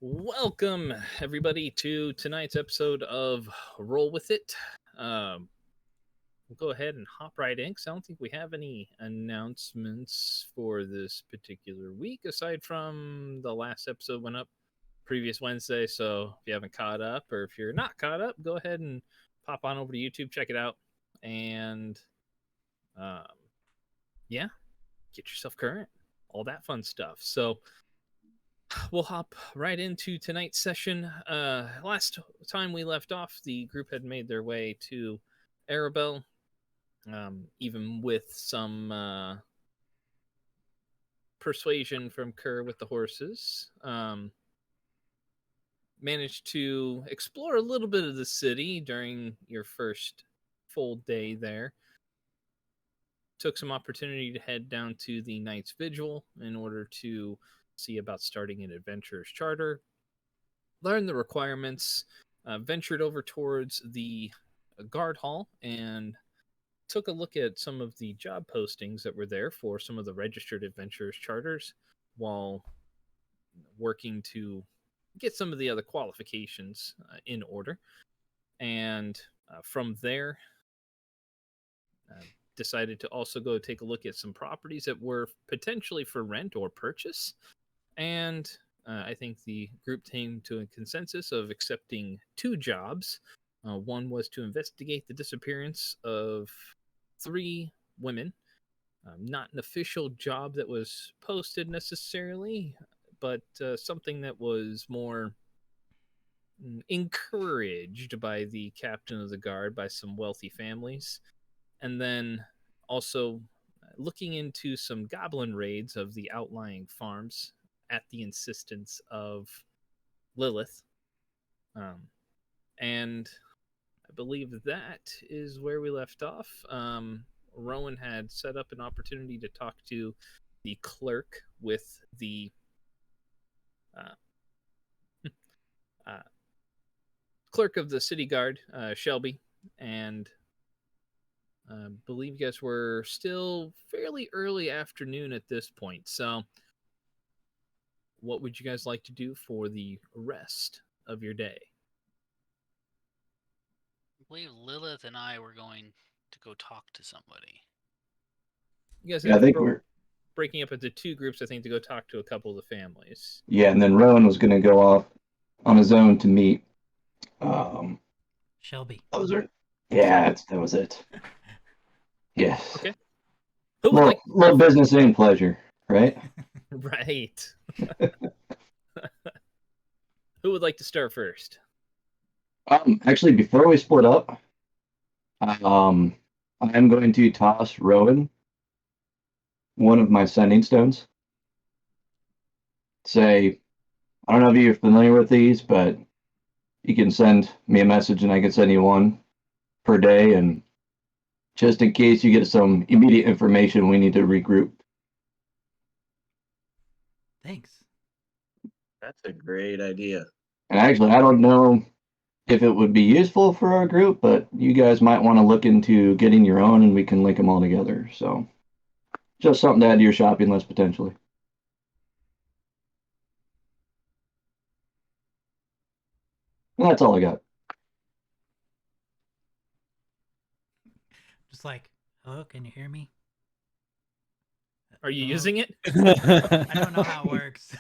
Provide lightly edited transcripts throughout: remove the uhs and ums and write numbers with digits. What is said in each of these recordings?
Welcome, everybody, to tonight's episode of Roll With It. We'll go ahead and hop right in because I don't think we have any announcements for this particular week aside from the last episode went up previous Wednesday. So if you haven't caught up or if you're not caught up, go ahead and pop on over to YouTube, check it out, and yeah, get yourself current, all that fun stuff. So we'll hop right into tonight's session. Last time we left off, the group had made their way to Arabel, even with some persuasion from Kerr with the horses. Managed to explore a little bit of the city during your first full day there. Took some opportunity to head down to the Knight's Vigil in order to see about starting an adventurer's charter, learn the requirements, ventured over towards the guard hall and took a look at some of the job postings that were there for some of the registered adventurers charters while working to get some of the other qualifications in order. And from there, decided to also go take a look at some properties that were potentially for rent or purchase. And I think the group came to a consensus of accepting two jobs. One was to investigate the disappearance of 3 women. Not an official job that was posted necessarily, but something that was more encouraged by the captain of the guard, by some wealthy families. And then also looking into some goblin raids of the outlying farms at the insistence of Lilith. And I believe that is where we left off. Rowan had set up an opportunity to talk to the clerk with the clerk of the city guard, Shelby, and I believe you guys were still fairly early afternoon at this point. So what would you guys like to do for the rest of your day? I believe Lilith and I were going to go talk to somebody. You guys Yeah, I think we're breaking up into 2 groups, I think, to go talk to a couple of the families. yeah, and then Rowan was going to go off on his own to meet. Shelby. That was it. Yeah, that was it. Yes. Okay. Who would like little business and pleasure, right? Right. Who would like to start first? Actually, before we split up, I'm going to toss Rowan one of my sending stones. Say, I don't know if you're familiar with these, but you can send me a message and I can send you one per day, and just in case you get some immediate information, we need to regroup. Thanks. That's a great idea. And actually, I don't know if it would be useful for our group, but you guys might want to look into getting your own and we can link them all together. So just something to add to your shopping list potentially. And that's all I got. Just like, hello, can you hear me? Are you Hello? using it? I don't know how it works.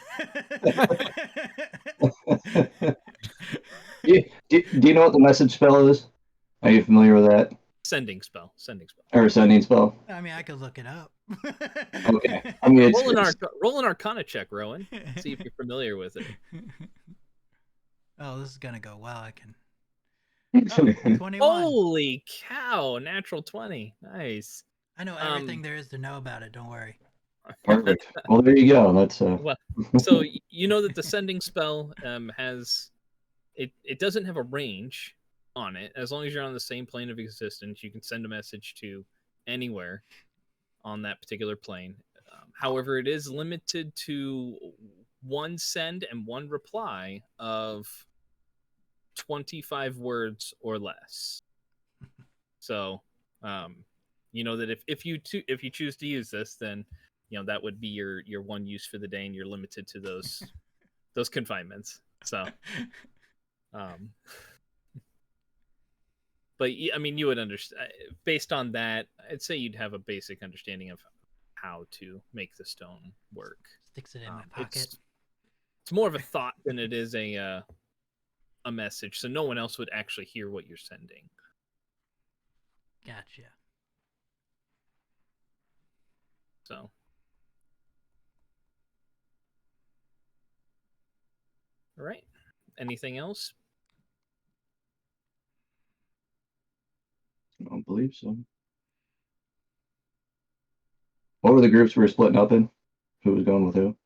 Do you know what the message spell is? Are you familiar with that? Sending spell. Or sending spell? I mean, I could look it up. Okay. I mean, roll an Arcana check, Rowan. See if you're familiar with it. Oh, this is gonna go well. I can. Oh, 21. Holy cow! Natural 20. Nice. I know everything there is to know about it. Don't worry. perfect. Well, there you go. That's Well, so you know that the sending spell has it doesn't have a range on it. As long as you're on the same plane of existence, you can send a message to anywhere on that particular plane. However, it is limited to 1 send and 1 reply of 25 words or less. So, you know that if you choose to use this, then you know that would be your one use for the day, and you're limited to those confinements. So, but I mean, you would understand based on that. I'd say you'd have a basic understanding of how to make the stone work. Sticks it in my pocket. It's more of a thought than it is a message, so no one else would actually hear what you're sending. Gotcha. So, all right. Anything else? I don't believe so. What were the groups we were splitting up in? Who was going with who?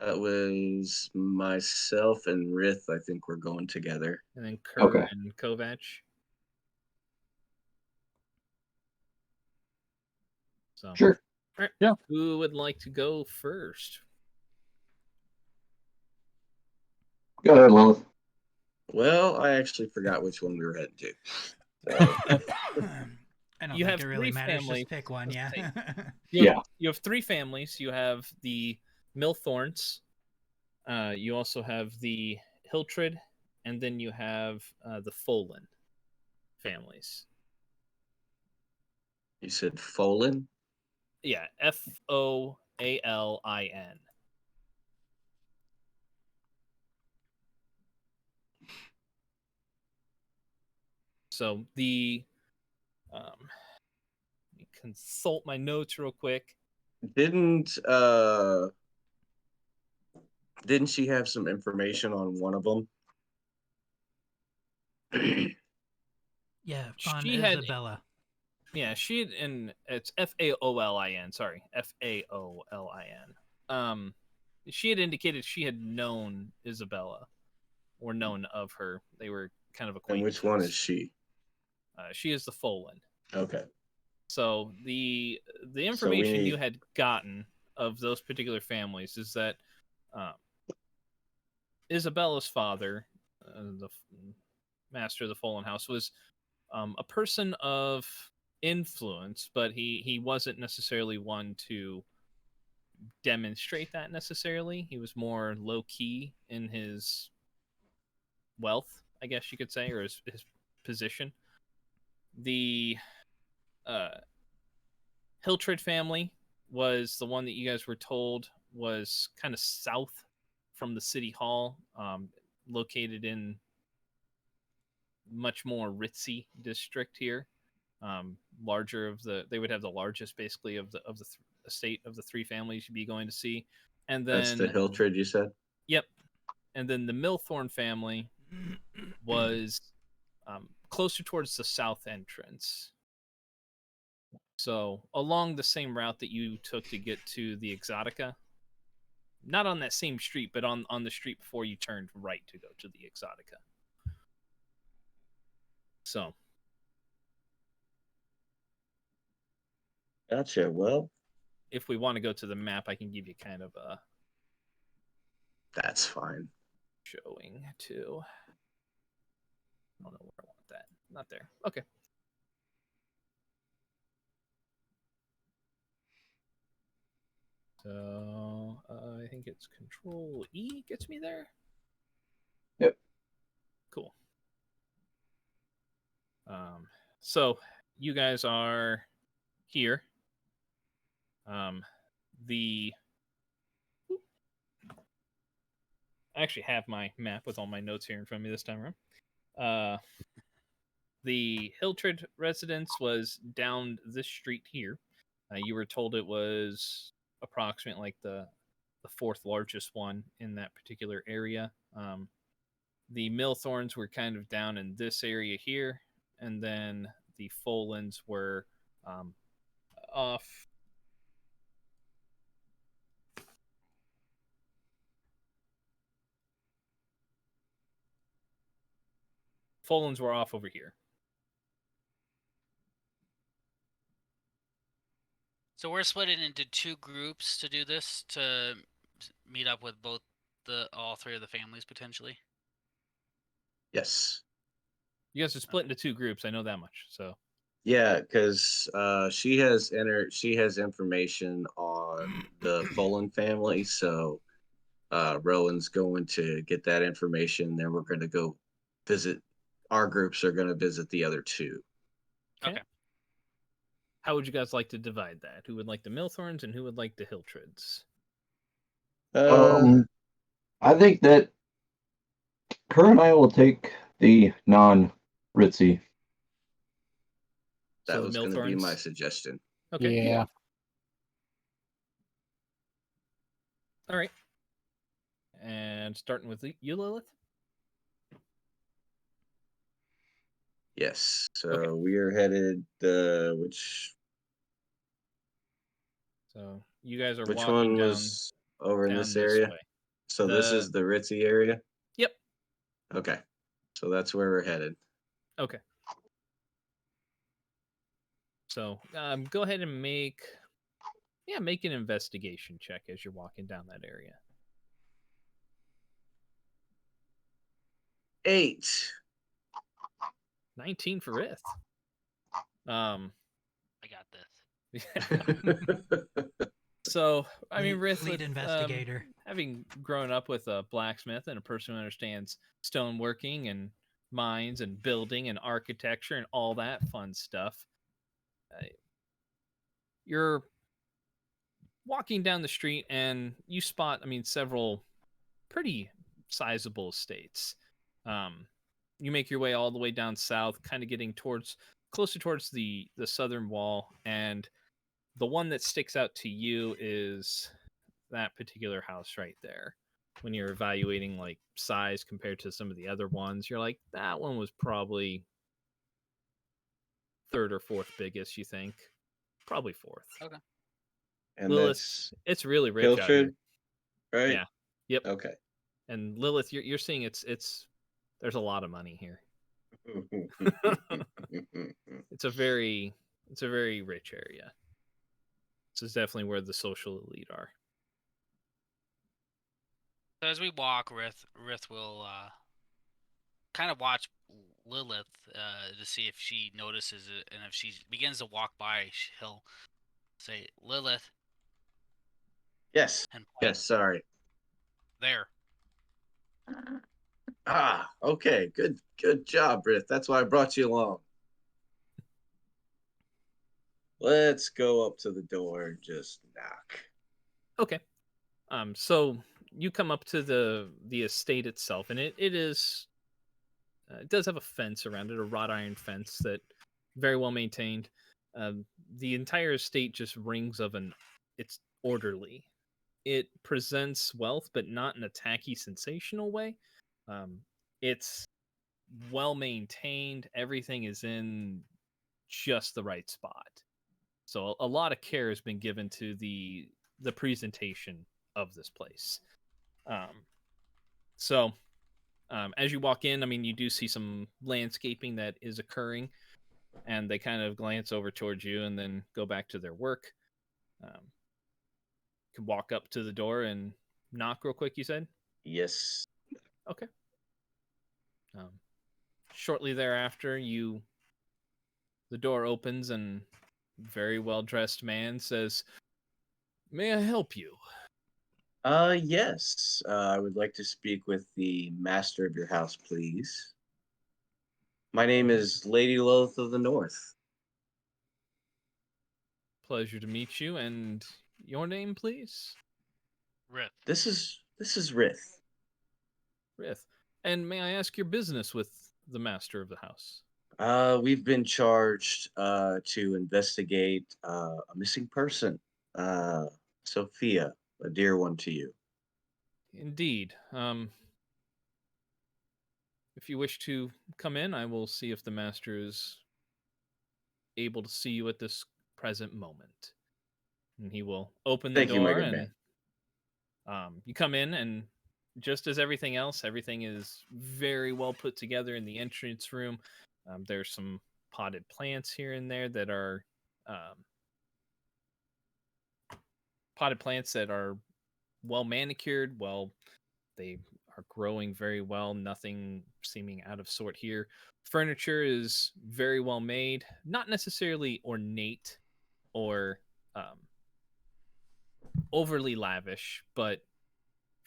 It was myself and Rith. I think we're going together. And then Kerr Okay. and Kovac. So, Sure. all right. Yeah. Who would like to go first? Go ahead, Lilith. Well, I actually forgot which one we were heading to. So, I don't You think have it really three matters. families. Just pick one, yeah. You have three families. You have the Millthorns. You also have the Hiltrid, and then you have the Folan families. you said Folan? Yeah, Foalin. So the let me consult my notes real quick. Didn't she have some information on one of them? Yeah, on She had- Isabella. Yeah, she had, and it's Faolin. Sorry, Faolin. She had indicated she had known Isabella, or known of her. They were kind of And acquaintances. which one is she? She is the Folan. Okay. So the information need- you had gotten of those particular families is that Isabella's father, the master of the Fallen House, was a person of influence, but he wasn't necessarily one to demonstrate that necessarily. He was more low key in his wealth, I guess you could say, or his position. The Hiltrid family was the one that you guys were told was kind of south from the city hall, located in much more ritzy district here. Larger of they would have the largest basically of the estate of the three families you'd be going to see, and then That's the Hiltrid you said? Yep, and then the Millthorn family was closer towards the south entrance. So along the same route that you took to get to the Exotica, not on that same street, but on the street before you turned right to go to the Exotica. So, Gotcha. Well, if we want to go to the map, I can give you kind of a that's fine. showing too. I don't know where I want that. Not there. Okay. So I think it's Control E gets me there. Yep. Cool. So you guys are here. The I actually have my map with all my notes here in front of me this time around. The Hiltrid residence was down this street here. You were told it was approximately like the fourth largest one in that particular area. The Millthorns were kind of down in this area here, and then the Folans were off. Folans were off over here. So we're splitting into two groups to do this, to meet up with all three of the families potentially. Yes. You guys are split into two groups. I know that much. So Yeah, because she has information on the Folan family, so Rowan's going to get that information. Then we're going to go visit. Our groups are going to visit the other two. Okay. How would you guys like to divide that? Who would like the Milthorns and who would like the Hilltrids? I think that Kerr and I will take the non-ritzy. That So the was going to be my Milthorns? suggestion. Okay. Yeah. All right. And starting with you, Lilith. Yes. So Okay. we are headed. Which So you guys are which walking one down, was over in down this this area? way. So this is the ritzy area. Yep. Okay. So that's where we're headed. Okay. So go ahead and make an investigation check as you're walking down that area. 8. 19 for Rith. I got this. So I mean, Lead Rith, investigator. having grown up with a blacksmith and a person who understands stoneworking and mines and building and architecture and all that fun stuff, you're walking down the street and you spot, several pretty sizable estates. You make your way all the way down south, kind of getting closer towards the southern wall, and the one that sticks out to you is that particular house right there. When you're evaluating like size compared to some of the other ones, you're like, that one was probably third or fourth biggest, you think? Probably fourth. Okay. And Lilith, it's really rich out here. Pilchard, right? Yeah. Yep. Okay. And Lilith, you're seeing it's there's a lot of money here. It's a very rich area. This is definitely where the social elite are. So as we walk, Rith will kind of watch Lilith to see if she notices it, and if she begins to walk by, he'll say, "Lilith." Yes. And point Yes. Sorry. there. Okay. Good job, Brith. That's why I brought you along. Let's go up to the door and just knock. Okay. So you come up to the estate itself, and it is it does have a fence around it, a wrought iron fence that very well maintained. The entire estate just rings of it's orderly. It presents wealth, but not in a tacky, sensational way. It's well maintained. Everything is in just the right spot. So a lot of care has been given to the presentation of this place. As you walk in, you do see some landscaping that is occurring, and they kind of glance over towards you and then go back to their work. Can walk up to the door and knock real quick, you said? Yes. Okay. Shortly thereafter, the door opens and a very well-dressed man says, "May I help you?" Yes. I would like to speak with the master of your house, please. My name is Lady Lilith of the North. Pleasure to meet you. And your name, please? Rith. This is Rith. Rith. And may I ask your business with the master of the house? We've been charged to investigate a missing person. Sophia, a dear one to you. Indeed. If you wish to come in, I will see if the master is able to see you at this present moment. And he will open the Thank you, my door, good and you come in, and just as everything else, everything is very well put together in the entrance room. There's some potted plants here and there that are well manicured. They are growing very well. Nothing seeming out of sort here. Furniture is very well made, not necessarily ornate or overly lavish, but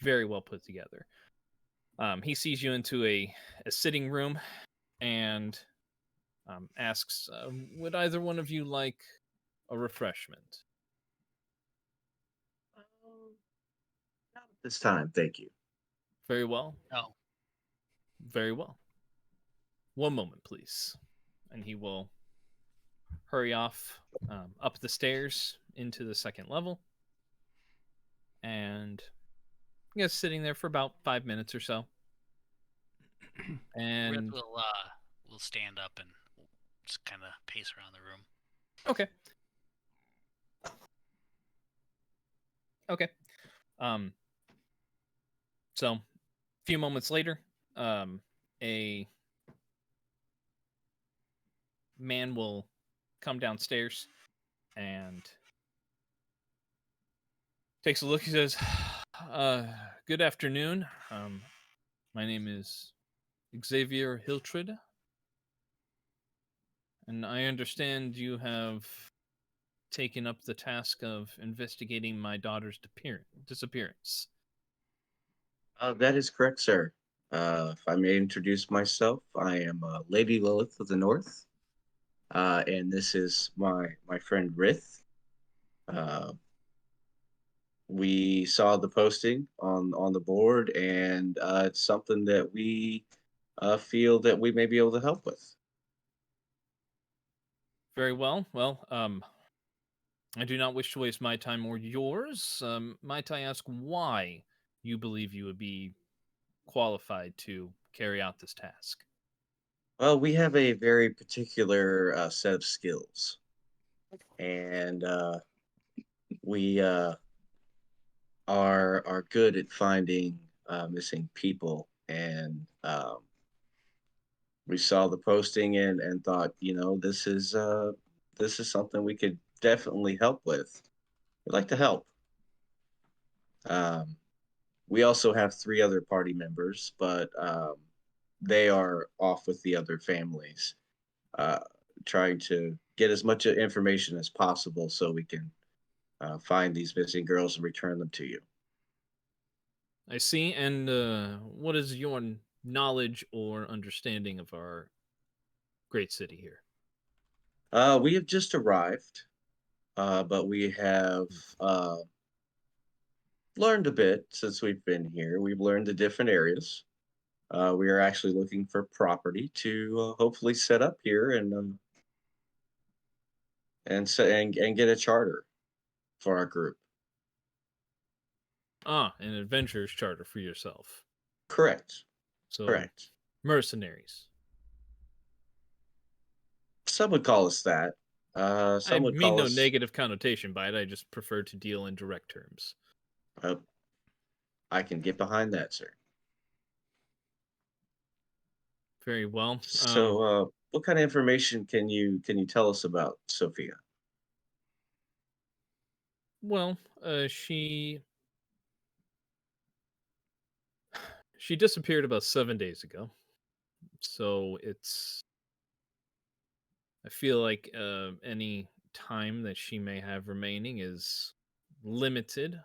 very well put together. He sees you into a sitting room and asks, would either one of you like a refreshment? Not at this time, thank you. Very well. No. Very well. One moment, please. And he will hurry off up the stairs into the second level. And I guess sitting there for about 5 minutes or so. And Rith will stand up and just kind of pace around the room. okay. Okay. So a few moments later, a man will come downstairs and takes a look. He says, good afternoon. My name is Xavier Hiltrid. And I understand you have taken up the task of investigating my daughter's disappearance. That is correct, sir. If I may introduce myself, I am Lady Lilith of the North, and this is my friend Rith. We saw the posting on the board, and it's something that we feel that we may be able to help with. Very well. Well, I do not wish to waste my time or yours. Might I ask why you believe you would be qualified to carry out this task? Well, we have a very particular set of skills, and we are good at finding missing people. And we saw the posting and thought, this is something we could definitely help with. We'd like to help. Um, we also have 3 other party members, but they are off with the other families, uh, trying to get as much information as possible so we can find these missing girls and return them to you. I see. And what is your knowledge or understanding of our great city here? We have just arrived, but we have learned a bit since we've been here. We've learned the different areas. We are actually looking for property to hopefully set up here and get a charter for our group. Ah, an adventurer's charter for yourself. Correct. So, Correct. mercenaries. Some would call us that. I Some would mean call no us. negative connotation by it. I just prefer to deal in direct terms. I can get behind that, sir. Very well. So, what kind of information can you tell us about Sophia? Well, she disappeared about 7 days ago. So I feel like any time that she may have remaining is limited.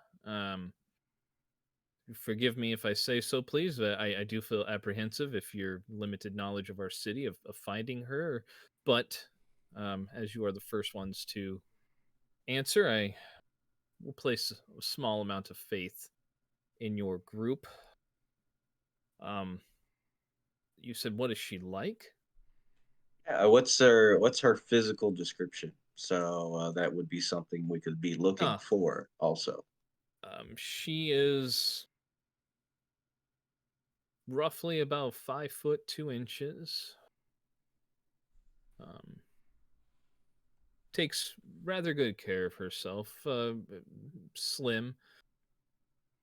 Forgive me if I say so, please. But I do feel apprehensive if your limited knowledge of our city of finding her. But as you are the first ones to answer, I will place a small amount of faith in your group. You said, what is she like? Yeah, what's her physical description? So that would be something we could be looking for also. She is roughly about 5'2". Takes rather good care of herself. Slim,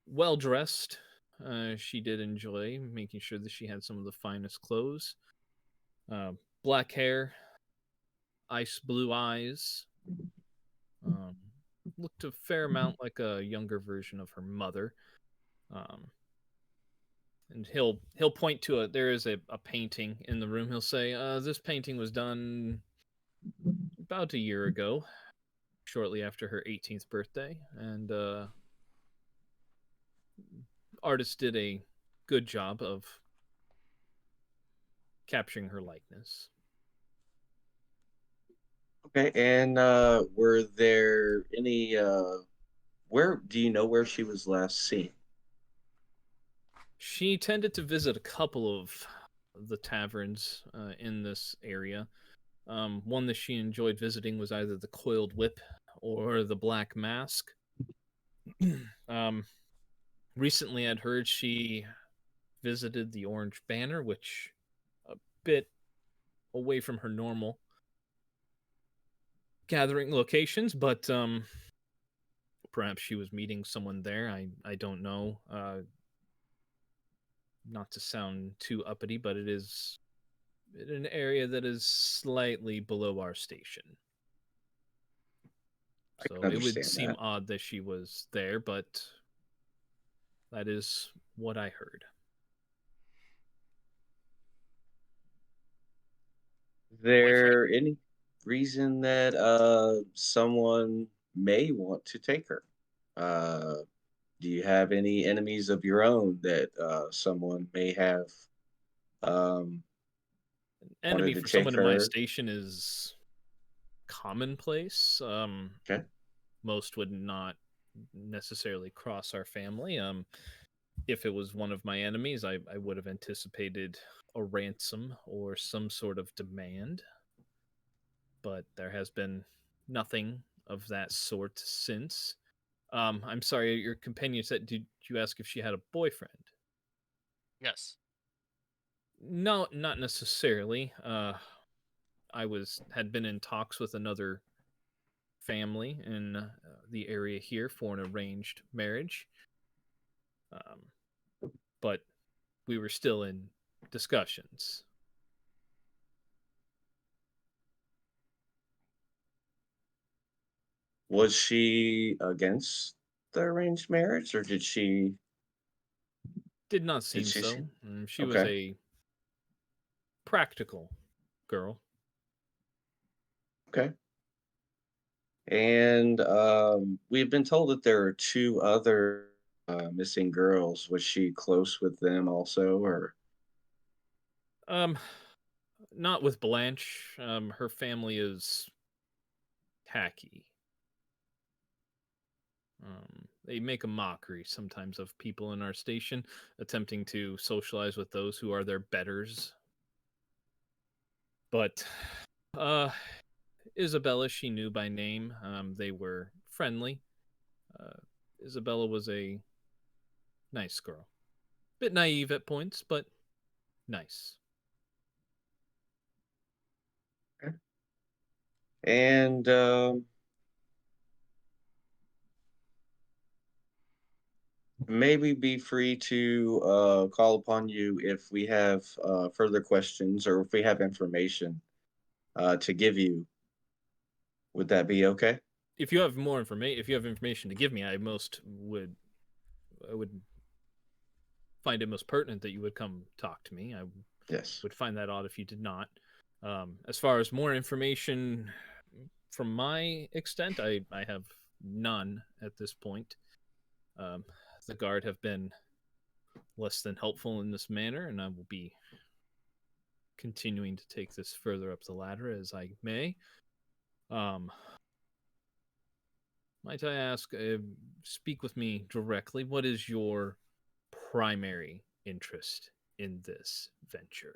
well dressed. She did enjoy making sure that she had some of the finest clothes. Black hair, ice blue eyes. Looked a fair amount like a younger version of her mother. And he'll point to there is a painting in the room. He'll say, this painting was done about a year ago, shortly after her 18th birthday, and artist did a good job of capturing her likeness. Okay, and were there any where do you know where she was last seen? She tended to visit a couple of the taverns in this area. One that she enjoyed visiting was either the Coiled Whip or the Black Mask. um, Recently, I'd heard she visited the Orange Banner, which a bit away from her normal gathering locations, but perhaps she was meeting someone there. I don't know. Not to sound too uppity, but it is in an area that is slightly below our station. I So can it would understand seem that. odd that she was there, but that is what I heard. Is there any reason that someone may want to take her? Uh, do you have any enemies of your own that someone may have um, Enemy wanted to for take someone in my her? station is commonplace. Okay. Most would not necessarily cross our family. If it was one of my enemies, I would have anticipated a ransom or some sort of demand, but there has been nothing of that sort since. I'm sorry, your companion said, did you ask if she had a boyfriend? Yes. No, not necessarily. I had been in talks with another family in the area here for an arranged marriage, but we were still in discussions. Was she against the arranged marriage, or Did not did seem she? so. She was Okay. a practical girl. Okay. And we've been told that there are two other missing girls. Was she close with them also, or? Um, Not with Blanche. Her family is tacky. They make a mockery sometimes of people in our station, attempting to socialize with those who are their betters. But uh, Isabella, she knew by name. They were friendly. Uh, Isabella was a nice girl. Bit naive at points, but nice. Okay. And maybe be free to call upon you if we have further questions or if we have information to give you. Would that be okay? If you have more information, if you have information to give me, I would find it most pertinent that you would come talk to me. I Yes. would find that odd if you did not. As far as more information from my extent, I have none at this point. Um, the guard have been less than helpful in this manner, and I will be continuing to take this further up the ladder as I may. Um, might I ask, speak with me directly, what is your primary interest in this venture?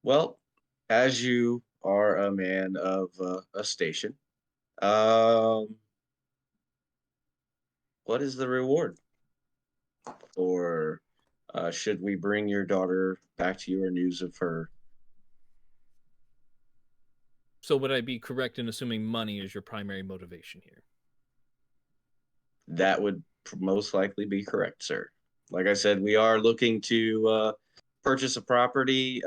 Well, as you are a man of a station, um, what is the reward for should we bring your daughter back to you or news of her? So, would I be correct in assuming money is your primary motivation here? That would most likely be correct, sir. Like I said, we are looking to purchase a property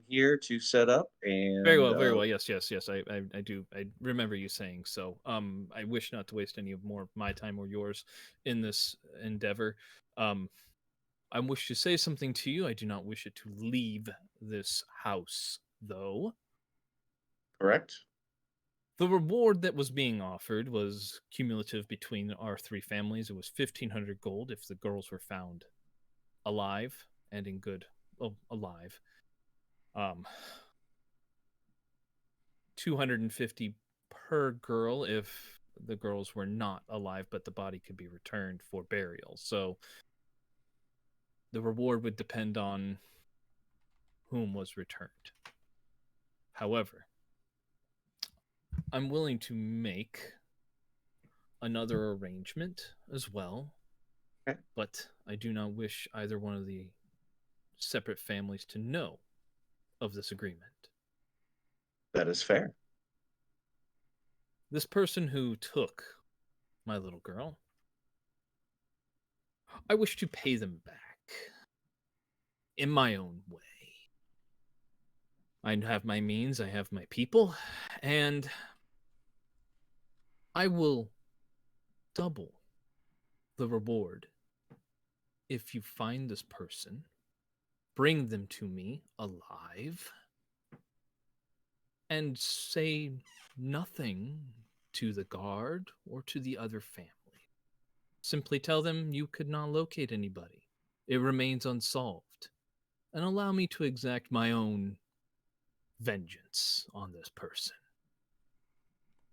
here to set up, Very and well, very well. Yes, yes, yes. I do. I remember you saying so. I wish not to waste any more of my time or yours in this endeavor. Um, I wish to say something to you. I do not wish it to leave this house, though. correct. The reward that was being offered was cumulative between our three families. It was 1,500 gold if the girls were found alive and in good, alive. 250 per girl if the girls were not alive, but the body could be returned for burial. So the reward would depend on whom was returned. However, I'm willing to make another arrangement as well, Okay. but I do not wish either one of the separate families to know of this agreement. That is fair. This person who took my little girl, I wish to pay them back in my own way. I have my means, I have my people, and I will double the reward if you find this person, bring them to me alive, and say nothing to the guard or to the other family. Simply tell them you could not locate anybody. It remains unsolved. And allow me to exact my own vengeance on this person.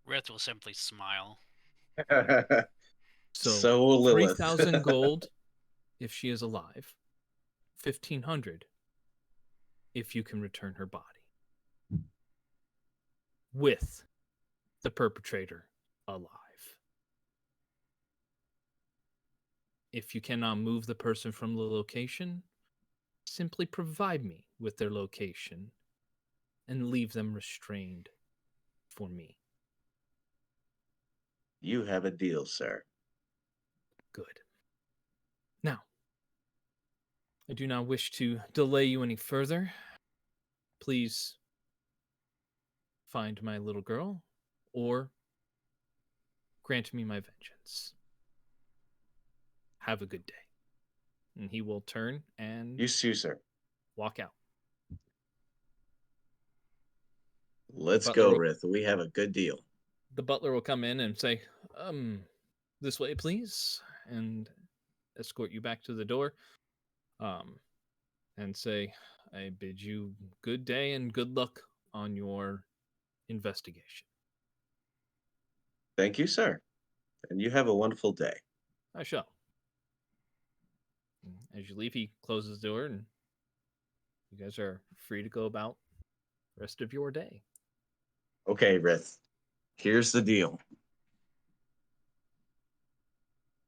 Rith will simply smile. So will Lilith. 3,000 gold if she is alive. 1,500 if you can return her body. With the perpetrator alive. If you cannot move the person from the location, simply provide me with their location and leave them restrained for me. You have a deal, sir. Good. Now, I do not wish to delay you any further. Please find my little girl or grant me my vengeance. Have a good day. And he will turn and You too, sir. walk out. Let's Butler go, will- Rith. We have a good deal. The butler will come in and say, this way, please, and escort you back to the door. And say, I bid you good day and good luck on your investigation. Thank you, sir. And you have a wonderful day. I shall. As you leave, he closes the door, and you guys are free to go about the rest of your day. Okay, Rith. Here's the deal.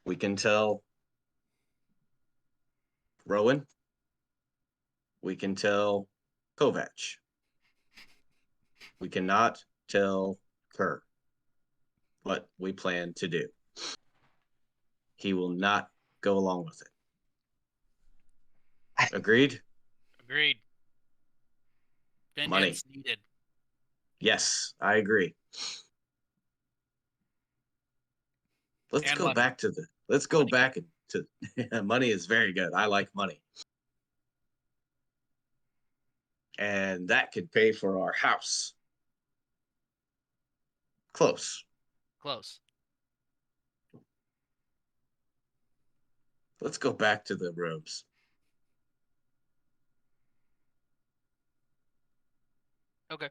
We can tell Rowan. We can tell Kovac. We cannot tell Kerr what we plan to do. He will not go along with it. Agreed? Agreed. Money. Vengeance needed. Yes, I agree. Let's And go money. back to let's go Money. back to money is very good. I like money. And that could pay for our house. Close. Close. Let's go back to the rooms. Okay.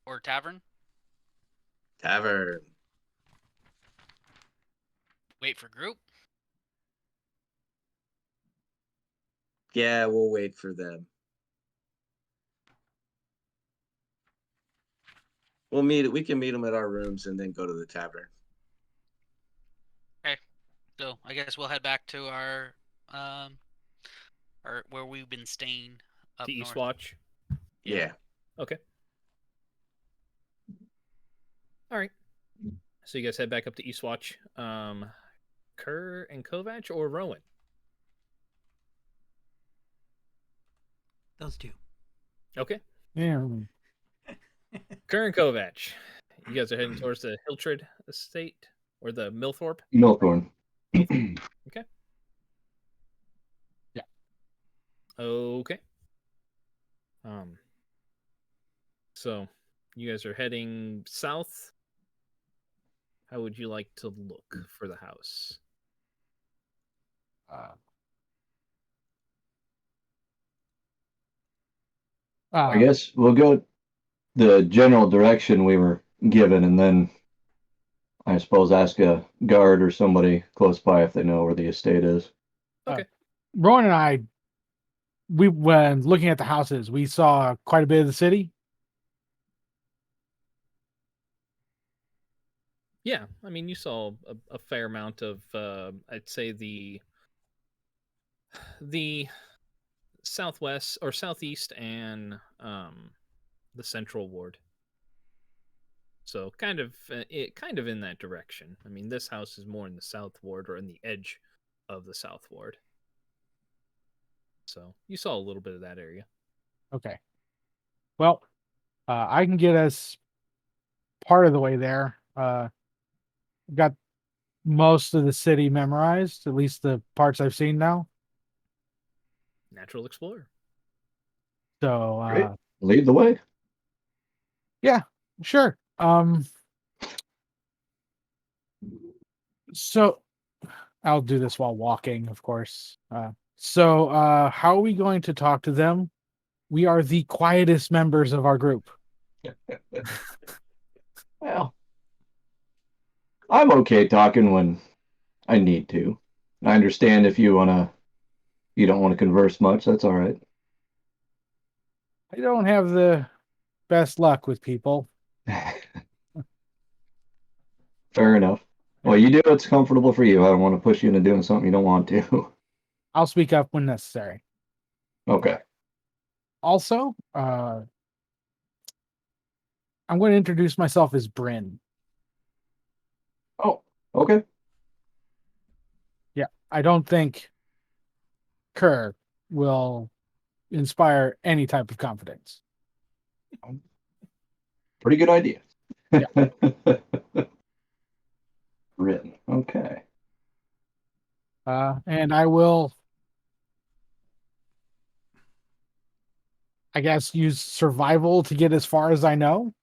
Or tavern. Tavern. Wait for group. Yeah, we'll wait for them. We can meet them at our rooms and then go to the tavern. So I guess we'll head back to our where we've been staying up The north. Eastwatch. Yeah. Okay. All right. So you guys head back up to Eastwatch. Kerr and Kovac or Rowan? Those two. Okay. Yeah. Kerr and Kovac. You guys are heading towards the Hiltred estate or the Millthorpe. Milthorn. Okay. Yeah. Okay. So you guys are heading south. How would you like to look for the house? I guess we'll go the general direction we were given, and then I suppose ask a guard or somebody close by if they know where the estate is. Okay. Rowan and I, when looking at the houses, we saw quite a bit of the city. Yeah, I mean, you saw a fair amount of, I'd say the southwest or southeast and the central ward. So kind of in that direction. I mean, this house is more in the south ward or in the edge of the south ward. So you saw a little bit of that area. Okay. Well, I can get us part of the way there. Got most of the city memorized, at least the parts I've seen now. Natural explorer. So, Great. Lead the way. yeah, sure. So I'll do this while walking, of course. So how are we going to talk to them? We are the quietest members of our group. Well, I'm okay talking when I need to. I understand if you don't want to converse much. That's all right. I don't have the best luck with people. Fair enough. Well, you do what's comfortable for you. I don't want to push you into doing something you don't want to. I'll speak up when necessary. Okay. Also, I'm going to introduce myself as Bryn. Oh, okay. Yeah, I don't think Kerr will inspire any type of confidence. Pretty good idea. Yeah. Written. Okay. And I will, I guess, use survival to get as far as I know.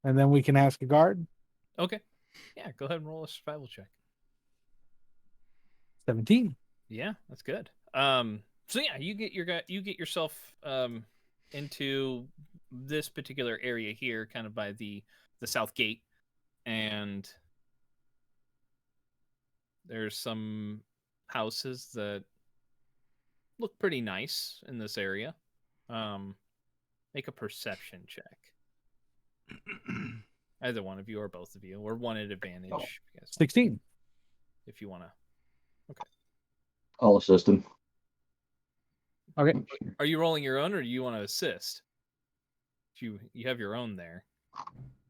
And then we can ask a guard. Okay. Yeah, go ahead and roll a survival check. 17. Yeah, that's good. So yeah, you get yourself into this particular area here, kind of by the south gate, and there's some houses that look pretty nice in this area. Make a perception check. Either one of you or both of you, or one at advantage. Oh. 16. If you want to. Okay. I'll assist him. Okay. Are you rolling your own, or do you want to assist? You have your own there,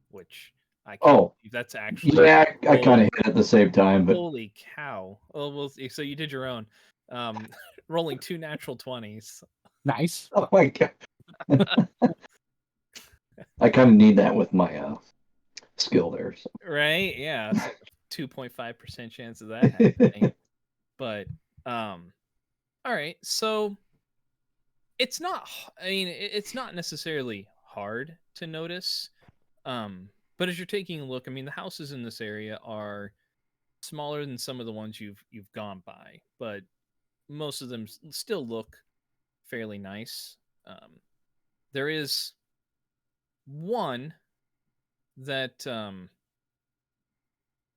which I can't believe that's actually. Yeah, I kind of hit at the same time, but holy cow! Oh, so you did your own. Rolling 2 natural 20s. Nice. oh my god, I kind of need that with my skill there. So. Right? Yeah. 2.5% chance of that happening. But all right. So it's not. I mean, it's not necessarily hard to notice. But as you're taking a look, I mean, the houses in this area are smaller than some of the ones you've gone by, but most of them still look fairly nice. There is one that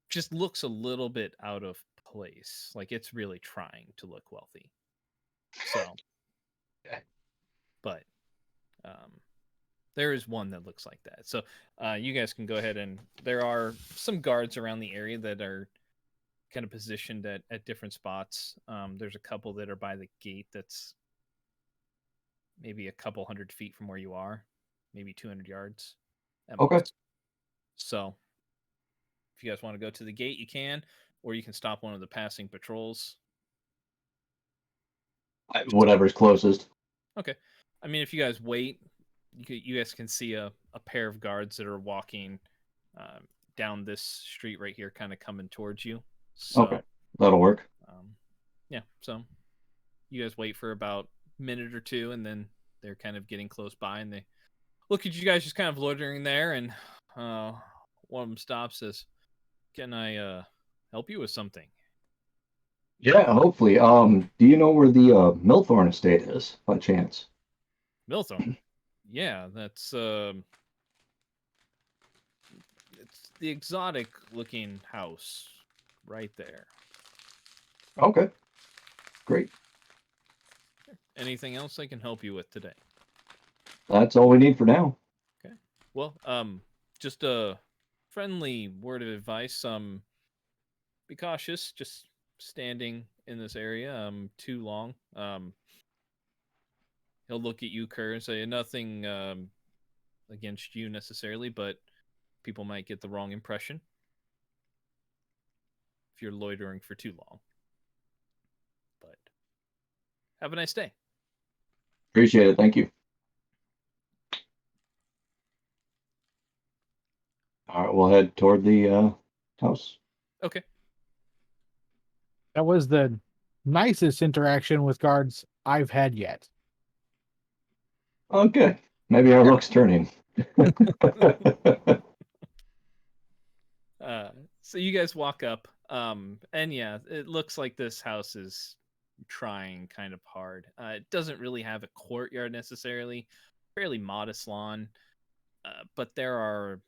just looks a little bit out of place. Like it's really trying to look wealthy. So, but there is one that looks like that. So you guys can go ahead, and there are some guards around the area that are kind of positioned at different spots. There's a couple that are by the gate that's maybe a couple 100 feet from where you are, maybe 200 yards at most. So if you guys want to go to the gate, you can, or you can stop one of the passing patrols. Whatever's closest. Okay. I mean, if you guys wait, you guys can see a pair of guards that are walking down this street right here, kind of coming towards you. So, okay, that'll work. Yeah, so you guys wait for about a minute or two, and then they're kind of getting close by, and they look at you guys just kind of loitering there, and one of them stops, says, "Can I help you with something?" Yeah, hopefully. Do you know where the Milthorn estate is, by chance? Milthorn. Yeah, that's it's the exotic looking house right there. Okay, great. Anything else I can help you with today? That's all we need for now. Okay. Well, just a friendly word of advice. Be cautious. Just standing in this area too long. He'll look at you, Kerr, and say nothing against you necessarily, but people might get the wrong impression if you're loitering for too long. But have a nice day. Appreciate it. Thank you. All right, we'll head toward the house. Okay. That was the nicest interaction with guards I've had yet. Oh, good. Maybe our luck's turning. So you guys walk up, and yeah, it looks like this house is trying kind of hard. It doesn't really have a courtyard necessarily, fairly modest lawn, but there are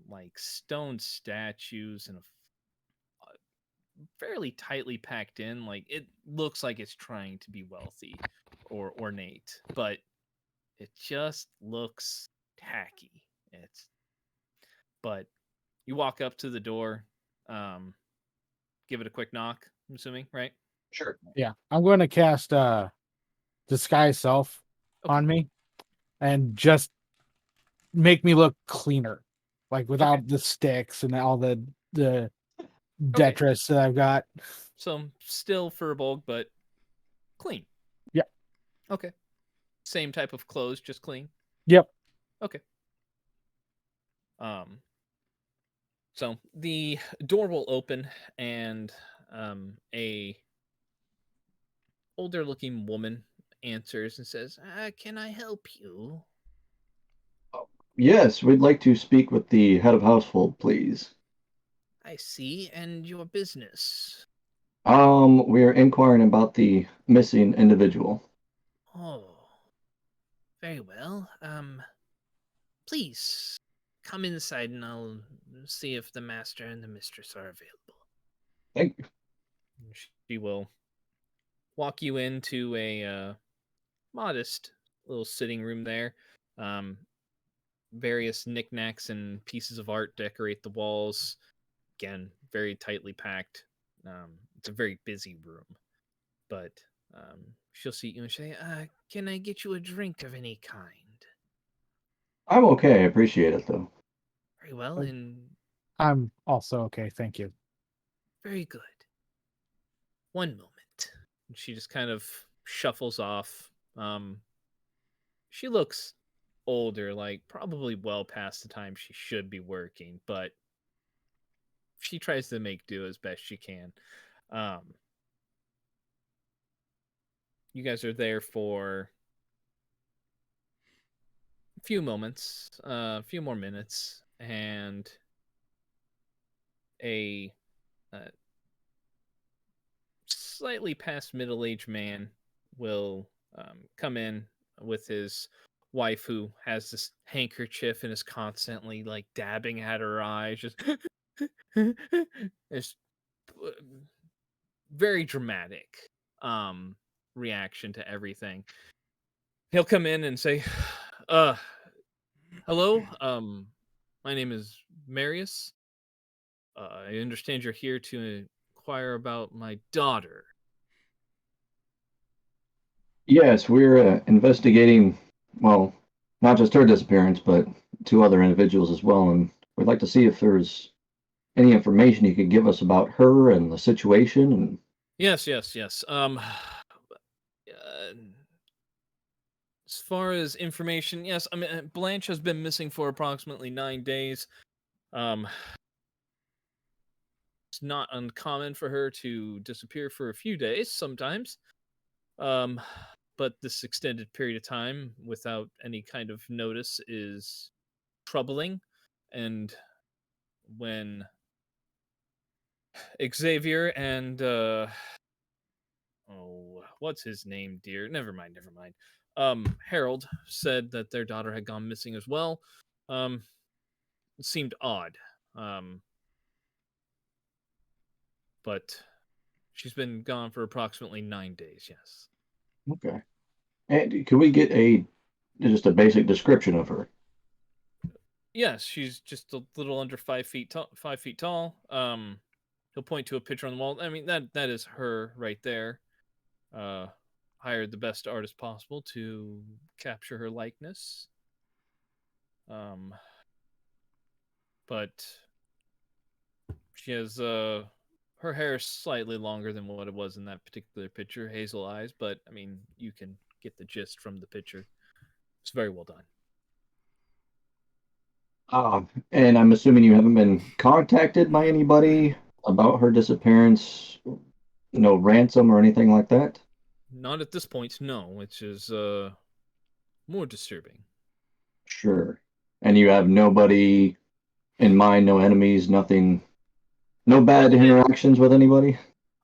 like stone statues and fairly tightly packed in. Like it looks like it's trying to be wealthy or ornate, but it just looks tacky. But you walk up to the door, give it a quick knock, I'm assuming, right? Sure. Yeah, I'm going to cast disguise self Okay. on me and just make me look cleaner, like without the sticks and all the detritus that I've got. So still furbolg, but clean. Yeah. Okay. Same type of clothes, just clean. Yep. Okay. So the door will open, and a older looking woman answers and says, "Can I help you?" Yes, we'd like to speak with the head of household, please. "I see, and your business." We're inquiring about the missing individual. "Oh, very well. Please come inside, and I'll see if the master and the mistress are available." Thank you. She will walk you into a modest little sitting room there. Various knickknacks and pieces of art decorate the walls. Again, very tightly packed. It's a very busy room. But she'll seat you and say, "Can I get you a drink of any kind?" I'm okay. I appreciate it, though. "Very well, and I'm also okay, thank you. very good. One moment." And she just kind of shuffles off. She looks older, like probably well past the time she should be working, but she tries to make do as best she can. You guys are there for a few moments, a few more minutes, and a slightly past middle-aged man will come in with his wife, who has this handkerchief and is constantly like dabbing at her eyes, just it's very dramatic reaction to everything. He'll come in and say, "Hello, my name is Marius. I understand you're here to inquire about my daughter." Yes, we're investigating, well, not just her disappearance, but two other individuals as well, and we'd like to see if there's any information you could give us about her and the situation. And Yes. As far as information, yes. I mean, Blanche has been missing for approximately 9 days. Um, it's not uncommon for her to disappear for a few days sometimes. Um, but this extended period of time without any kind of notice is troubling. And when Xavier and what's his name, dear? Never mind. Harold said that their daughter had gone missing as well. It seemed odd. But she's been gone for approximately 9 days. Yes. Okay. And can we get just a basic description of her? Yes, she's just a little under 5 feet tall. 5 feet tall. He'll point to a picture on the wall. I mean, that is her right there. Hired the best artist possible to capture her likeness. But she has her hair is slightly longer than what it was in that particular picture. Hazel eyes, but I mean, you can get the gist from the picture. It's very well done. And I'm assuming you haven't been contacted by anybody about her disappearance, no ransom or anything like that? Not at this point, no, which is more disturbing. Sure. And you have nobody in mind, no enemies, nothing, no bad interactions with anybody?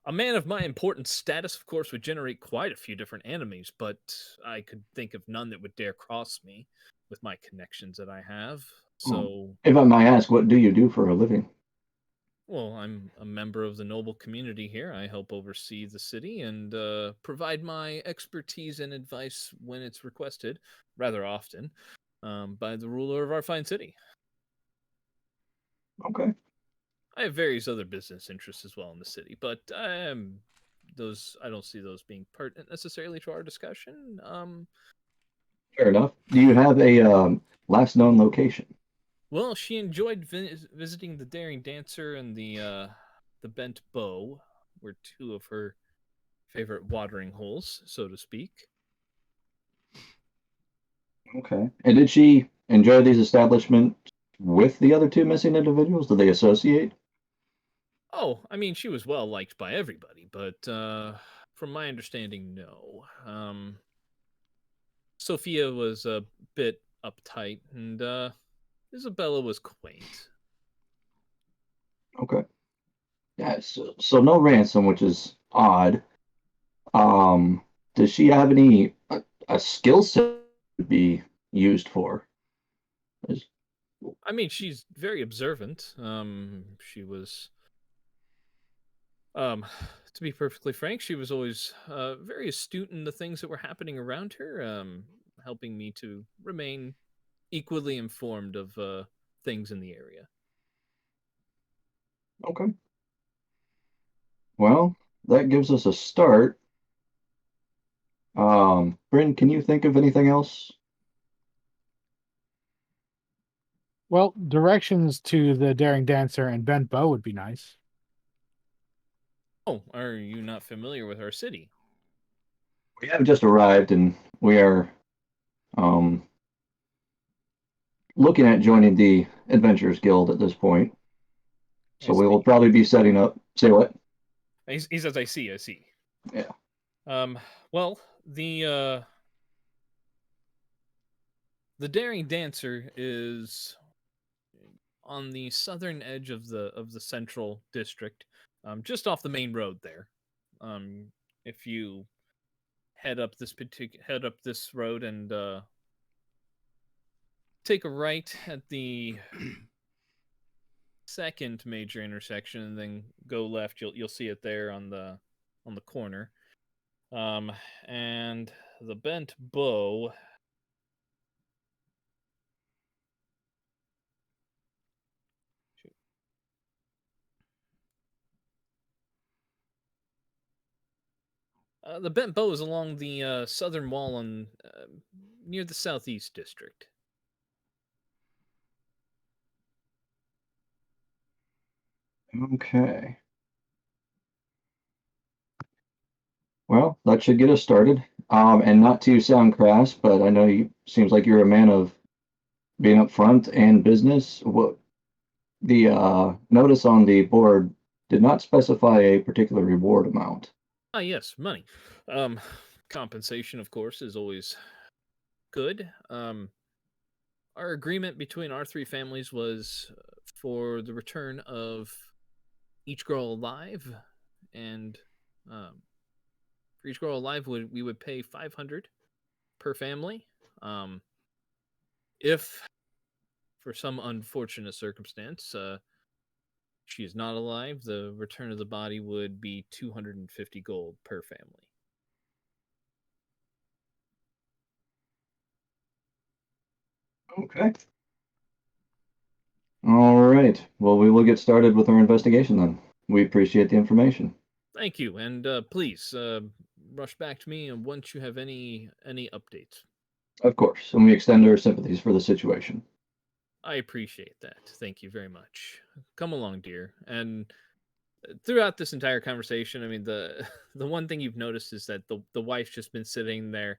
A man of my important status, of course, would generate quite a few different enemies, but I could think of none that would dare cross me with my connections that I have. So, if I might ask, what do you do for a living? Well, I'm a member of the noble community here. I help oversee the city and provide my expertise and advice when it's requested, rather often, by the ruler of our fine city. Okay. I have various other business interests as well in the city, but I don't see those being pertinent necessarily to our discussion. Fair enough. Do you have a last known location? Well, she enjoyed visiting the Daring Dancer and the Bent Bow, were two of her favorite watering holes, so to speak. Okay. And did she enjoy these establishments with the other two missing individuals? Did they associate? Oh, I mean, she was well liked by everybody, but from my understanding, no. Sophia was a bit uptight, and Isabella was quaint. Okay. Yeah, so no ransom, which is odd. Does she have any a skill set to be used for? I mean, she's very observant. She was, to be perfectly frank, she was always very astute in the things that were happening around her, helping me to remain equally informed of things in the area. Okay. Well, that gives us a start. Bryn, can you think of anything else? Well, directions to the Daring Dancer and Bent Bow would be nice. Oh, are you not familiar with our city? We have just arrived and we are looking at joining the Adventurers Guild at this point. So we will probably be setting up. Say what? He says, I see. Yeah. Well, the Daring Dancer is on the southern edge of the central district, just off the main road there. If you head up this road and take a right at the second major intersection, and then go left, you'll see it there on the corner. And the Bent Bow. The Bent Bow is along the southern wall and near the southeast district. Okay. Well, that should get us started. And not to sound crass, but I know you seems like you're a man of being upfront and business. What the notice on the board did not specify a particular reward amount. Ah, yes, money. compensation, of course, is always good. Our agreement between our three families was for the return of each girl alive, and for each girl alive, we would pay 500 per family. If for some unfortunate circumstance she is not alive, the return of the body would be 250 gold per family. Okay. All right. Well, we will get started with our investigation then. We appreciate the information. Thank you, and please rush back to me once you have any updates. Of course, and we extend our sympathies for the situation. I appreciate that. Thank you very much. Come along, dear. And throughout this entire conversation, I mean, the the one thing you've noticed is that the wife's just been sitting there,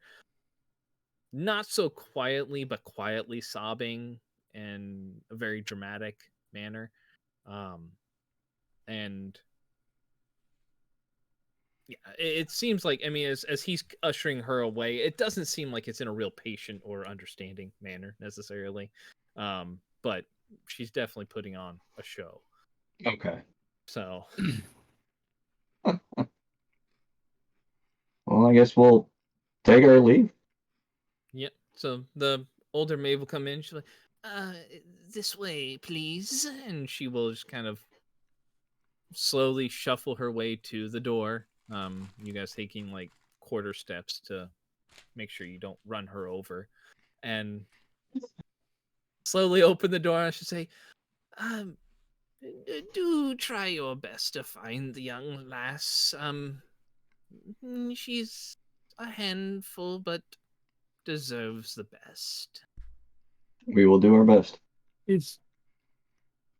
not so quietly, but quietly sobbing in a very dramatic manner. And yeah, it seems like, I mean, as he's ushering her away, it doesn't seem like it's in a real patient or understanding manner necessarily. But she's definitely putting on a show. Okay. So Well, I guess we'll take our leave. yep. So the older maid will come in. She's like, this way, please. And she will just kind of slowly shuffle her way to the door. You guys taking like quarter steps to make sure you don't run her over. And slowly open the door. I should say, do try your best to find the young lass. She's a handful, but deserves the best. We will do our best.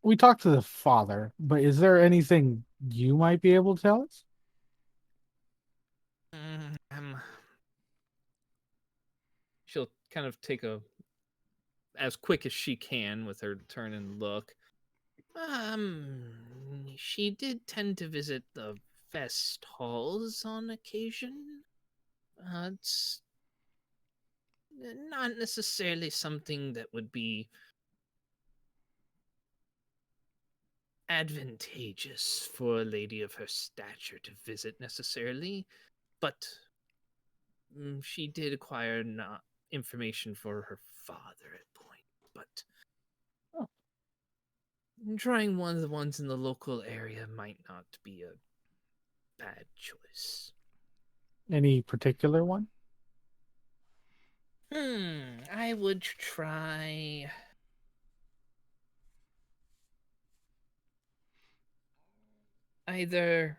We talked to the father, but is there anything you might be able to tell us? She'll kind of take a as quick as she can with her turn and look. She did tend to visit the fest halls on occasion. It's not necessarily something that would be advantageous for a lady of her stature to visit necessarily, but she did acquire not information for her father at point. But trying one of the ones in the local area might not be a bad choice. Any particular one? I would try either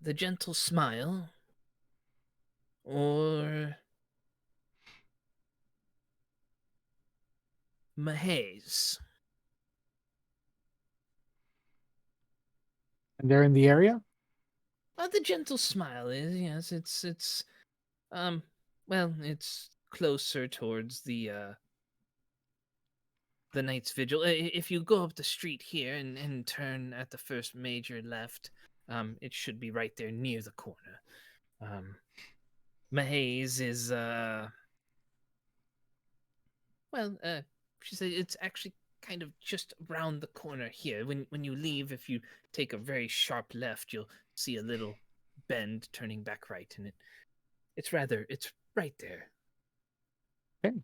the gentle smile or Mahaze. And they're in the area? The gentle smile is, yes, it's well, it's closer towards the Knight's Vigil. If you go up the street here and turn at the first major left, it should be right there near the corner. Mahaze is she said it's actually kind of just around the corner here. When you leave, if you take a very sharp left, you'll see a little bend turning back right, and it's right there. Okay.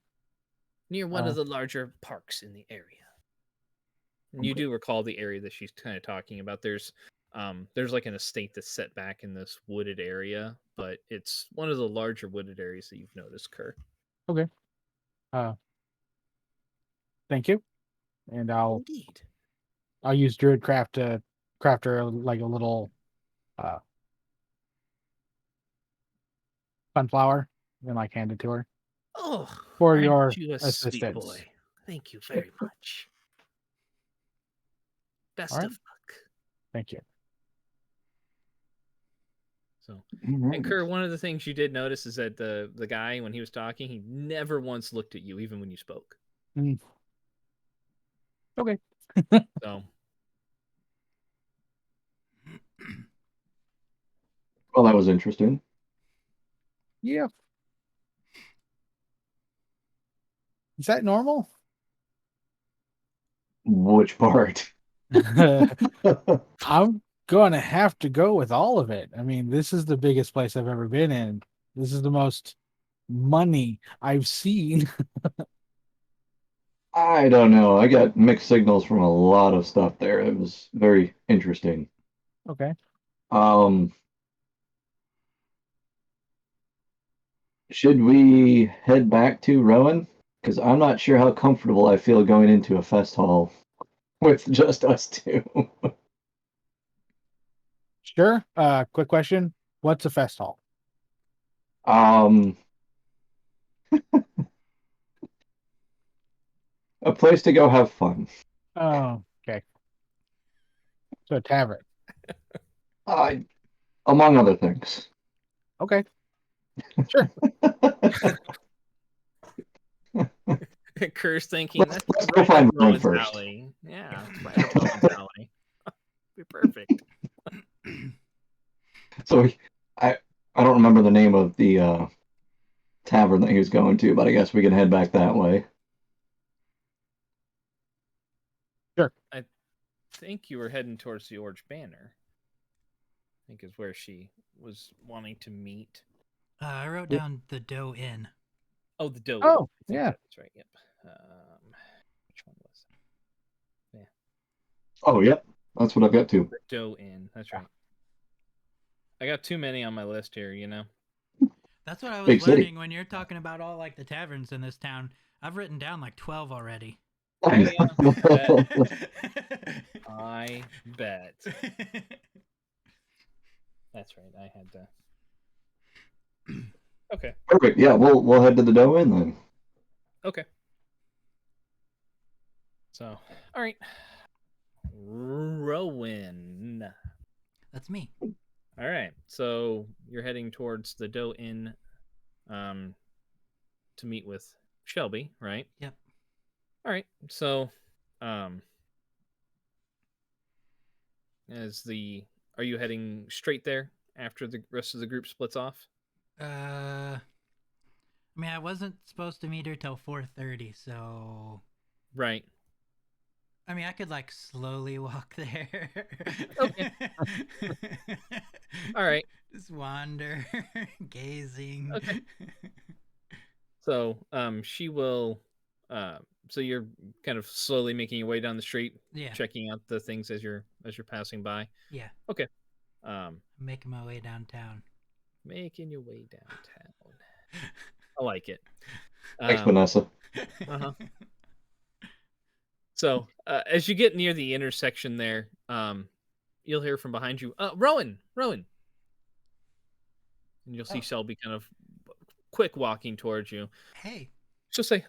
Near one of the larger parks in the area. And you do recall the area that she's kind of talking about. There's like an estate that's set back in this wooded area, but it's one of the larger wooded areas that you've noticed, Kerr. Okay. Thank you. And I'll use Druidcraft to craft her like a little sunflower and like hand it to her. Oh, for aren't your you a assistance. sweet boy. Thank you very much. Best of luck. Thank you. So, and Kerr, one of the things you did notice is that the guy, when he was talking, he never once looked at you, even when you spoke. Okay. So, Well, that was interesting. Yeah. Is that normal? Which part? I'm gonna have to go with all of it. I mean, this is the biggest place I've ever been in. This is the most money I've seen. I don't know. I got mixed signals from a lot of stuff there. It was very interesting. Okay. Um, should we head back to Rowan? Because I'm not sure how comfortable I feel going into a fest hall with just us two. Sure. Quick question. What's a fest hall? Um, a place to go have fun. Oh, okay. So a tavern. I, among other things. Okay. Sure. Kerr's thinking that's Let's go right find up Rowan Rowan's first. alley. Yeah, it's right up Rowan's alley. Be perfect. So I don't remember the name of the tavern that he was going to, but I guess we can head back that way. I think you were heading towards the Orange Banner. I think is where she was wanting to meet. I wrote down the Doe Inn. Oh, the Doe. Oh, I think yeah. that's right. Yep. Which one was it? Oh, yep. That's what I've got too. The Doe Inn. That's right. I got too many on my list here, you know. That's what I was Big city. learning when you're talking about all like the taverns in this town. I've written down like 12 already. I bet. That's right. I had to. Okay. Perfect. Yeah, we'll head to the Doe Inn then. Okay. So, all right. Rowan. That's me. All right. So you're heading towards the Doe Inn to meet with Shelby, right? Yep. All right. So are you heading straight there after the rest of the group splits off? I mean, I wasn't supposed to meet her till 4:30, so Right. I mean, I could like slowly walk there. Okay. All right. Just wander, gazing. Okay. So she will so you're kind of slowly making your way down the street, Yeah. checking out the things as you're passing by. Yeah. Okay. Making my way downtown. Making your way downtown. I like it. Thanks, Vanessa. Uh-huh. So as you get near the intersection there, you'll hear from behind you, Rowan. And you'll see Shelby kind of quick walking towards you. Hey. She'll say,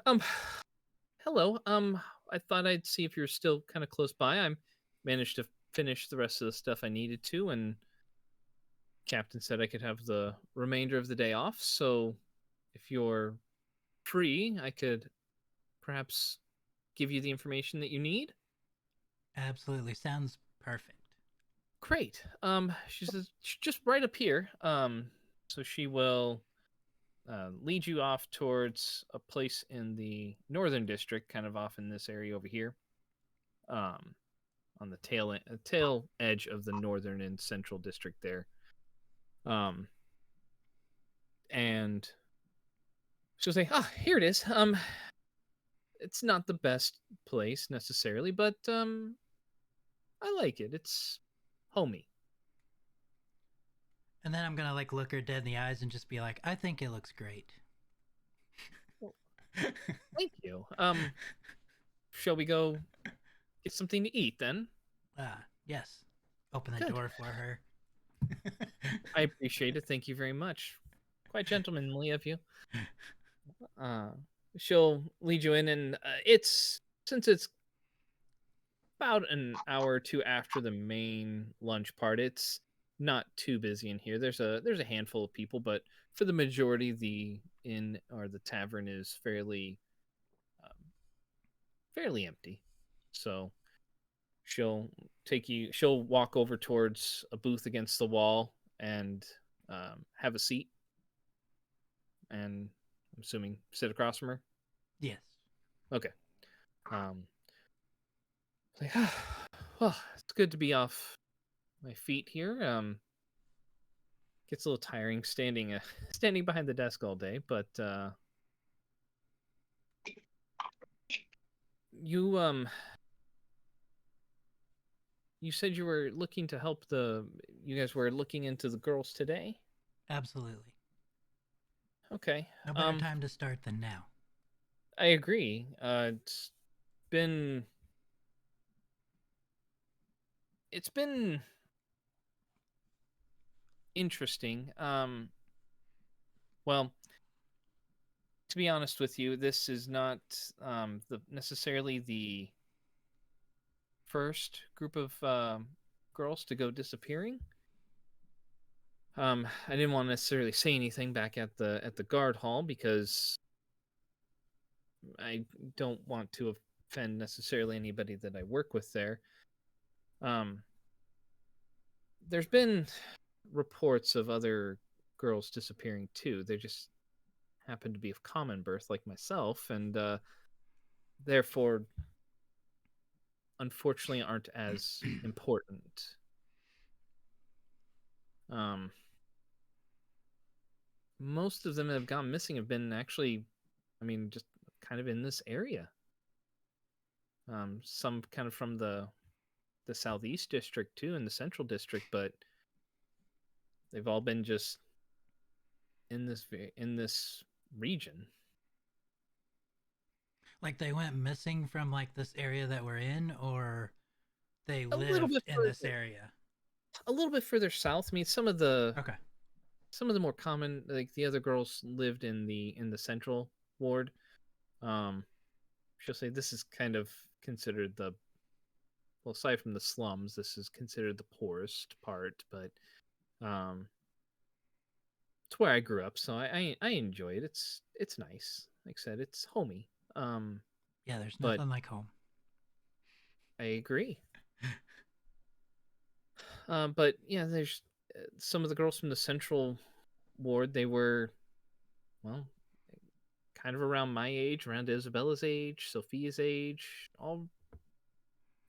hello. I thought I'd see if you're still kind of close by. I managed to finish the rest of the stuff I needed to, and Captain said I could have the remainder of the day off. So if you're free, I could perhaps give you the information that you need. Absolutely. Sounds perfect. Great. She says just right up here. So she will lead you off towards a place in the northern district, kind of off in this area over here. On the tail edge of the northern and central district there. And she'll say, here it is. It's not the best place necessarily, but I like it. It's homey. And then I'm gonna like look her dead in the eyes and just be like, I think it looks great. Thank you. Shall we go get something to eat then? Yes. Open the Good. door for her. I appreciate it. Thank you very much. Quite gentlemanly of you. She'll lead you in, and since it's about an hour or two after the main lunch part, it's not too busy in here. There's a handful of people, but for the majority, the inn or the tavern is fairly empty. So she'll walk over towards a booth against the wall and have a seat, and I'm assuming sit across from her. Yes. Okay. Like, well, it's good to be off my feet here. Gets a little tiring standing standing behind the desk all day, but you you said you were looking to help you guys were looking into the girls today? Absolutely. Okay. No better time to start than now. I agree. Been it's been interesting. Well, to be honest with you, this is not necessarily the first group of girls to go disappearing. I didn't want to necessarily say anything back at the guard hall because I don't want to offend necessarily anybody that I work with there. There's been reports of other girls disappearing too. They just happen to be of common birth, like myself, and therefore, unfortunately, aren't as important. Most of them that have gone missing have been actually, I mean, just kind of in this area. Some kind of from the southeast district too, and the central district, but they've all been just in this region. Like they went missing from like this area that we're in, or they A little bit lived in this further. area? A little bit further south. I mean, some of Okay. the more common, like the other girls lived in the central ward. She'll say this is kind of considered well, aside from the slums, this is considered the poorest part, but it's where I grew up, so I enjoy it. It's nice. Like I said, it's homey. Yeah, there's but nothing like home. I agree. But yeah, there's some of the girls from the central ward. They were, well, kind of around my age, around Isabella's age, Sophia's age, all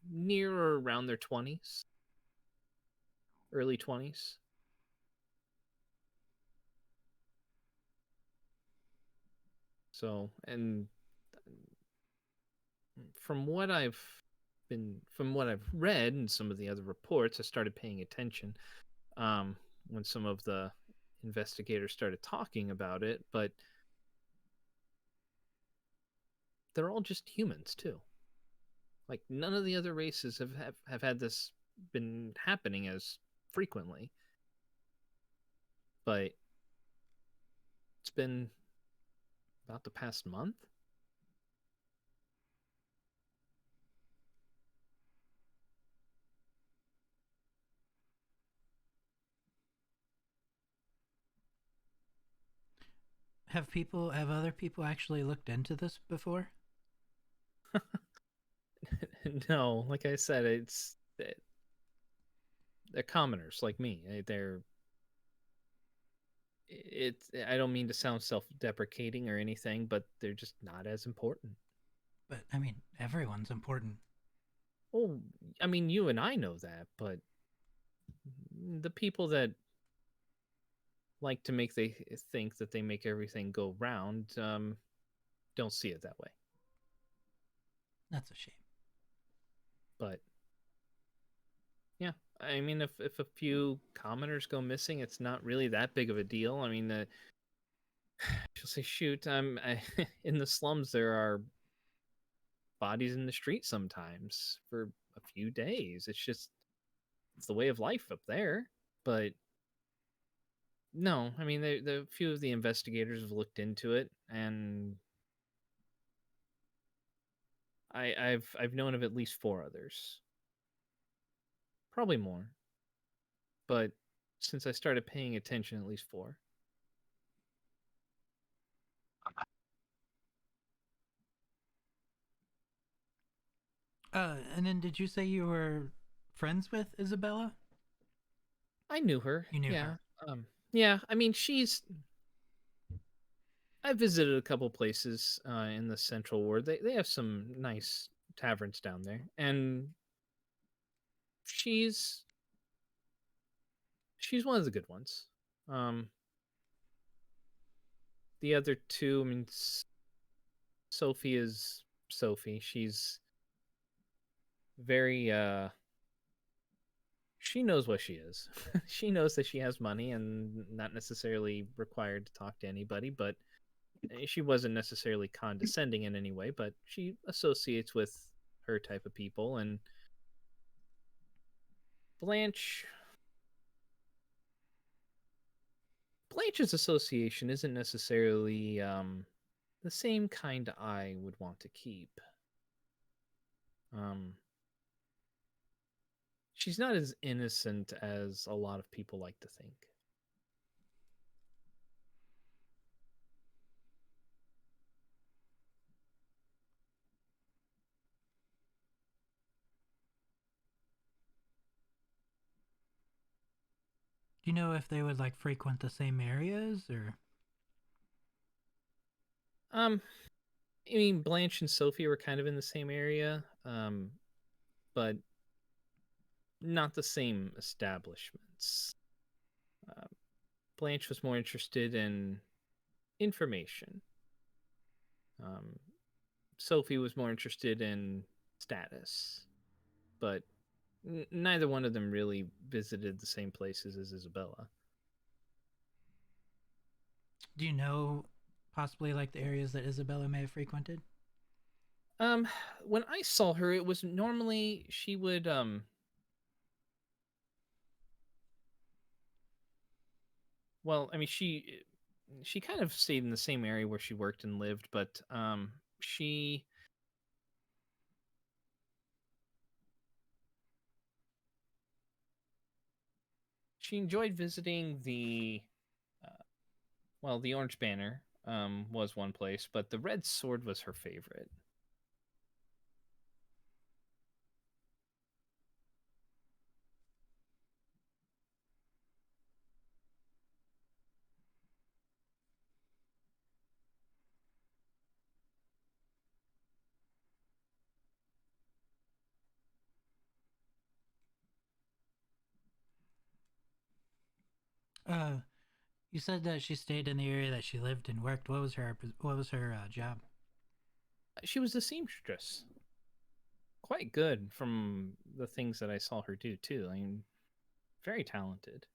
near or around their 20s, early 20s. So, and from what I've read and some of the other reports, I started paying attention when some of the investigators started talking about it, but they're all just humans too. Like none of the other races have had this been happening as frequently. But it's been about the past month. Have other people actually looked into this before? No, like I said, they're commoners like me. I don't mean to sound self-deprecating or anything, but they're just not as important. But I mean, everyone's important. Oh, I mean, you and I know that, but the people that like to think that they make everything go round don't see it that way. That's a shame. But yeah, I mean, if a few commoners go missing, it's not really that big of a deal. I mean, she'll say, "Shoot, in the slums. There are bodies in the street sometimes for a few days. It's the way of life up there." But no, I mean, the few of the investigators have looked into it, and I've known of at least 4 others, probably more, but since I started paying attention, at least 4. And then did you say you were friends with Isabella? I knew her. You knew yeah. her. Yeah, I mean, I visited a couple places in the Central Ward. They have some nice taverns down there, and she's she's one of the good ones. Um, the other two, I mean, Sophie is Sophie. She's very she knows what she is. She knows that she has money and not necessarily required to talk to anybody, but she wasn't necessarily condescending in any way, but she associates with her type of people. And Blanche Blanche's association isn't necessarily the same kind I would want to keep. Um, she's not as innocent as a lot of people like to think. Do you know if they would like frequent the same areas or? I mean, Blanche and Sophie were kind of in the same area, but not the same establishments. Uh, Blanche was more interested in information. Um, Sophie was more interested in status, but neither one of them really visited the same places as Isabella. Do you know possibly like the areas that Isabella may have frequented? When I saw her, it was normally she would well, I mean she kind of stayed in the same area where she worked and lived, but she she enjoyed visiting the Orange Banner was one place, but the Red Sword was her favorite. Uh, you said that she stayed in the area that she lived and worked. What was her job? She was a seamstress. Quite good from the things that I saw her do too. I mean, very talented.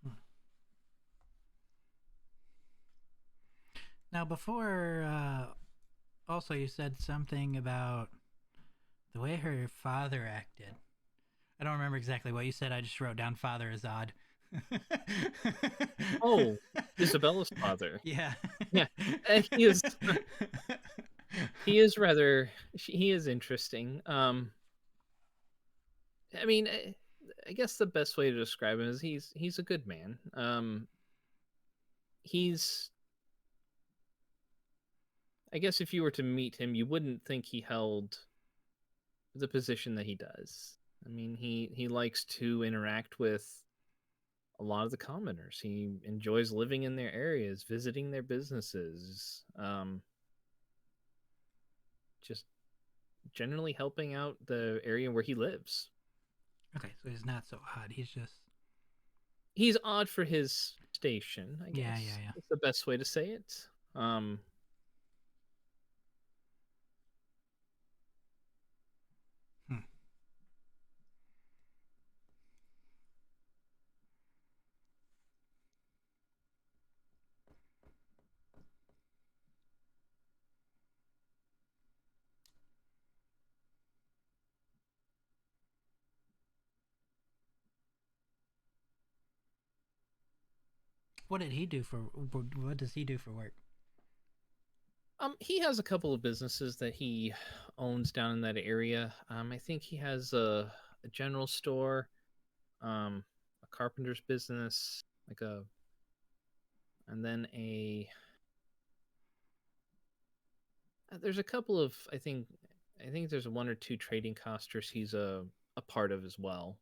Hmm. Now, before, also you said something about the way her father acted. I don't remember exactly what you said. I just wrote down "father is odd." Oh, Isabella's father. Yeah. Yeah, he is. He is rather. He is interesting. I mean, I guess the best way to describe him is he's a good man. He's. I guess if you were to meet him, you wouldn't think he held the position that he does. I mean, he likes to interact with a lot of the commoners. He enjoys living in their areas, visiting their businesses, just generally helping out the area where he lives. Okay, so he's not so odd. He's odd for his station, I guess. Yeah. That's the best way to say it. Hmm. What did he do for? What does he do for work? He has a couple of businesses that he owns down in that area. I think he has a general store, a carpenter's business, like a and then there's a couple of I think there's one or two trading costers he's a part of as well.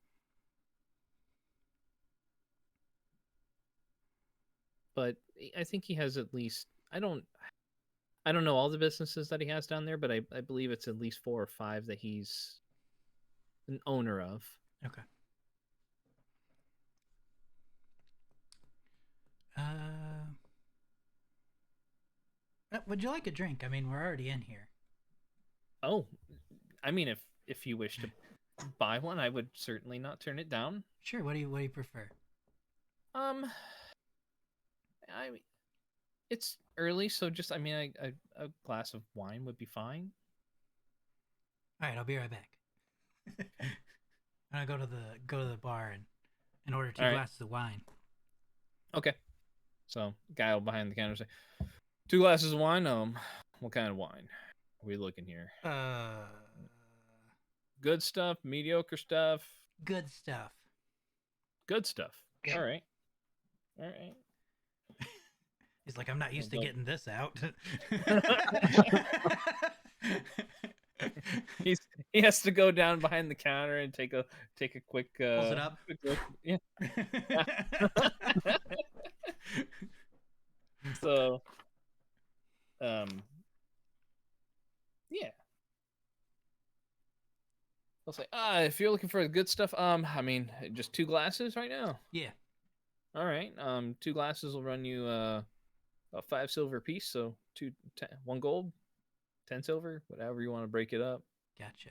But I think he has at least I don't know all the businesses that he has down there, but I believe it's at least 4 or 5 that he's an owner of. Okay. Would you like a drink? I mean, we're already in here. Oh, I mean, if you wish to buy one, I would certainly not turn it down. Sure. What do you prefer? It's early, so just a glass of wine would be fine. All right, I'll be right back. I'm gonna go to the bar and order 2 glasses of wine. Okay. So guy behind the counter say, 2 glasses of wine. What kind of wine are we looking here? Good stuff, mediocre stuff. Good stuff. Good stuff. Yeah. All right. He's like, I'm not used to getting this out. He has to go down behind the counter and take a quick pulls it up. Quick look. Yeah. So yeah. I'll say, if you're looking for the good stuff, I mean, just 2 glasses right now. Yeah. All right. 2 glasses will run you a 5 silver piece, so 1 gold, 10 silver, whatever you want to break it up. Gotcha.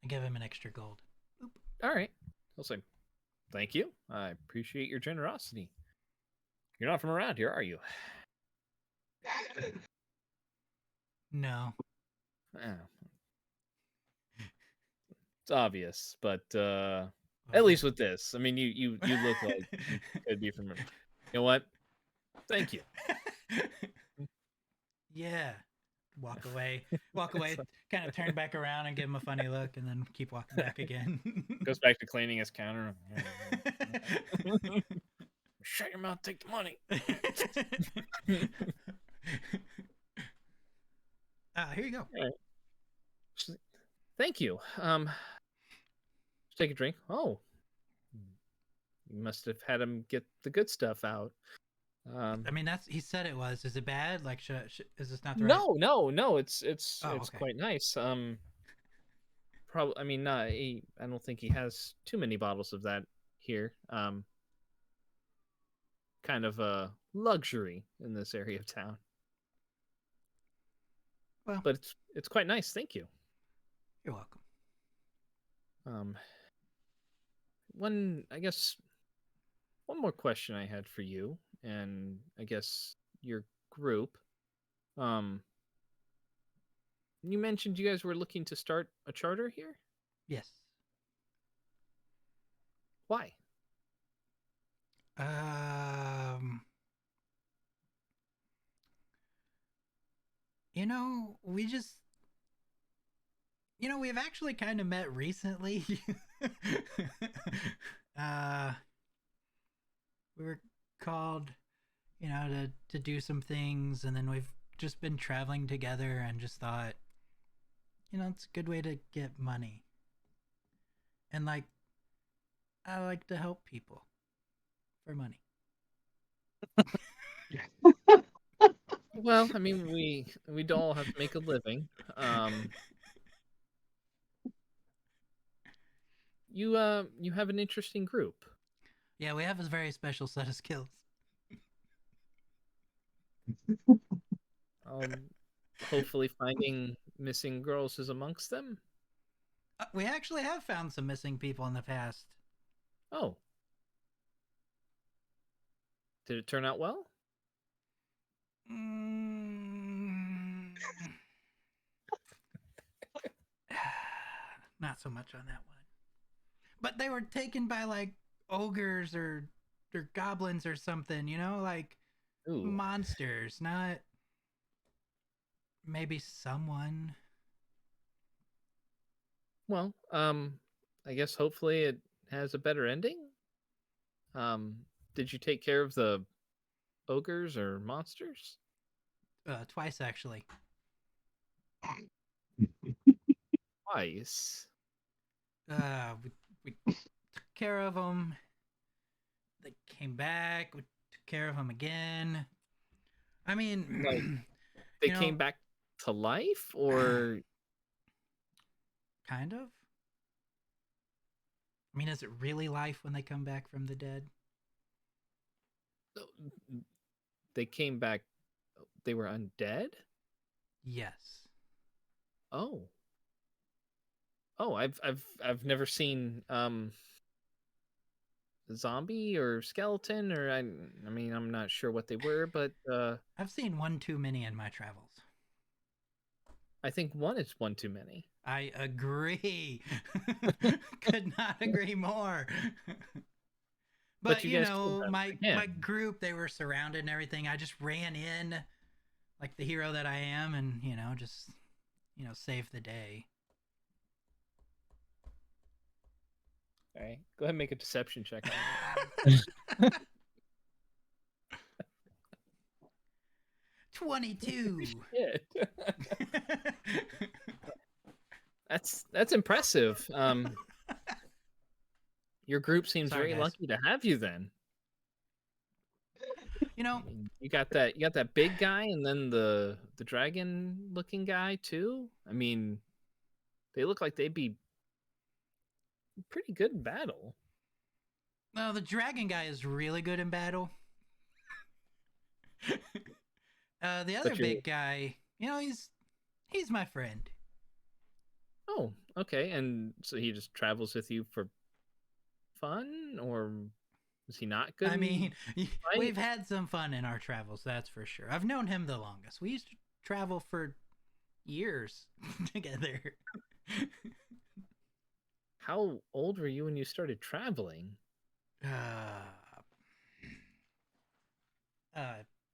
I give him an extra gold. Boop. All right. He'll say, thank you. I appreciate your generosity. You're not from around here, are you? No. It's obvious, but at least with this, I mean, you look like you could be from. You know what? Thank you. Yeah. Walk away. Kind of turn back around and give him a funny look, and then keep walking back again. Goes back to cleaning his counter. Shut your mouth. Take the money. Here you go. Right. Thank you. Take a drink. Oh, you must have had him get the good stuff out. I mean, he said it was. Is it bad? Like, is this not the right? No. It's okay. quite nice. Probably. I mean, I don't think he has too many bottles of that here. Kind of a luxury in this area of town. Well, but it's quite nice. Thank you. You're welcome. One more question I had for you, and I guess your group. You mentioned you guys were looking to start a charter here? Yes. Why? We've actually kind of met recently. We were called, to do some things, and then we've just been traveling together and just thought, it's a good way to get money. And I like to help people for money. Well, I mean, we all have to make a living. You have an interesting group. Yeah, we have a very special set of skills. Hopefully finding missing girls is amongst them. We actually have found some missing people in the past. Oh. Did it turn out well? Not so much on that one. But they were taken by like ogres or goblins or something, like Ooh. monsters, not maybe someone. Well, I guess hopefully it has a better ending. Did you take care of the ogres or monsters? Twice actually. Twice. We took care of them. They came back. We took care of them again. I mean, Like, They you know, came back to life, or kind of. I mean, is it really life when they come back from the dead? they came back? They were undead. Yes. Oh, I've never seen zombie or skeleton, or I mean, I'm not sure what they were, but I've seen one too many in my travels. I think one is one too many. I agree. Could not agree more. But you you guys killed know, them my again. group, they were surrounded and everything. I just ran in like the hero that I am, and just save the day. All right, go ahead and make a deception check. 22. Shit. That's impressive. Your group seems Sorry, very guys. lucky to have you then. You know, I mean, you got that big guy, and then the dragon looking guy too. I mean, they look like they'd be pretty good in battle. well, the dragon guy is really good in battle. The other But you're big guy, he's my friend. Oh, okay. And so he just travels with you for fun, or is he not good? I mean, fight? we've had some fun in our travels, that's for sure. I've known him the longest. We used to travel for years together. How old were you when you started traveling?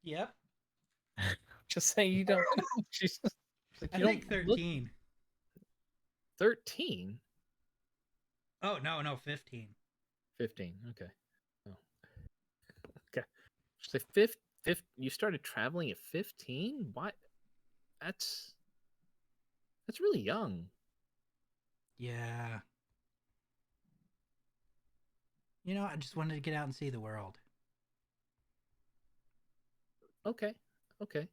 Yep. Just saying you don't know. Jesus. Like, I you think don't look 13. 13? Oh, no, 15. 15. Okay. Oh. Okay. So fifth, you started traveling at 15? What? That's really young. Yeah. I just wanted to get out and see the world. Okay. Okay.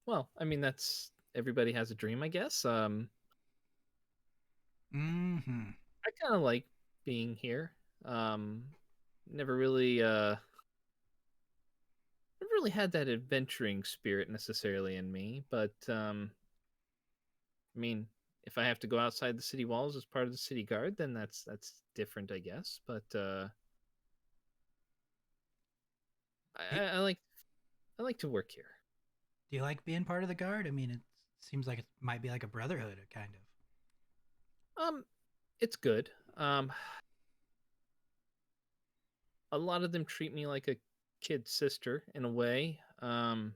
Well, I mean, that's everybody has a dream, I guess. Mm-hmm. I kind of like being here. Never really never really had that adventuring spirit necessarily in me, but I mean, if I have to go outside the city walls as part of the city guard, then that's different, I guess. But I like to work here. Do you like being part of the guard? I mean, it seems like it might be like a brotherhood, kind of. It's good. A lot of them treat me like a kid sister in a way. Because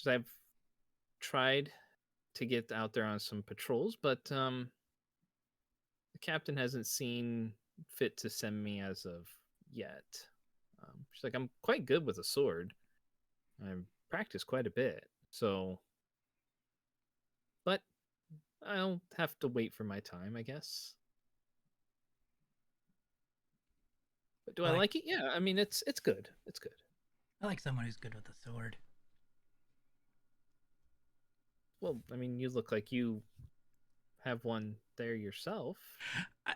I've tried to get out there on some patrols, but the captain hasn't seen fit to send me as of yet. She's like, I'm quite good with a sword. I practice quite a bit, so. But I'll have to wait for my time, I guess. But do I like it? Yeah, I mean, it's good. It's good. I like someone who's good with a sword. Well, I mean, you look like you have one there yourself. I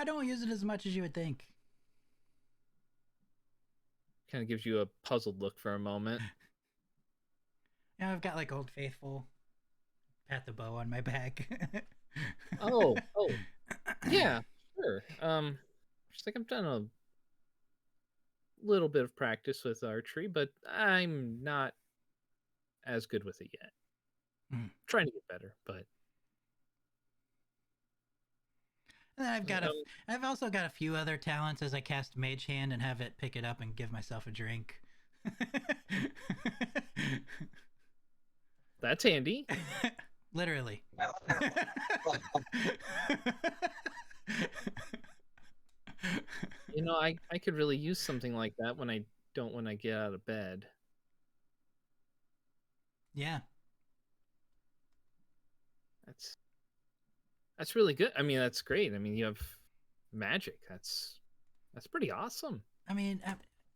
don't use it as much as you would think. Kind of gives you a puzzled look for a moment. I've got like Old Faithful. Pat the bow on my back. oh, yeah, sure. Just like I've done a little bit of practice with archery, but I'm not as good with it yet. Trying to get better, but. And then I've also got a few other talents as I cast Mage Hand and have it pick it up and give myself a drink. That's handy. Literally. You know, I could really use something like that when I don't want to get out of bed. Yeah. That's really good. I mean, that's great. I mean, you have magic. That's pretty awesome. I mean,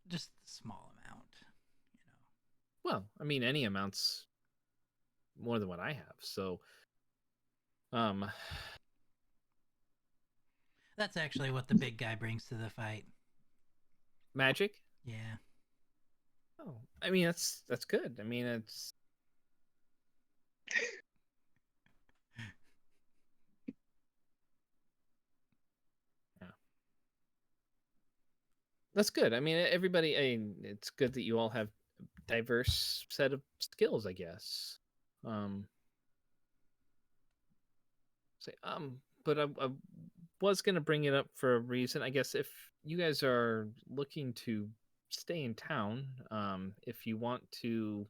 just a small amount, you know. Well, I mean, any amount's more than what I have. So, That's actually what the big guy brings to the fight. magic. Yeah. Oh, I mean, that's good. I mean, it's yeah, that's good. I mean, everybody. It's good that you all have diverse set of skills, I guess. Say, but I was gonna bring it up for a reason. I guess if you guys are looking to stay in town, if you want to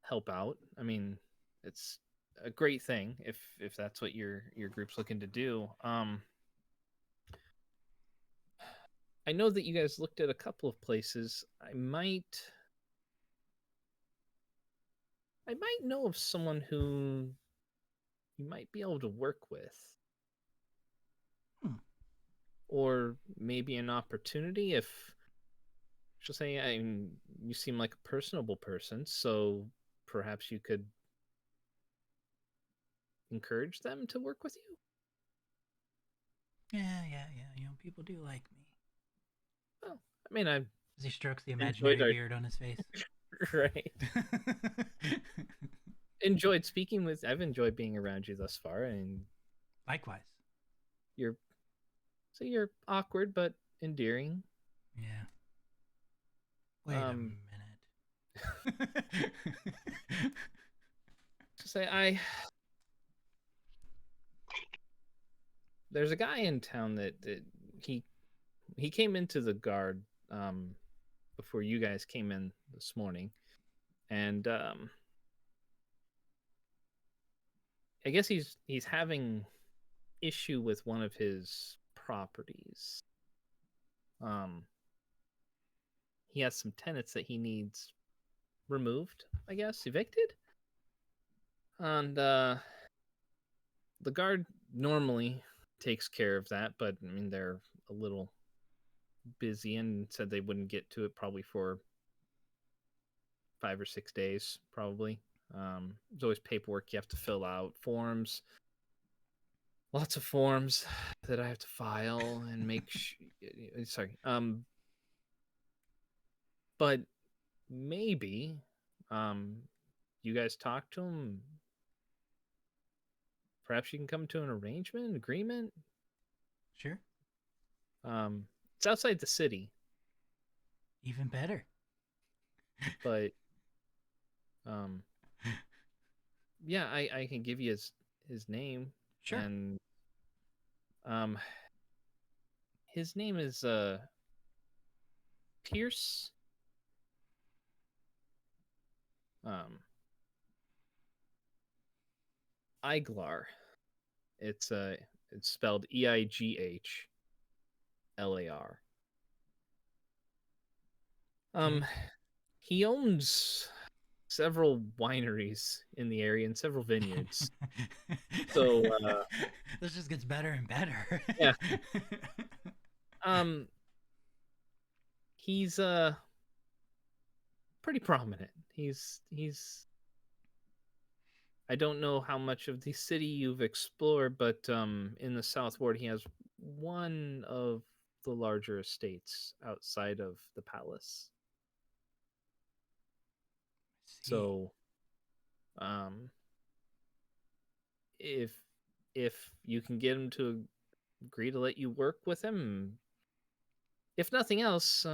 help out, I mean, it's a great thing if that's what your group's looking to do. I know that you guys looked at a couple of places. I might know of someone who you might be able to work with. Or maybe an opportunity if she'll say, I mean, you seem like a personable person, so perhaps you could encourage them to work with you. Yeah. You know, people do like me. Well, I mean, I As he strokes the imaginary our- beard on his face. right. I've enjoyed being around you thus far, and Likewise. you're awkward but endearing. Yeah. Wait a minute. To say there's a guy in town that he came into the guard before you guys came in this morning, and I guess he's having issue with one of his properties. He has some tenants that he needs removed, I guess, evicted. And the guard normally takes care of that, but I mean they're a little busy and said they wouldn't get to it probably for 5 or 6 days, probably. There's always paperwork you have to fill out, forms, lots of forms that I have to file and make sorry. But maybe you guys talk to him. Perhaps you can come to an agreement. Sure. It's outside the city, Even better. but yeah, I can give you his name. Sure. And his name is Pierce. Iglar. It's spelled Eighllar. He owns several wineries in the area and several vineyards. So this just gets better and better. Yeah. He's pretty prominent. He's I don't know how much of the city you've explored, but in the South Ward he has one of the larger estates outside of the palace. So if you can get him to agree to let you work with him, if nothing else,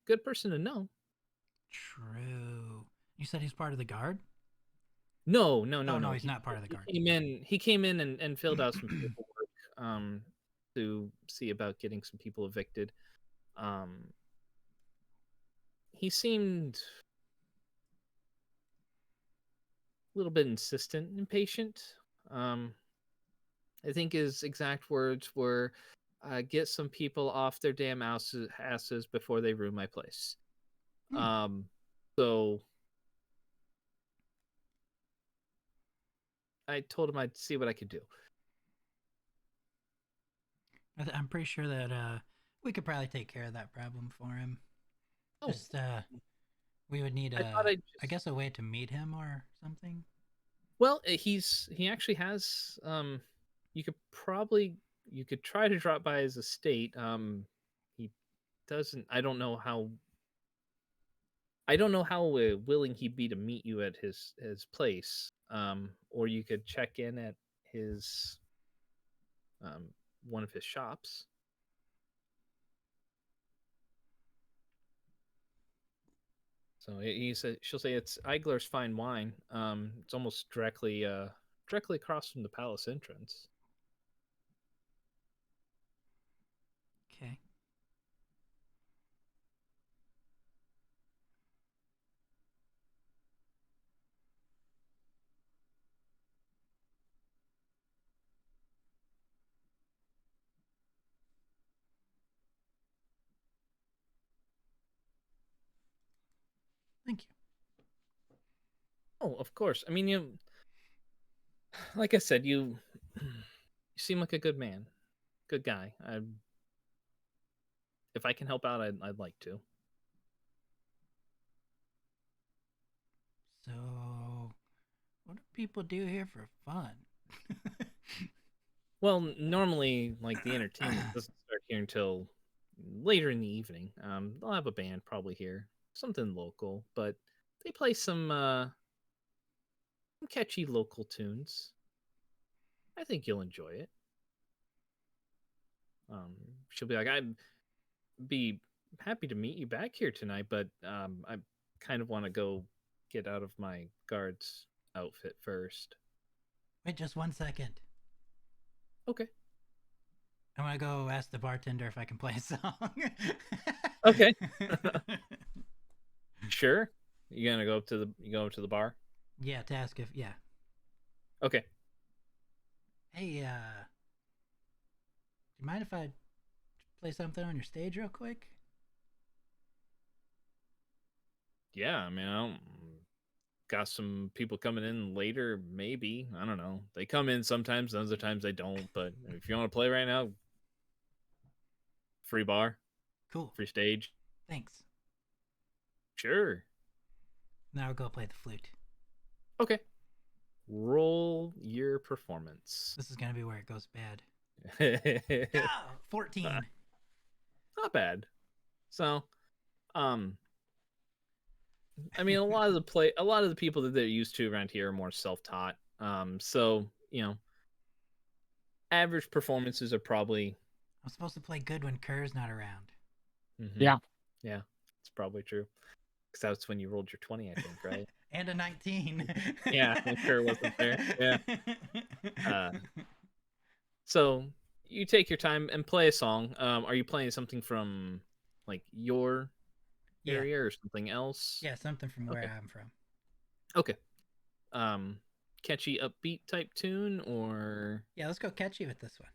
good person to know. True. You said he's part of the guard? No, He's not part of the guard. He came in and filled out some paperwork to see about getting some people evicted. he seemed a little bit insistent and impatient. I think his exact words were, "Get some people off their damn asses before they ruin my place." So I told him I'd see what I could do. I'm pretty sure that we could probably take care of that problem for him. Oh. Just we would need I guess a way to meet him or something. Well, he actually has you could try to drop by his estate. He doesn't. I don't know how willing he'd be to meet you at his place. Or you could check in at his one of his shops. So she'll say it's Eigler's Fine Wine. It's almost directly across from the palace entrance. Okay. Thank you. Oh, of course. I mean, like I said, you seem like a good man, good guy. If I can help out, I'd like to. So, what do people do here for fun? Well, normally, like the entertainment doesn't start here until later in the evening. They'll have a band probably here, something local, but they play some catchy local tunes. I think you'll enjoy it. She'll be like, I'd be happy to meet you back here tonight, but I kind of want to go get out of my guard's outfit first. Wait just 1 second. Okay. I want to go ask the bartender if I can play a song. Okay. Sure. You gonna go up to the bar? Yeah, to ask if Okay. Hey, do you mind if I play something on your stage real quick? Yeah, I mean, I don't got some people coming in later, maybe. I don't know. They come in sometimes, other times they don't, but if you want to play right now, free bar, Cool. free stage. Thanks. Sure. Now I'll go play the flute. Okay. Roll your performance. This is gonna be where it goes bad. 14. Not bad. So, I mean, a lot of the people that they're used to around here are more self-taught. So average performances are probably. I'm supposed to play good when Kerr's not around. Mm-hmm. Yeah, it's probably true. Because that's when you rolled your 20, I think, right? And a 19. Yeah, when Kerr wasn't there. Yeah. So you take your time and play a song. Are you playing something from like your area or something else? Yeah, something from where I'm from. Okay. Catchy, upbeat type tune, or yeah, let's go catchy with this one.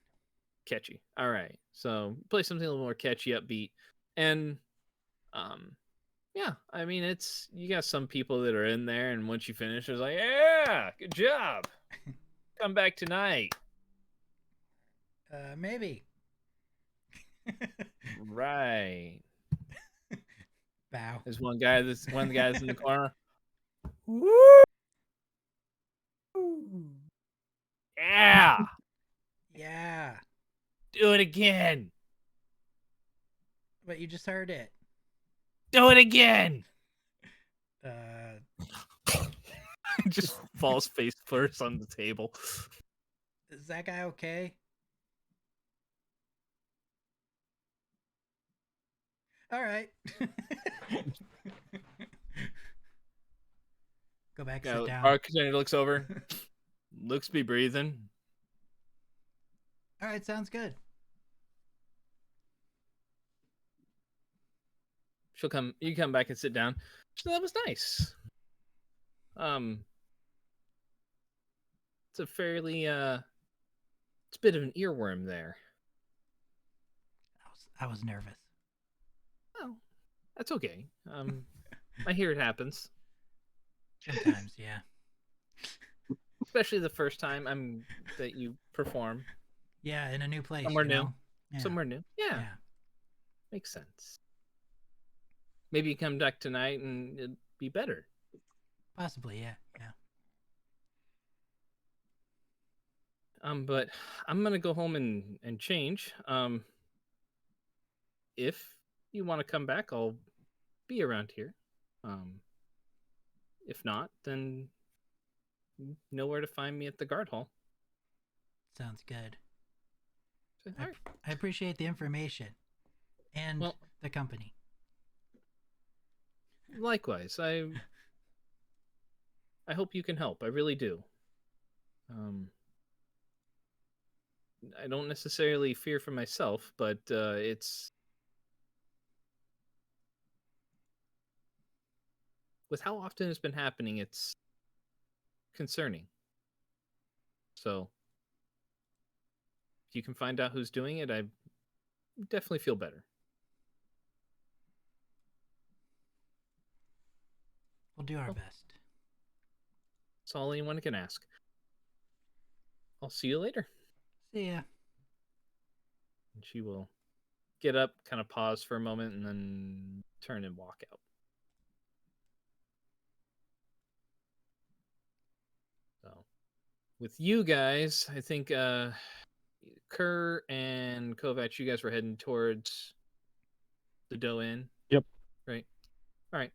Catchy. All right. So play something a little more catchy, upbeat, and yeah. I mean, you got some people that are in there, and once you finish, it's like, yeah, good job. Come back tonight. Maybe. Right. Bow. There's one of the guys in the corner. Woo! Yeah. Yeah. Do it again. But you just heard it. Do it again. Just falls face first on the table. Is that guy okay? All right. Go back, sit down. Bartender looks over. Looks to be breathing. All right, sounds good. You come back and sit down. So that was nice. It's a fairly it's a bit of an earworm there. I was nervous. Oh, that's okay. I hear it happens, Sometimes, yeah. especially the first time that you perform Yeah, in a new place. somewhere you new. know? Yeah. Somewhere new. Yeah, Yeah. makes sense. Maybe you come back tonight and it'd be better. Possibly, yeah. Yeah. But I'm gonna go home and change. If you want to come back, I'll be around here. If not, then you know where to find me at the guard hall. Sounds good. So, all right. I appreciate the information and Well, the company. likewise, I hope you can help. I really do. I don't necessarily fear for myself, but it's with how often it's been happening, it's concerning. So if you can find out who's doing it, I definitely feel better. We'll do our best. That's all anyone can ask. I'll see you later. See ya. And she will get up, kind of pause for a moment, and then turn and walk out. So, with you guys, I think Kerr and Kovac, you guys were heading towards the Doe Inn. Yep. Right. All right.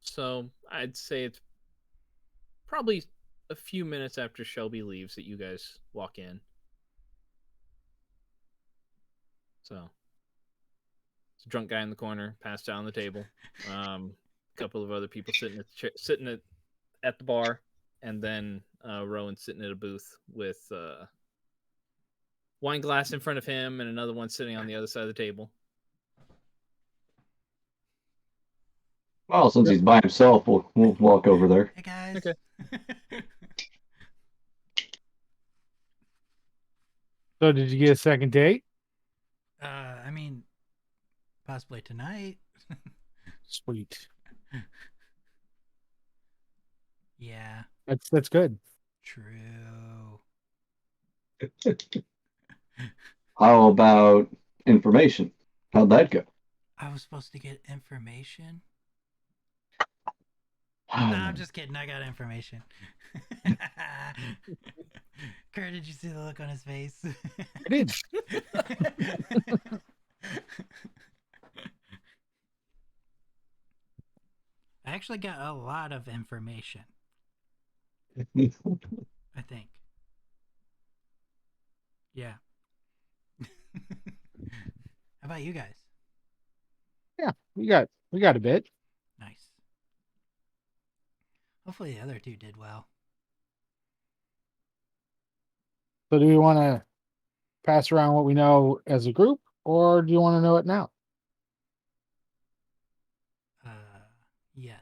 So I'd say it's probably a few minutes after Shelby leaves that you guys walk in. So it's a drunk guy in the corner, passed out on the table. A couple of other people sitting at the bar, and then Rowan sitting at a booth with wine glass in front of him and another one sitting on the other side of the table. Well, since he's by himself, we'll walk over there. Hey guys. Okay. So did you get a second date? I mean, possibly tonight. Sweet. Yeah. That's good. True. How about information? How'd that go? I was supposed to get information. Nah, I'm just kidding. I got information. Kurt, did you see the look on his face? I did. I actually got a lot of information, I think. Yeah. How about you guys? Yeah, we got a bit. Nice. Hopefully the other two did well. So do we want to pass around what we know as a group, or do you want to know it now? Yes.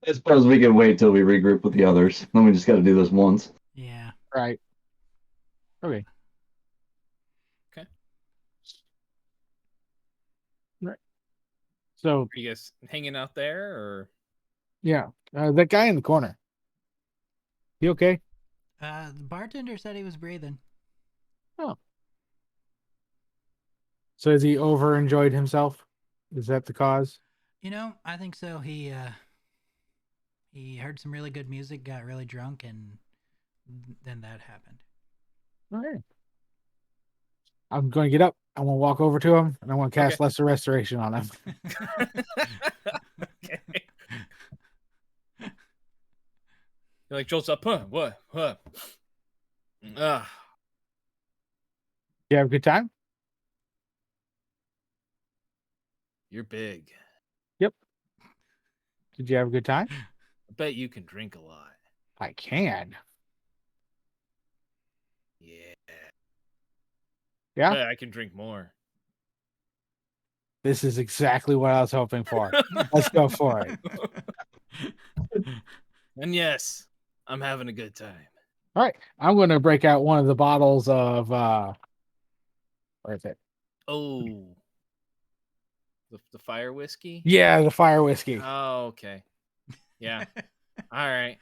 I suppose we can wait till we regroup with the others. Then we just got to do this once. Yeah. Right. Okay. Okay. Right. So Are you guys hanging out there, or yeah, that guy in the corner. He okay? The bartender said he was breathing. Oh. So has he over enjoyed himself? Is that the cause? You know, I think so. He heard some really good music, got really drunk, and then that happened. Okay. I'm going to get up. I want to walk over to him, and I want to cast Lesser Restoration on him. okay. You're like jolts up, huh? What? You have a good time? You're big. Yep. Did you have a good time? I bet you can drink a lot. I can. Yeah. Yeah, But I can drink more. this is exactly what I was hoping for. Let's go for it. And yes, I'm having a good time. All right, I'm going to break out one of the bottles of where is it? Oh, the fire whiskey? Yeah, the fire whiskey. Oh, okay. Yeah. All right.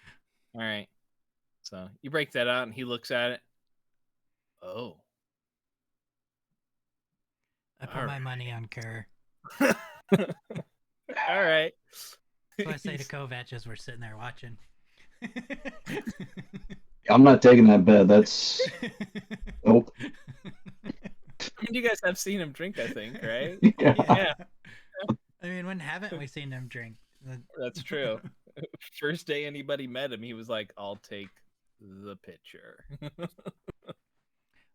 All right. So you break that out and he looks at it. Oh. I put my money on Kerr. All right. So I say to Kovac as we're sitting there watching. I'm not taking that bet. That's nope. I mean, you guys have seen him drink, I think, right? Yeah. Yeah, I mean, when haven't we seen him drink? that's true. First day anybody met him, he was like, I'll take the pitcher.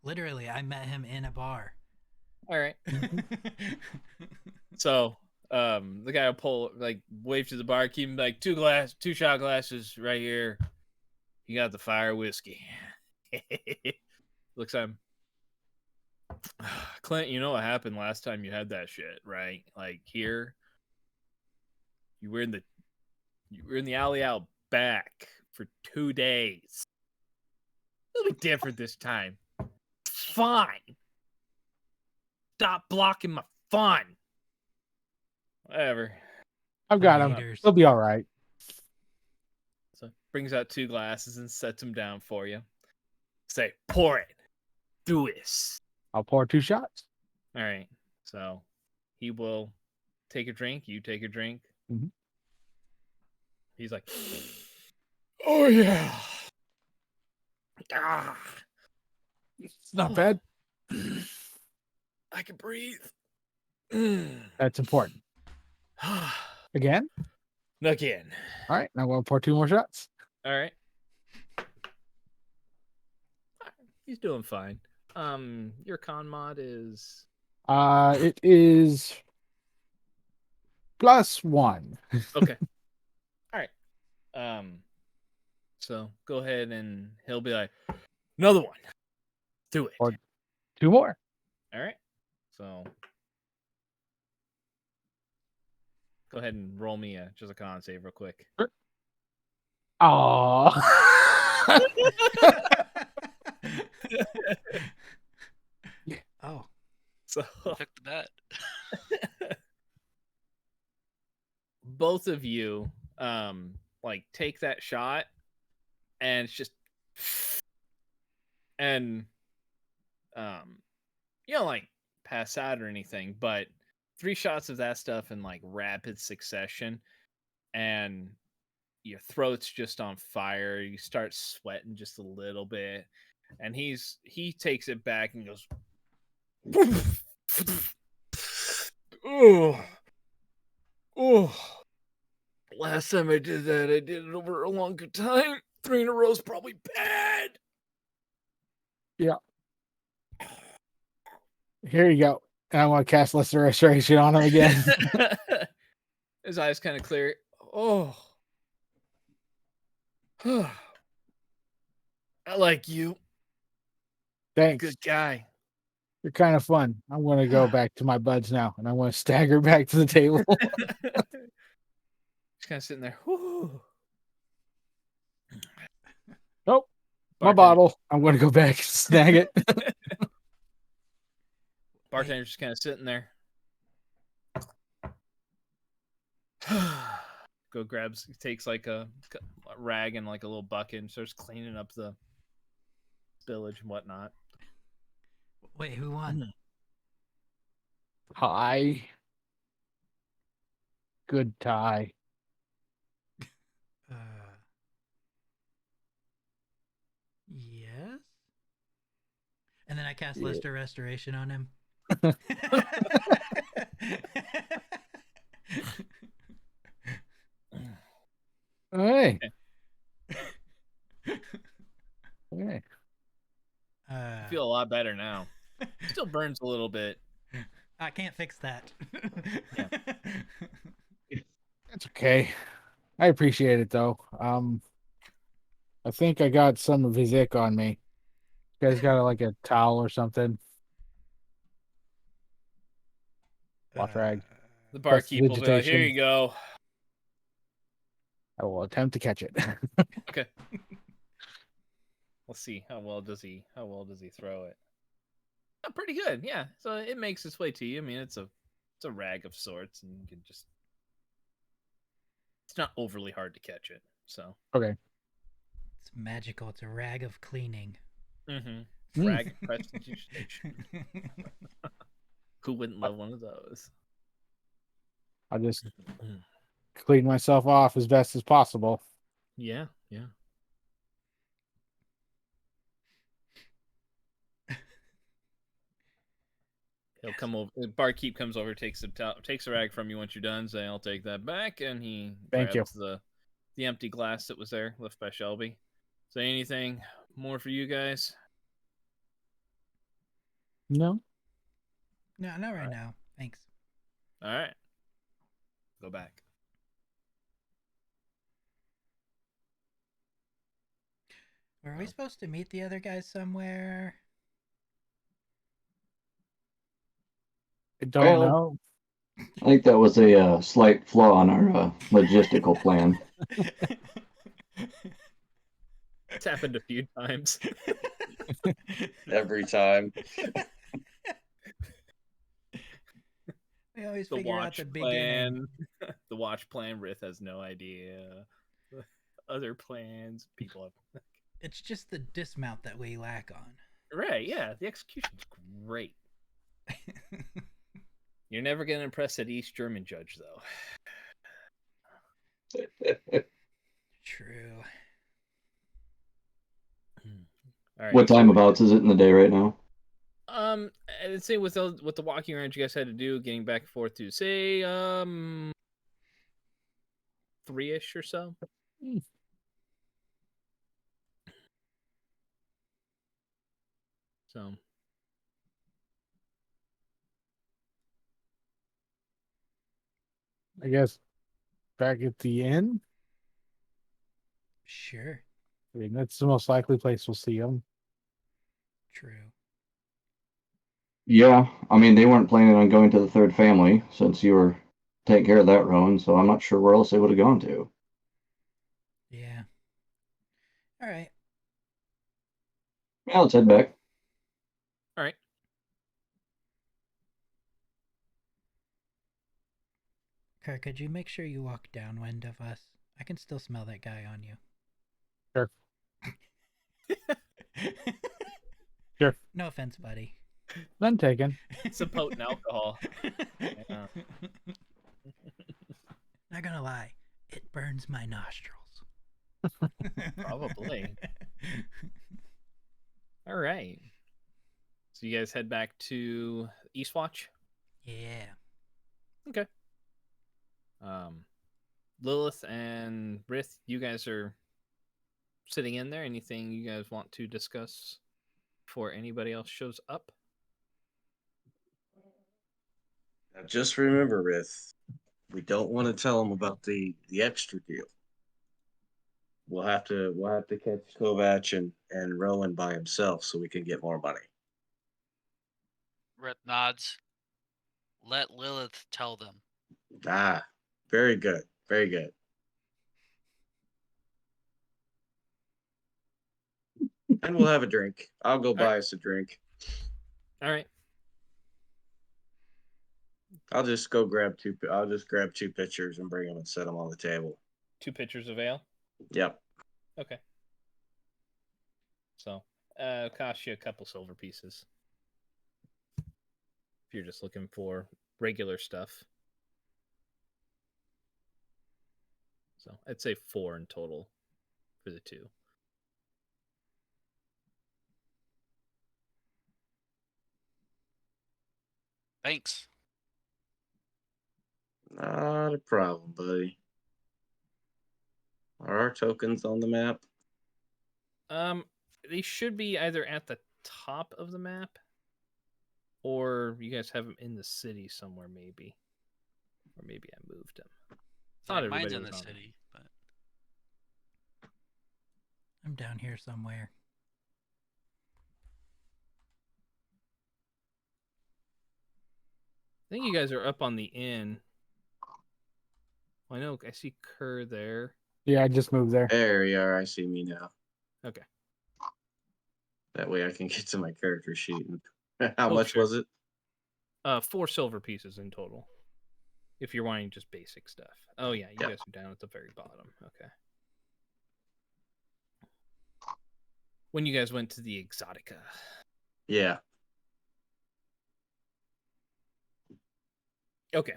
Literally, I met him in a bar. All right. So the guy will pull, like, wave to the bar, keep him like 2 shot glasses right here. You got the fire whiskey. Looks at him. Clint, you know what happened last time you had that shit, right? Like here, you were in the alley out back for 2 days. It'll be different this time. Fine. Stop blocking my fun. Whatever. I've got him. Haters. He'll be all right. So brings out 2 glasses and sets them down for you. Say, pour it. Do this. I'll pour 2 shots. All right. So he will take a drink. You take a drink. Mhm. He's like, oh, yeah. Ah, It's not bad. I can breathe. That's important. Again? Again. All right, now we'll pour 2 more shots. All right. He's doing fine. Your con mod is It is +1. okay. All right. So go ahead and he'll be like, another one. Do it. Or 2 more. All right. So go ahead and roll me just a con save real quick. Oh. Oh. So Pick the bet. both of you like take that shot and it's just and you don't like pass out or anything, but 3 shots of that stuff in like rapid succession and your throat's just on fire. You start sweating just a little bit, and he takes it back and goes, oh, last time I did that, I did it over a longer time. 3 in a row is probably bad. Yeah. Here you go. And I want to cast Lesser Restoration on him again. His eyes kind of clear. Oh. I like you. Thanks. Good guy. You're kind of fun. I'm going to go back to my buds now, and I want to stagger back to the table. Just kind of sitting there. Whew. Nope. My Bartender- bottle. I'm going to go back and snag it. Bartender's just kind of sitting there. Takes like a rag and like a little bucket and starts cleaning up the spillage and whatnot. Wait, who won? Hi. Good tie. Yes. And then I cast Yeah. Lester Restoration on him. Hey. Okay. I feel a lot better now. Still burns a little bit. I can't fix that. Yeah. It's okay. I appreciate it though. I think I got some of his ick on me. You guys got like a towel or something? cloth rag. The Plus barkeep will be like, "Here vegetation. you go." I will attempt to catch it. Okay. Let's see how well does he throw it. Oh, pretty good, yeah. So it makes its way to you. I mean, it's a rag of sorts, and you can just. It's not overly hard to catch it. So. Okay. It's magical. It's a rag of cleaning. Mm-hmm. Rag of prestidigitation. Who wouldn't love one of those? I'll just clean myself off as best as possible. Yeah. He'll come over. The barkeep comes over, takes a rag from you once you're done. Say, "I'll take that back," and he Thank you. grabs the empty glass that was there, left by Shelby. Say anything more for you guys? No. No, not right now. Thanks. All right. Go back. Were we supposed to meet the other guys somewhere? I don't Well, know. I think that was a slight flaw in our logistical plan. It's happened a few times. Every time. We always The figure out watch the beginning. plan. The watch plan. Rith has no idea. Other plans. People have. It's just the dismount that we lack on. Right. Yeah. The execution's great. You're never gonna impress that East German judge, though. True. All right. What time abouts is it in the day right now? I'd say with the walking around you guys had to do, getting back and forth to say 3-ish or so. So I guess back at the inn. Sure. I mean, that's the most likely place we'll see them. True. Yeah, I mean, they weren't planning on going to the third family since you were taking care of that, Rowan, so I'm not sure where else they would have gone to. Yeah. All right. Yeah, let's head back. all right. Kirk, could you make sure you walk downwind of us? I can still smell that guy on you. Sure. Sure. No offense, buddy. None taken. Some potent alcohol. Yeah. Not gonna lie, it burns my nostrils. Probably. All right. So you guys head back to Eastwatch. Yeah. Okay. Lilith and Rith, you guys are sitting in there. Anything you guys want to discuss before anybody else shows up? Now, just remember, Rith, we don't want to tell them about the extra deal. We'll have to catch Kovac and Rowan by himself so we can get more money. Rip nods. Let Lilith tell them. Ah, very good. Very good. And we'll have a drink. I'll go buy us a drink. All right. I'll just grab two pitchers and bring them and set them on the table. 2 pitchers of ale. Yep. Okay. So, cost you a couple silver pieces. If you're just looking for regular stuff. So, I'd say 4 in total for the 2. Thanks. Not a problem, buddy. Are our tokens on the map? They should be either at the top of the map, or you guys have them in the city somewhere, maybe, or maybe I moved them. Thought Yeah, mine's everybody in was the on it. city, but I'm down here somewhere. think you guys are up on the inn. I know I see Kerr there. Yeah, I just moved there. There you are. I see me now. Okay. That way I can get to my character sheet. How Oh, much sure. was it? 4 silver pieces in total. If you're wanting just basic stuff. Oh yeah, you guys are down at the very bottom. Okay. When you guys went to the Exotica. Yeah. Okay.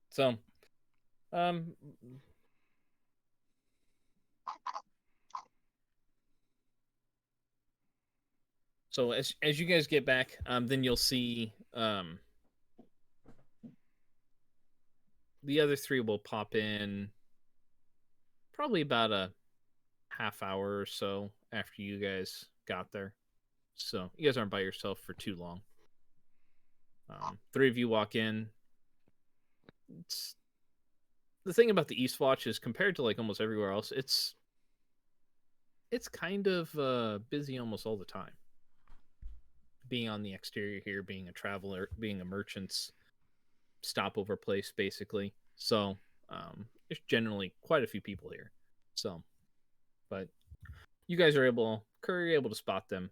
So, so as you guys get back, then you'll see the other 3 will pop in probably about a half hour or so after you guys got there. So you guys aren't by yourself for too long. 3 of you walk in. The thing about the Eastwatch is compared to like almost everywhere else, it's kind of busy almost all the time. Being on the exterior here, being a traveler, being a merchant's stopover place, basically. So there's generally quite a few people here. So, but you guys are able to spot them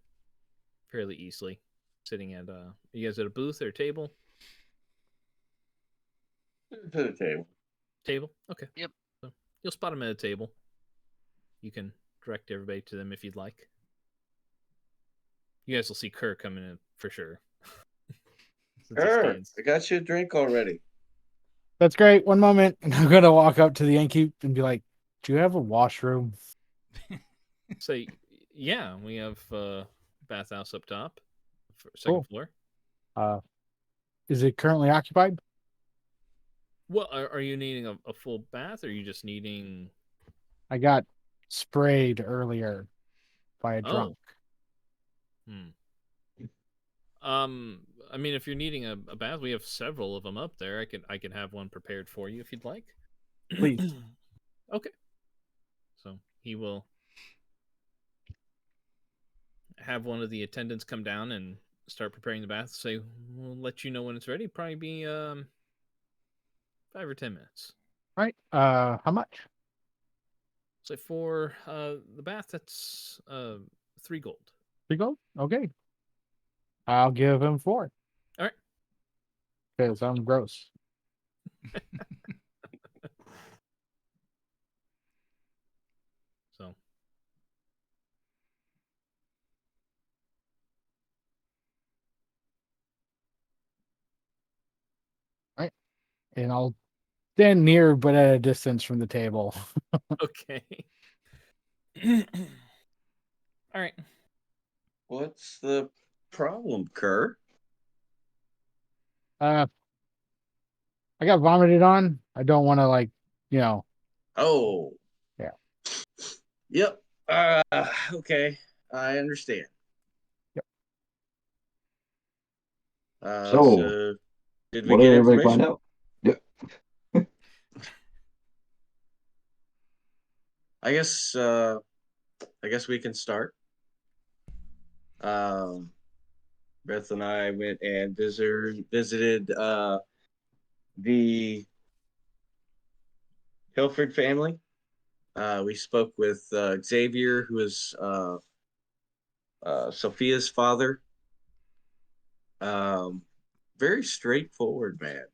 fairly easily. Sitting at you guys at a booth or a table? To the table. Table? Okay. Yep. So you'll spot them at a table. You can direct everybody to them if you'd like. You guys will see Kerr coming in for sure. I got you a drink already. That's great. One moment. And I'm going to walk up to the innkeep and be like, do you have a washroom? Say, yeah, we have bathhouse up top, second floor. Is it currently occupied? Well, are you needing a full bath, or are you just needing... I got sprayed earlier by a drunk. I mean, if you're needing a bath, we have several of them up there. I can have one prepared for you if you'd like. Please. Okay. So he will have one of the attendants come down and start preparing the bath. Say, we'll let you know when it's ready. Probably be 5 or 10 minutes. All right. How much? So for the bath, that's 3 gold. 3 gold? Okay. I'll give him 4. All right. Because I'm gross. So. Right. And I'll stand near but at a distance from the table. Okay. All right. What's the problem, Kerr? I got vomited on. I don't want to Oh. Yeah. Yep. Okay. I understand. Yep. So did we what get did everybody information? find out? Yeah. I guess we can start. Beth and I went and visited the Hilford family. We spoke with Xavier, who is Sophia's father. Very straightforward, man.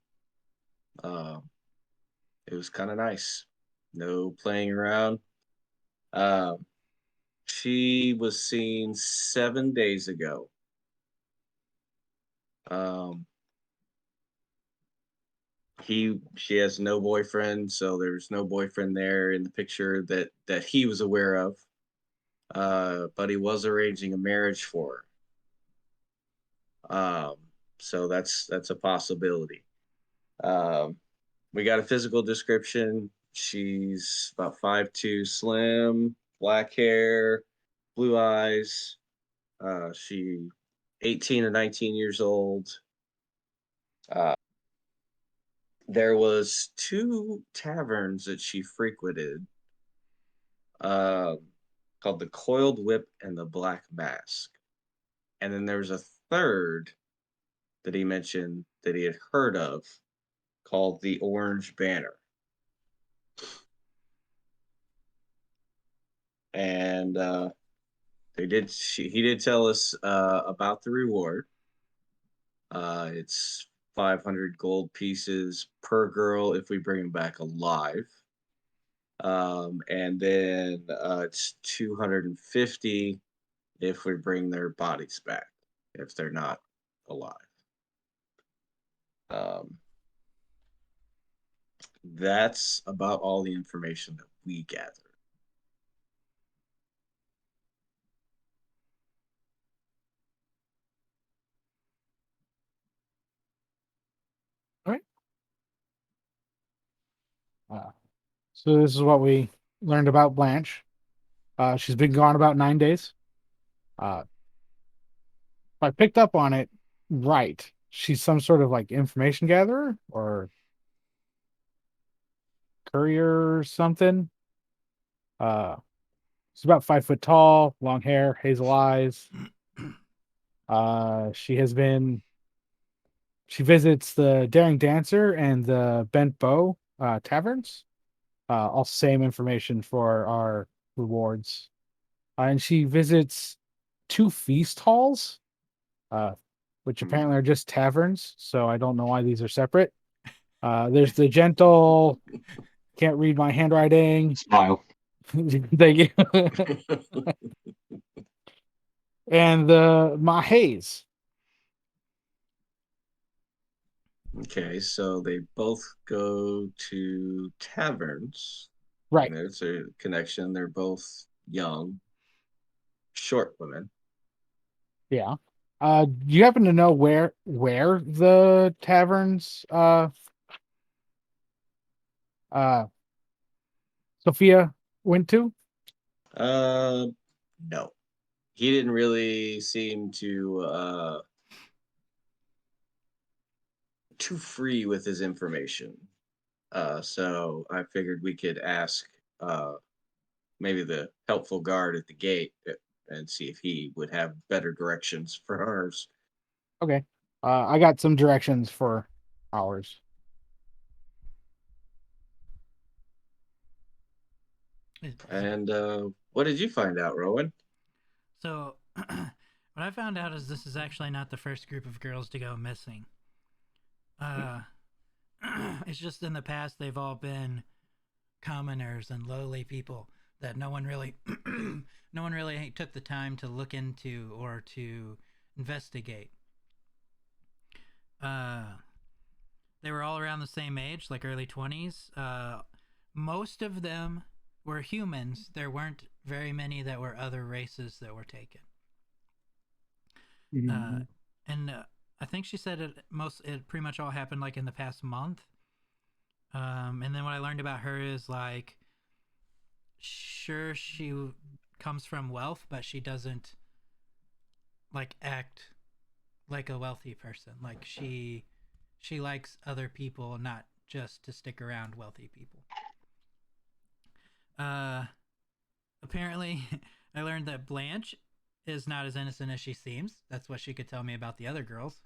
It was kind of nice. No playing around. She was seen 7 days ago. She has no boyfriend, so there's no boyfriend there in the picture that he was aware of. But he was arranging a marriage for her. So that's a possibility. We got a physical description. She's about 5'2", slim, black hair, blue eyes. She 18 or 19 years old. There was 2 taverns that she frequented, called the Coiled Whip and the Black Mask. And then there was a third that he mentioned that he had heard of called the Orange Banner. And he did tell us about the reward. It's 500 gold pieces per girl if we bring them back alive. And then it's 250 if we bring their bodies back, if they're not alive. That's about all the information that we gathered. All right. So this is what we learned about Blanche. She's been gone about 9 days. If I picked up on it right, she's some sort of like information gatherer or courier or something. She's about 5 foot tall, long hair, hazel eyes. She visits the Daring Dancer and the Bent Bow taverns. All same information for our rewards. And she visits 2 feast halls, which apparently are just taverns. So I don't know why these are separate. There's the Gentle, can't read my handwriting. Smile. Thank you. And the Mahays. Okay, so they both go to taverns. Right. There's a connection. They're both young, short women. Yeah. Do you happen to know where the taverns Sophia went to? No. He didn't really seem to too free with his information. So I figured we could ask maybe the helpful guard at the gate and see if he would have better directions for ours. Okay. I got some directions for ours. And what did you find out, Rowan? So, what I found out is this is actually not the first group of girls to go missing. It's just in the past they've all been commoners and lowly people that no one really took the time to look into or to investigate. They were all around the same age, like early 20s. Most of them were humans. There weren't very many that were other races that were taken. Mm-hmm. And I think she said it pretty much all happened like in the past month. And then what I learned about her is like, sure, she comes from wealth, but she doesn't like act like a wealthy person. Like she likes other people, not just to stick around wealthy people. Apparently, I learned that Blanche is not as innocent as she seems. That's what she could tell me about the other girls.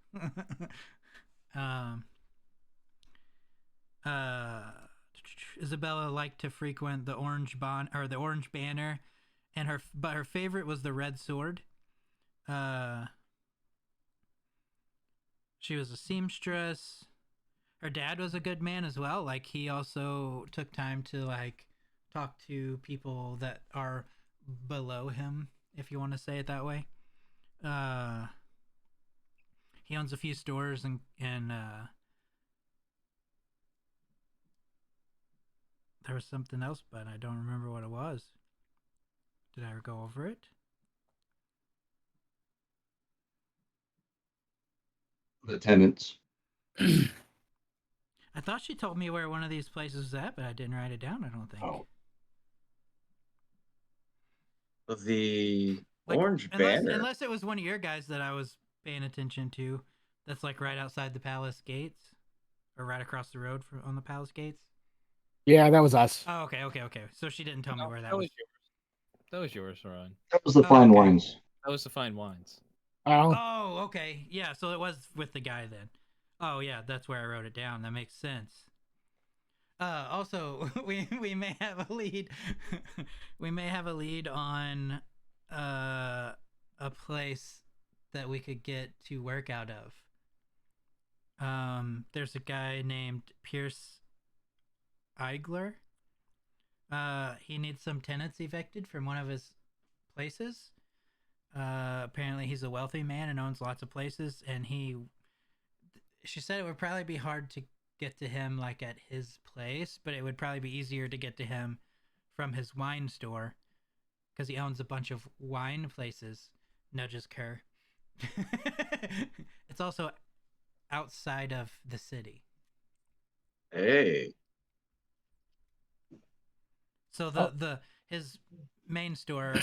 Isabella liked to frequent the Orange Banner, and her favorite was the Red Sword. She was a seamstress. Her dad was a good man as well. Like he also took time to like talk to people that are below him, if you want to say it that way. He owns a few stores and there was something else, but I don't remember what it was. Did I ever go over it? The tenants. I thought she told me where one of these places was at, but I didn't write it down, I don't think. Oh. The Orange Banner. Unless it was one of your guys that I was paying attention to, that's like right outside the palace gates, or right across the road on the palace gates. Yeah, that was us. Oh, okay. So she didn't tell me where that was. That was yours, Rowan. That was the fine wines. That was the fine wines. Oh. Oh, okay. Yeah, so it was with the guy then. Oh yeah, that's where I wrote it down. That makes sense. Also, we may have a lead. We may have a lead on a place that we could get to work out of. There's a guy named Pierce Eigler. He needs some tenants evicted from one of his places. Apparently he's a wealthy man and owns lots of places, and she said it would probably be hard to get to him like at his place, but it would probably be easier to get to him from his wine store because he owns a bunch of wine places. Nudges Kerr. It's also outside of the city. Hey. So his main store,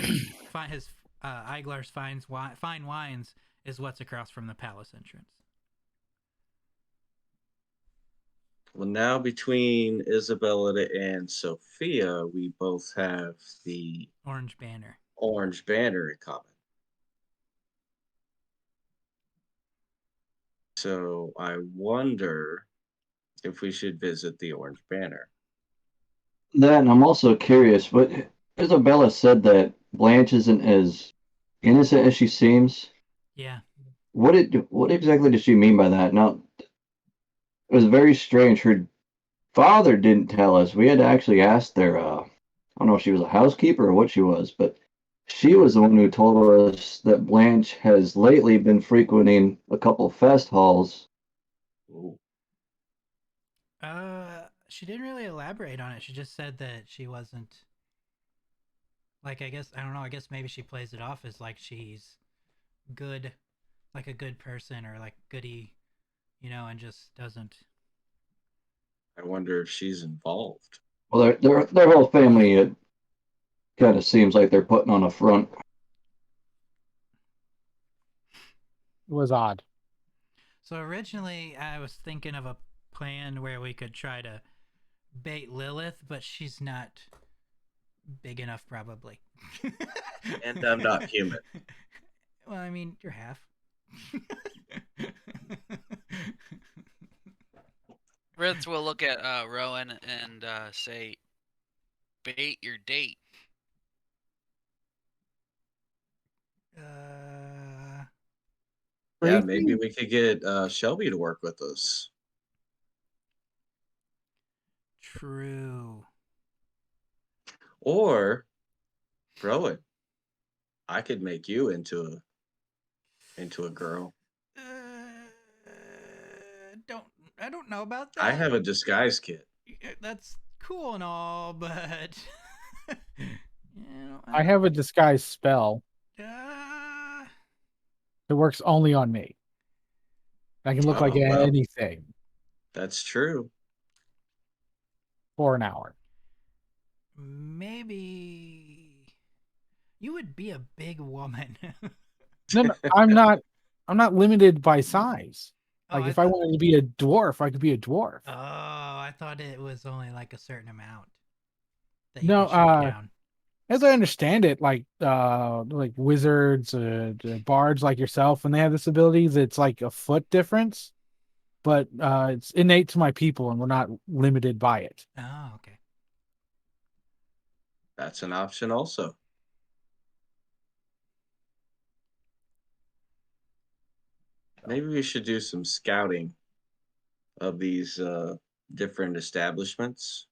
his Eigler's Fine Wines, is what's across from the palace entrance. Well, now between Isabella and Sophia, we both have the Orange Banner. Orange Banner in common. So I wonder if we should visit the Orange Banner. That, and I'm also curious, but Isabella said that Blanche isn't as innocent as she seems. Yeah. What exactly did she mean by that? Now, it was very strange. Her father didn't tell us. We had to actually ask their, I don't know if she was a housekeeper or what she was, but she was the one who told us that Blanche has lately been frequenting a couple fest halls. Ooh. She didn't really elaborate on it. She just said that she wasn't. Like, I guess, I don't know, I guess maybe she plays it off as like she's good, like a good person or like goody, and just doesn't. I wonder if she's involved. Well, their whole family, it kind of seems like they're putting on a front. It was odd. So originally I was thinking of a plan where we could try to bait Lilith, but she's not big enough probably. And I'm not human. Well, I mean, you're half. Rith will look at Rowan and say, "Bait your date." Yeah, maybe we could get Shelby to work with us. True. Or, Rowan, I could make you into a girl. I don't know about that. I have a disguise kit. That's cool and all, but I have a disguise spell. It works only on me. I can look like well, anything That's true. for an hour. Maybe you would be a big woman. No, I'm not. I'm not limited by size. Like, if I thought... wanted to be a dwarf, I could be a dwarf. Oh, I thought it was only like a certain amount that you No, could shrink down. As I understand it, like wizards, bards like yourself, when they have disabilities, it's like a foot difference, but it's innate to my people, and we're not limited by it. Oh, okay. That's an option also. Maybe we should do some scouting of these different establishments.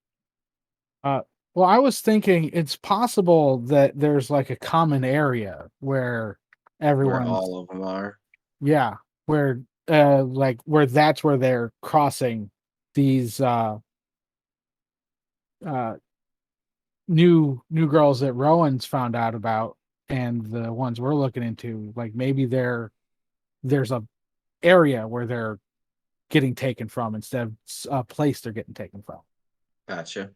Well, I was thinking it's possible that there's like a common area where Where everyone's, all of them are. yeah, where where that's where they're crossing these new girls that Rowan's found out about, and the ones we're looking into. Like, maybe there's a area where they're getting taken from instead of a place they're getting taken from. Gotcha.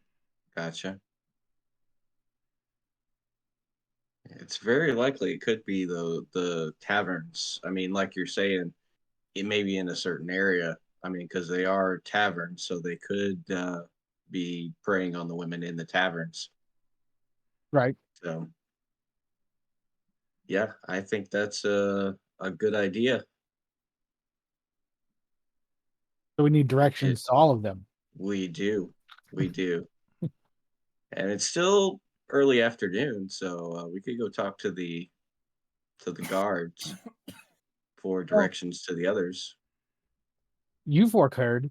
It's very likely it could be the taverns. I mean, like you're saying, it may be in a certain area. I mean, because they are taverns, so they could be preying on the women in the taverns. Right. So, yeah, I think that's a good idea. So we need directions to all of them. We do. And it's still early afternoon, so we could go talk to the guards for directions to the others. You four could.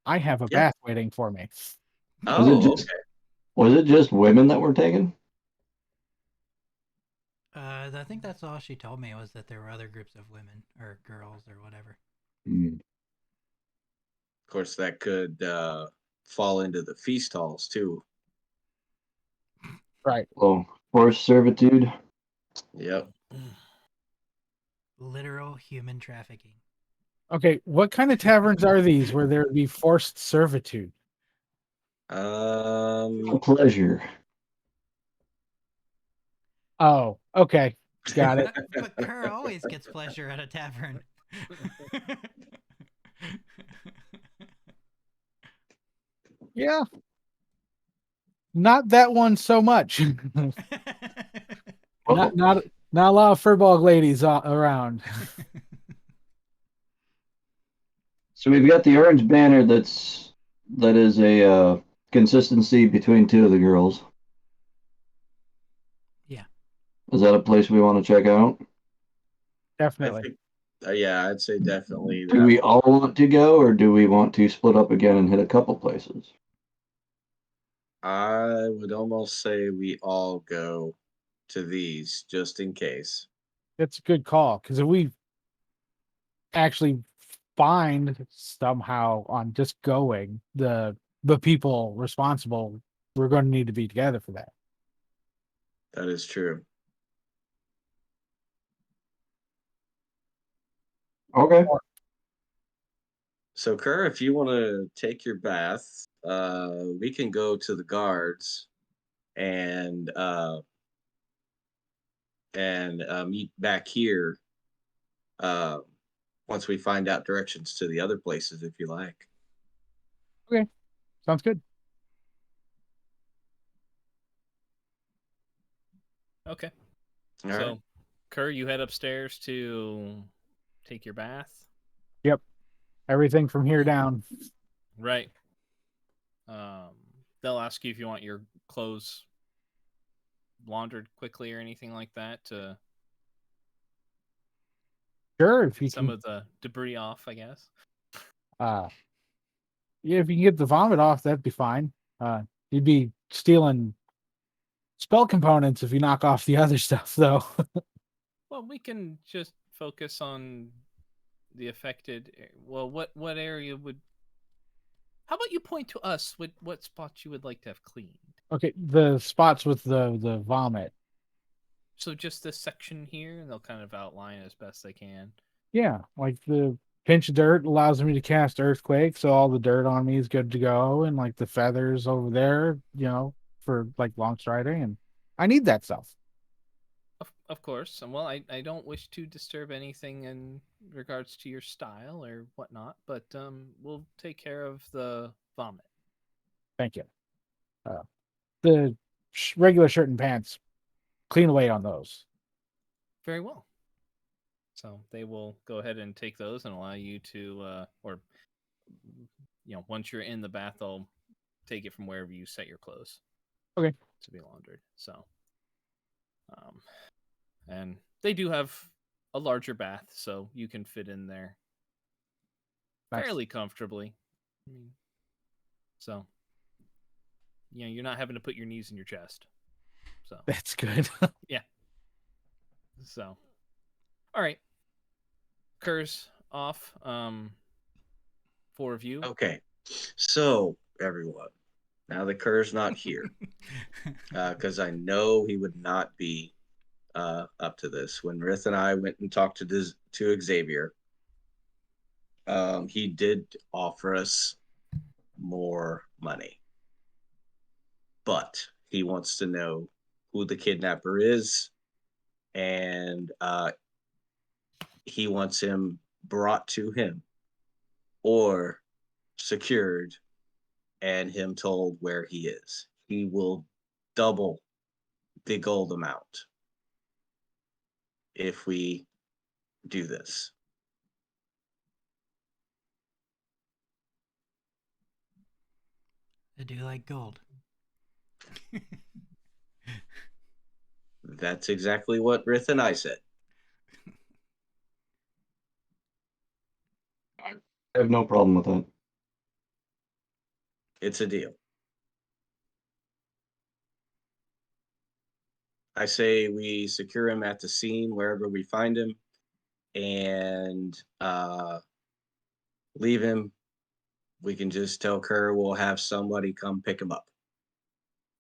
I have a Yeah. bath waiting for me. Was it just was it just women that were taken? I think that's all she told me was that there were other groups of women or girls or whatever. Hmm. Of course, that could fall into the feast halls too. Right. Oh, forced servitude. Yep. Literal human trafficking. Okay, what kind of taverns are these where there would be forced servitude? Pleasure. Oh, okay. Got it. But Kerr always gets pleasure at a tavern. Yeah. Not that one so much. Uh-oh. not a lot of furball ladies around. So we've got the orange banner that is a consistency between two of the girls. Yeah. Is that a place we want to check out? I Definitely. think, yeah, I'd say definitely. Do we all want to go, or do we want to split up again and hit a couple places? I would almost say we all go to these just in case. It's a good call because if we actually find somehow on just going the people responsible, we're going to need to be together for that. That is true. Okay. So, Kerr, if you want to take your bath, we can go to the guards and meet back here uh, once we find out directions to the other places, if you like. Okay, sounds good. Okay. All So, right. Kerr, you head upstairs to take your bath. Yep. Everything from here down. Right. They'll ask you if you want your clothes laundered quickly or anything like that to Sure, if you some can. of the debris off, I guess. Yeah, if you can get the vomit off, that'd be fine. You'd be stealing spell components if you knock off the other stuff, though. Well, we can just focus on the affected. Well, what area would? How about you point to us? What spots you would like to have cleaned? Okay, the spots with the vomit. So just this section here, and they'll kind of outline as best they can. Yeah, like the pinch of dirt allows me to cast earthquake, so all the dirt on me is good to go, and like the feathers over there, for like long striding, and I need that stuff. Of course. And well, I don't wish to disturb anything in regards to your style or whatnot, but we'll take care of the vomit. Thank you. The regular shirt and pants, clean away on those. Very well. So they will go ahead and take those and allow you to, or once you're in the bath, they'll take it from wherever you set your clothes. Okay. To be laundered. So, and they do have a larger bath, so you can fit in there fairly comfortably. So, you're not having to put your knees in your chest. So that's good. Yeah. So, all right. Kerr's off. 4 of you. Okay. So, everyone, now that Kerr's not here, because I know he would not be up to this. When Rith and I went and talked to Xavier, he did offer us more money, but he wants to know who the kidnapper is, and he wants him brought to him or secured and him told where he is. He will double the gold amount if we do this. I do like gold. That's exactly what Rith and I said. I have no problem with that. It's a deal. I say we secure him at the scene wherever we find him, and leave him. We can just tell Kerr we'll have somebody come pick him up.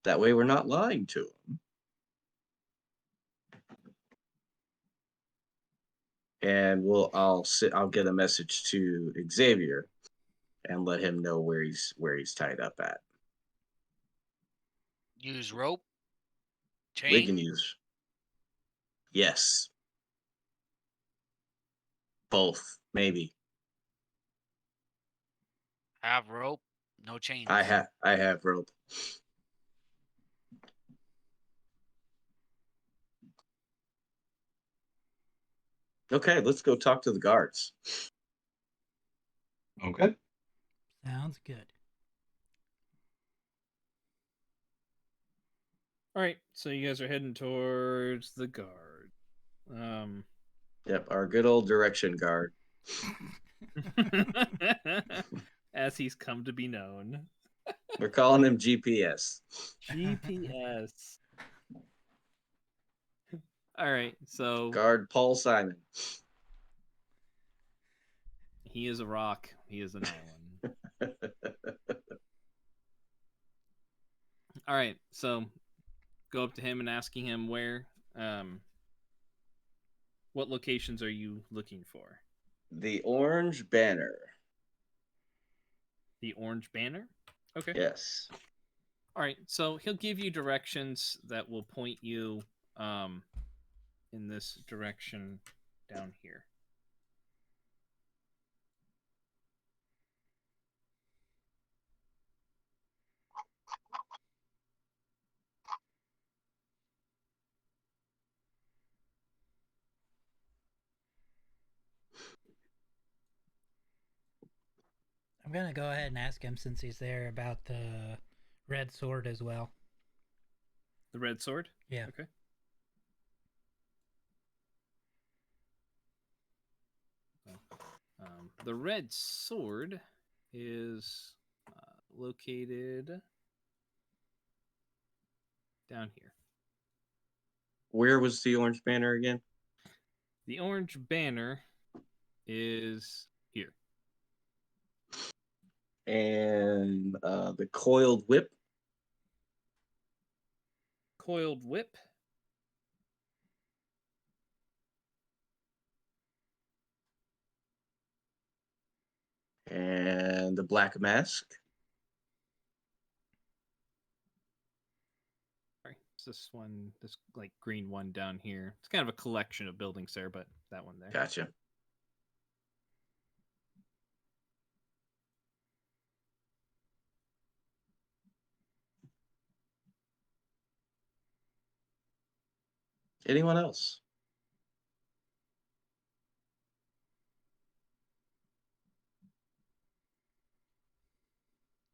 That way we're not lying to him. And I'll get a message to Xavier and let him know where he's tied up at. Use rope, We chain. can use, yes, both, maybe. Have rope, no chains. I have rope. Okay, let's go talk to the guards. Okay. Sounds good. All right, so you guys are heading towards the guard. Yep, our good old direction guard. As he's come to be known. We're calling him GPS. GPS. All right, so Guard Paul Simon. he is a rock. He is an island. All right, so go up to him and asking him where, what locations are you looking for? The Orange Banner. The Orange Banner? Okay. Yes. All right, so he'll give you directions that will point you in this direction down here. I'm gonna go ahead and ask him since he's there about the red sword as well. The red sword? Yeah. Okay. The red sword is located down here. Where was the Orange Banner again? The Orange Banner is here. And the Coiled Whip. Coiled Whip. And the Black Mask. Sorry, it's this one, this like green one down here. It's kind of a collection of buildings there, but that one there. Gotcha. Anyone else?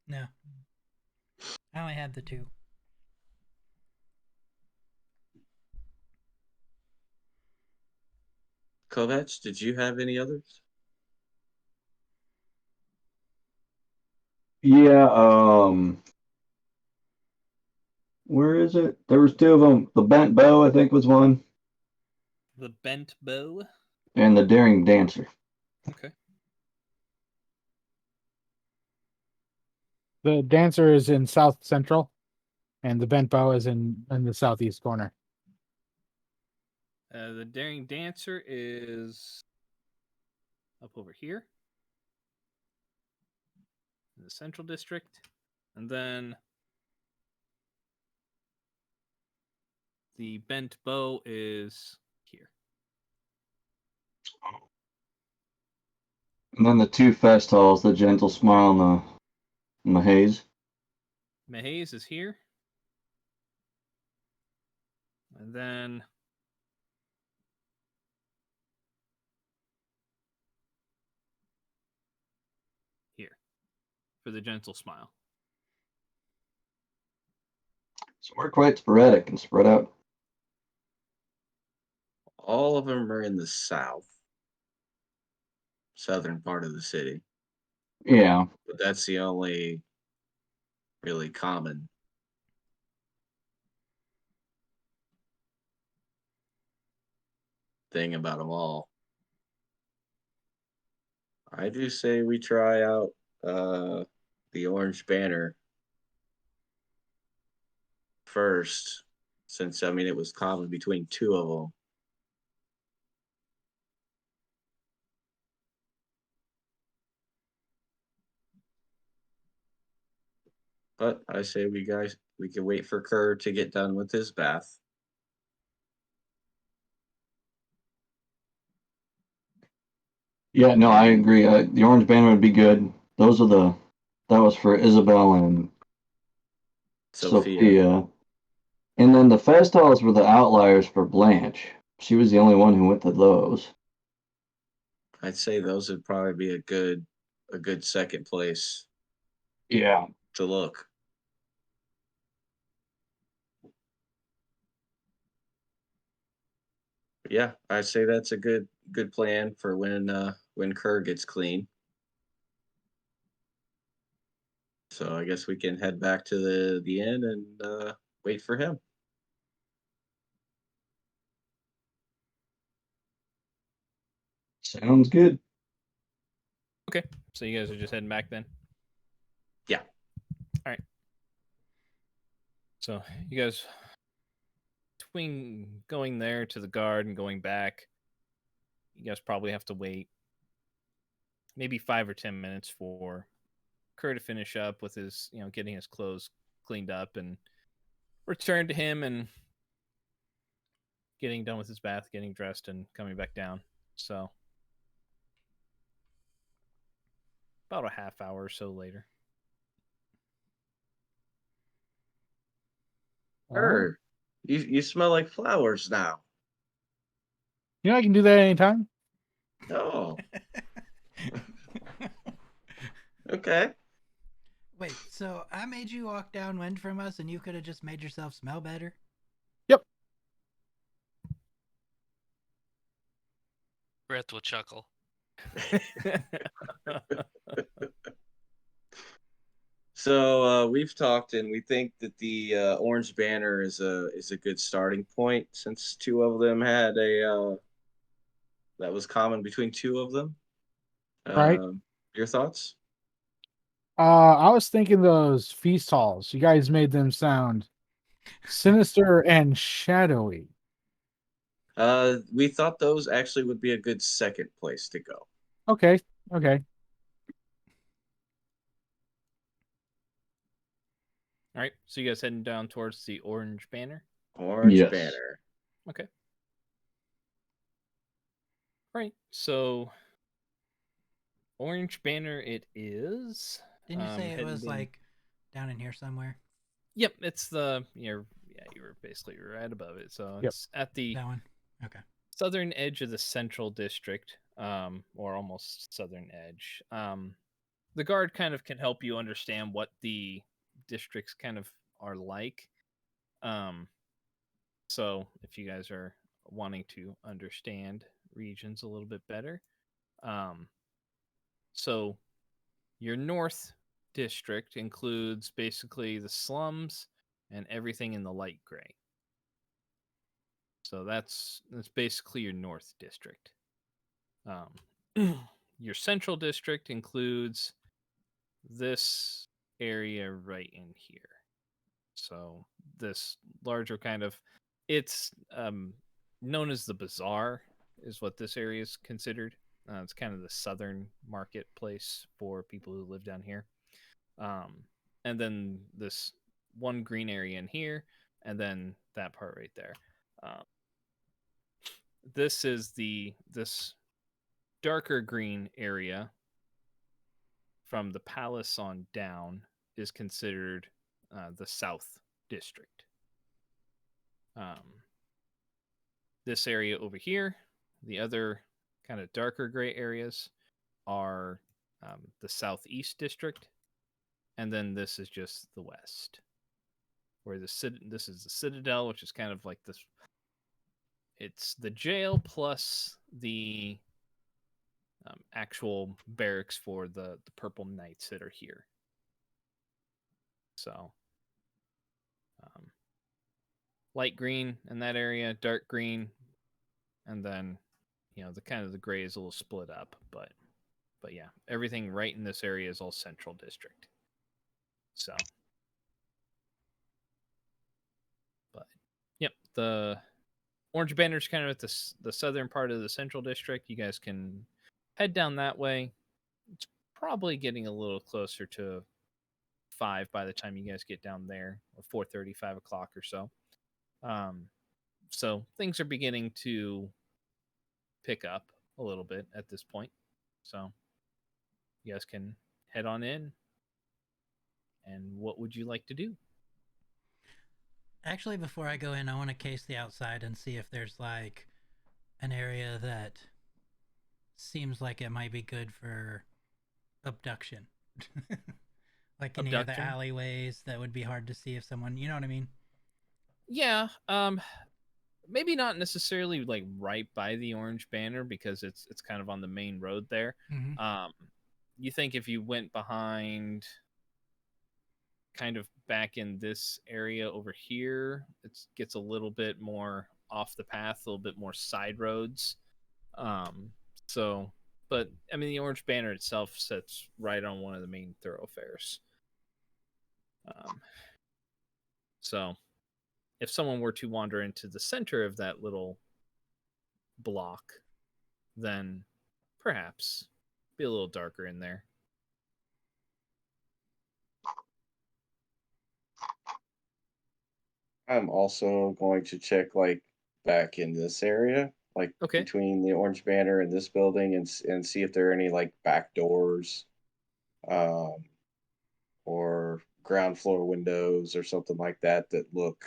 No. I only had the two. Kovacs, did you have any others? Yeah, where is it? There was two of them. The bent bow, I think, was one, The Bent Bow. and the daring dancer. Okay. The dancer is in South Central, and the bent bow is in the southeast corner. The Daring Dancer is up over here in the Central District. And then the Bent Bow is here. And then the two fest halls, the gentle smile and the haze. Mahaze is here. And then here for the Gentle Smile. So we're quite sporadic and spread out. All of them are in the southern part of the city, Yeah. but that's the only really common thing about them all. I do say we try out the Orange Banner first, since I mean it was common between two of them. But I say we can wait for Kerr to get done with his bath. Yeah, no, I agree. The Orange Banner would be good. That was for Isabel and Sophia. And then the fest halls were the outliers for Blanche. She was the only one who went to those. I'd say those would probably be a good second place Yeah. to look. Yeah, I'd say that's a good plan for when Kerr gets clean. So I guess we can head back to the inn and wait for him. Sounds good. Okay, so you guys are just heading back then. Yeah. All right. So you guys, between going there to the guard and going back, you guys probably have to wait maybe 5 or 10 minutes for Kerr to finish up with his, getting his clothes cleaned up and return to him and getting done with his bath, getting dressed, and coming back down. So about a half hour or so later. Kerr, you smell like flowers now. You know, I can do that anytime. Oh, okay. Wait, so I made you walk downwind from us, and you could have just made yourself smell better? Yep. Rith will chuckle. So we've talked, and we think that the Orange Banner is a good starting point, since two of them had a that was common between two of them. Right. Your thoughts? I was thinking those feast halls. You guys made them sound sinister and shadowy. We thought those actually would be a good second place to go. Okay. Okay. All right, so you guys heading down towards the Orange Banner? Orange Yes. Banner. Okay. All right, so Orange Banner it is. Didn't you say it heading was in- like down in here somewhere? Yep, it's the you were basically right above it. So Yep. it's at the That one? Okay. southern edge of the central district, or almost southern edge. The guard kind of can help you understand what the districts kind of are like. So if you guys are wanting to understand regions a little bit better, so your north district includes basically the slums and everything in the light gray. So that's basically your north district. Your central district includes this area right in here. So this larger kind of, it's known as the bazaar, is what this area is considered. It's kind of the southern marketplace for people who live down here. And then this one green area in here, and then that part right there. This is this darker green area from the palace on down is considered the south district. This area over here, the other kind of darker gray areas, are the southeast district, and then this is just the west, where this is the Citadel, which is kind of like this. It's the jail plus the actual barracks for the Purple Knights that are here. So, light green in that area, dark green, and then the kind of the gray is a little split up, but yeah, everything right in this area is all Central District. So, but yep, the Orange Banner's kind of at the southern part of the Central District. You guys can head down that way. It's probably getting a little closer to 5 by the time you guys get down there, or 4:30, 5 o'clock or so. So things are beginning to pick up a little bit at this point. So you guys can head on in. And what would you like to do? Actually, before I go in, I want to case the outside and see if there's like an area that seems like it might be good for abduction. Like any of the Abduction? alleyways that would be hard to see if someone, you know what I mean? Yeah, maybe not necessarily like right by the Orange Banner, because it's kind of on the main road there. Mm-hmm. You think if you went behind, kind of back in this area over here, it gets a little bit more off the path, a little bit more side roads. So, but I mean, the Orange Banner itself sits right on one of the main thoroughfares. So if someone were to wander into the center of that little block, then perhaps be a little darker in there. I'm also going to check like back in this area, like Okay. between the Orange Banner and this building, and see if there are any like back doors, um, or ground floor windows or something like that that look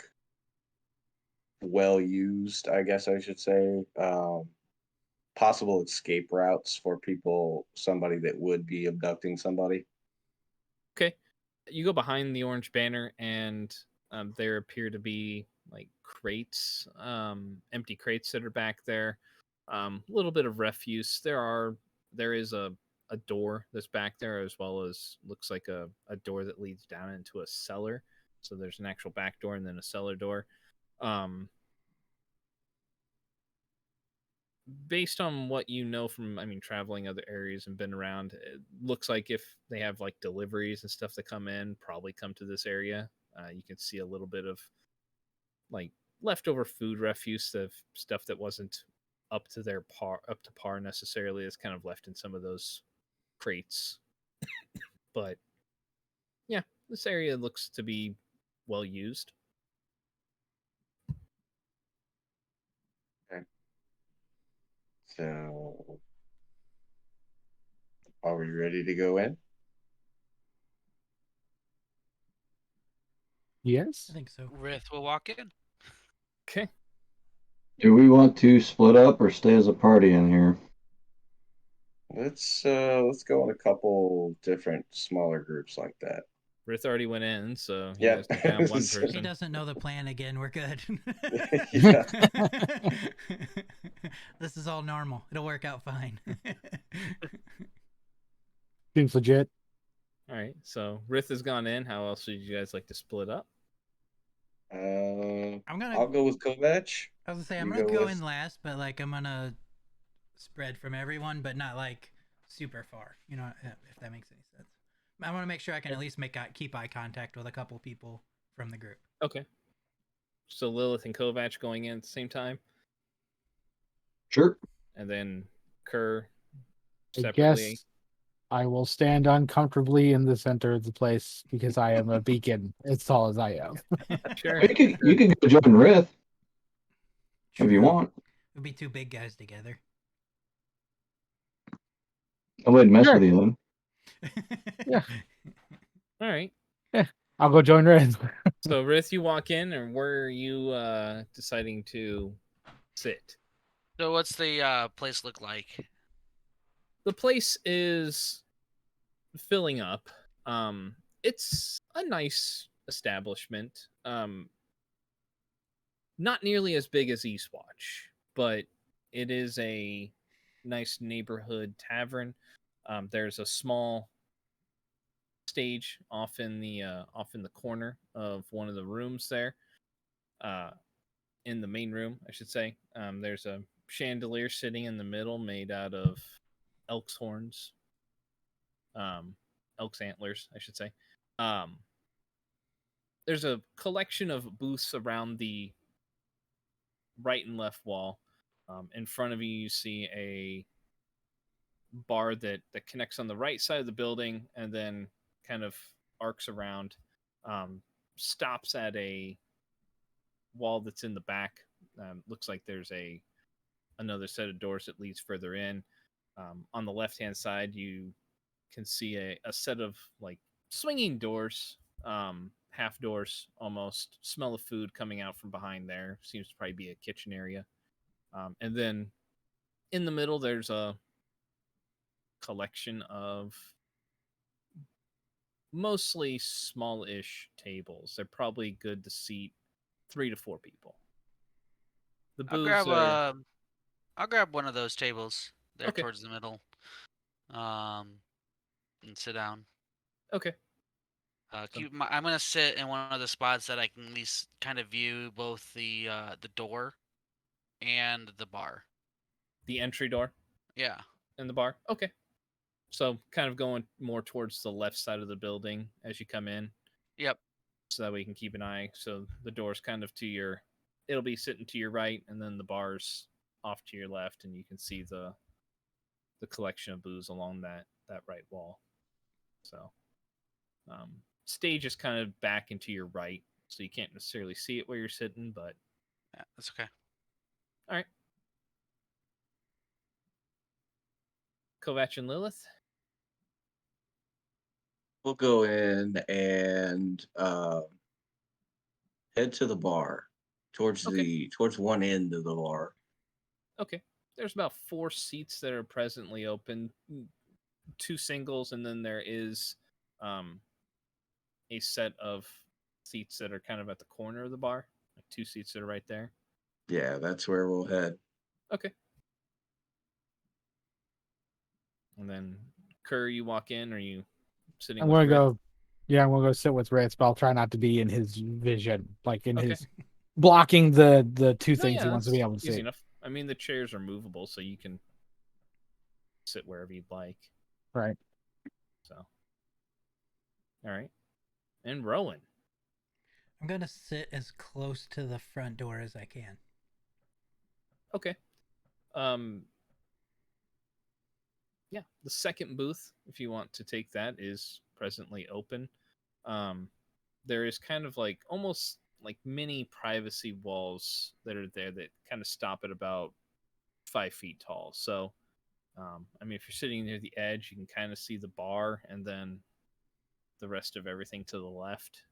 well used, I guess I should say. Possible escape routes for somebody that would be abducting somebody. Okay. You go behind the Orange Banner, and there appear to be like crates, empty crates that are back there. A little bit of refuse. There is a door that's back there, as well as looks like a door that leads down into a cellar. So there's an actual back door and then a cellar door. Based on what you know from, I mean, traveling other areas and been around, it looks like if they have like deliveries and stuff that come in, probably come to this area. You can see a little bit of like leftover food refuse of stuff that wasn't up to par necessarily, is kind of left in some of those crates. But yeah, this area looks to be well used. Okay. So, are we ready to go in? Yes. I think so. Rith will walk in. Okay. Do we want to split up or stay as a party in here? Let's go in a couple different smaller groups like that. Rith already went in, so you Yep. guys took down one He He person. doesn't know the plan again. We're good. Yeah. This is all normal. It'll work out fine. Seems legit. All right, so Rith has gone in. How else would you guys like to split up? I'll go with Kovac. I was gonna say I'm You gonna go go with- in last, but like I'm gonna spread from everyone, but not like super far. You know, if that makes any sense. I want to make sure I can at least keep eye contact with a couple people from the group. Okay. So Lilith and Kovac going in at the same time, Sure. and then Kerr I separately. guess I will stand uncomfortably in the center of the place because I am a beacon as tall as I am. Sure. You could go join Rith if you True. want. It'd be two big guys together. I wouldn't mess Sure. with you then. Yeah. All right. I'll go join Red. So Rith, you walk in, or where are you deciding to sit? So what's the place look like? The place is filling up. It's a nice establishment. not nearly as big as Eastwatch, but it is a nice neighborhood tavern. There's a small stage off in the corner of one of the rooms there. In the main room, I should say. There's a chandelier sitting in the middle made out of elk's horns, elk's antlers, I should say. Um, there's a collection of booths around the right and left wall. In front of you, you see a bar that connects on the right side of the building and then kind of arcs around, stops at a wall that's in the back. Looks like there's another set of doors that leads further in. On the left hand side, you can see a set of like swinging doors, half doors almost. Smell of food coming out from behind there. Seems to probably be a kitchen area. And then in the middle, there's a collection of mostly small-ish tables. They're probably good to seat 3 to 4 people. The I'll booths grab are I'll grab one of those tables there okay. towards the middle. And sit down. Okay. I'm gonna sit in one of the spots that I can at least kind of view both the door and the bar. The entry door Yeah. and the bar. Okay. So kind of going more towards the left side of the building as you come in. Yep. So that way you can keep an eye. So the door's kind of it'll be sitting to your right, and then the bar's off to your left, and you can see the collection of booths along that right wall. So stage is kind of back into your right, so you can't necessarily see it where you're sitting, but Yeah, that's okay. all right. Kovac and Lilith. We'll go in and head to the bar, towards Okay. towards one end of the bar. Okay. There's about 4 seats that are presently open, 2 singles, and then there is a set of seats that are kind of at the corner of the bar, like 2 seats that are right there. Yeah, that's where we'll head. Okay. And then Kerr, you walk in, or are you sitting I'm with gonna Rith? go. Yeah, I'm gonna go sit with Ritz, but I'll try not to be in his vision, like in Okay. his blocking the two No, things yeah, he wants to be that's able to easy see. enough. I mean, the chairs are movable, so you can sit wherever you'd like. Right. So, all right. And Rowan. I'm gonna sit as close to the front door as I can. Okay. Yeah, the second booth, if you want to take that, is presently open. There is kind of like almost like mini privacy walls that are there that kind of stop at about 5 feet tall. So, I mean, if you're sitting near the edge, you can kind of see the bar and then the rest of everything to the left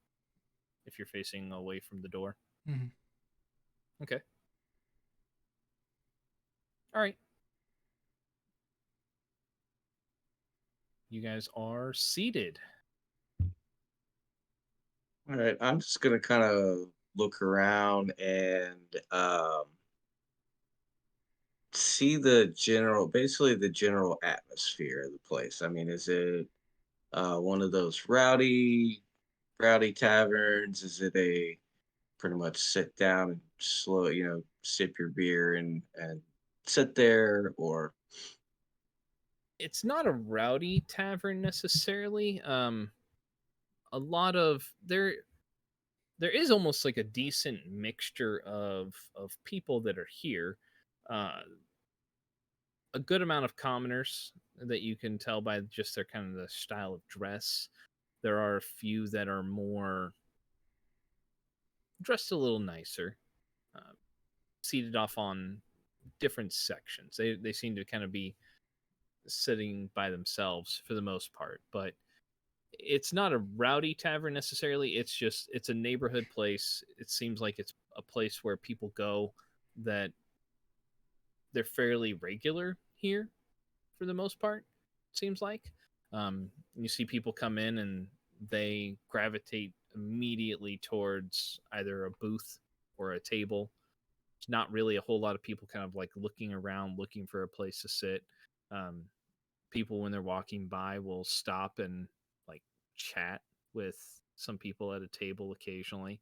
if you're facing away from the door. Mm-hmm. Okay. All right. You guys are seated. All right, I'm just gonna kind of look around and see basically the general atmosphere of the place. I mean, is it one of those rowdy taverns? Is it a pretty much sit down and slow, sip your beer and sit there, or It's not a rowdy tavern necessarily. A lot of there is almost like a decent mixture of people that are here. A good amount of commoners that you can tell by just their kind of the style of dress. There are a few that are more dressed a little nicer, uh, seated off on different sections. They seem to kind of be sitting by themselves for the most part, but it's not a rowdy tavern necessarily. It's a neighborhood place. It seems like it's a place where people go that they're fairly regular here for the most part. Seems like you see people come in and they gravitate immediately towards either a booth or a table. There's not really a whole lot of people kind of like looking around, looking for a place to sit. People, when they're walking by, will stop and like chat with some people at a table occasionally.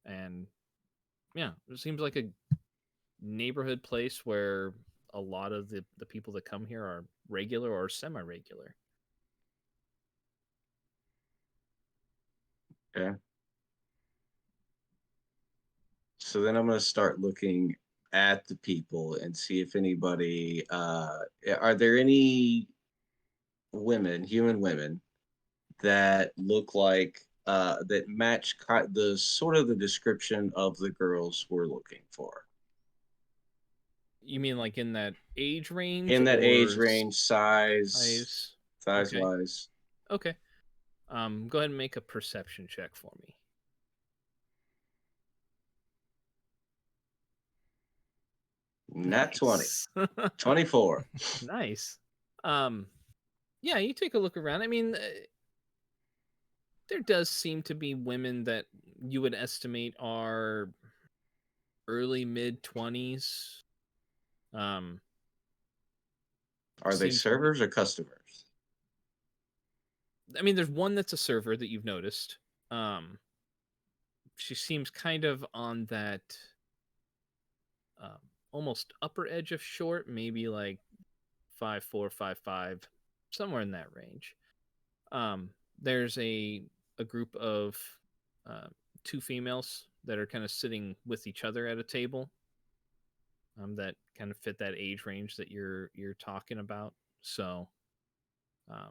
And yeah, it seems like a neighborhood place where a lot of the people that come here are regular or semi-regular. Okay. So then I'm going to start looking at the people and see if anybody, are there any women, human women, that look like, that match the sort of the description of the girls we're looking for? You mean like in that age range? In that age or range, size Okay. wise. Okay. Go ahead and make a perception check for me. Not 20. Nice. 24. Nice. Yeah, you take a look around. I mean, there does seem to be women that you would estimate are early mid 20s. Are they Seems- servers or customers? I mean, there's one that's a server that you've noticed. She seems kind of on that almost upper edge of short, maybe like 5'4", 5'5", somewhere in that range. There's a group of two females that are kind of sitting with each other at a table. That kind of fit that age range that you're talking about. So, as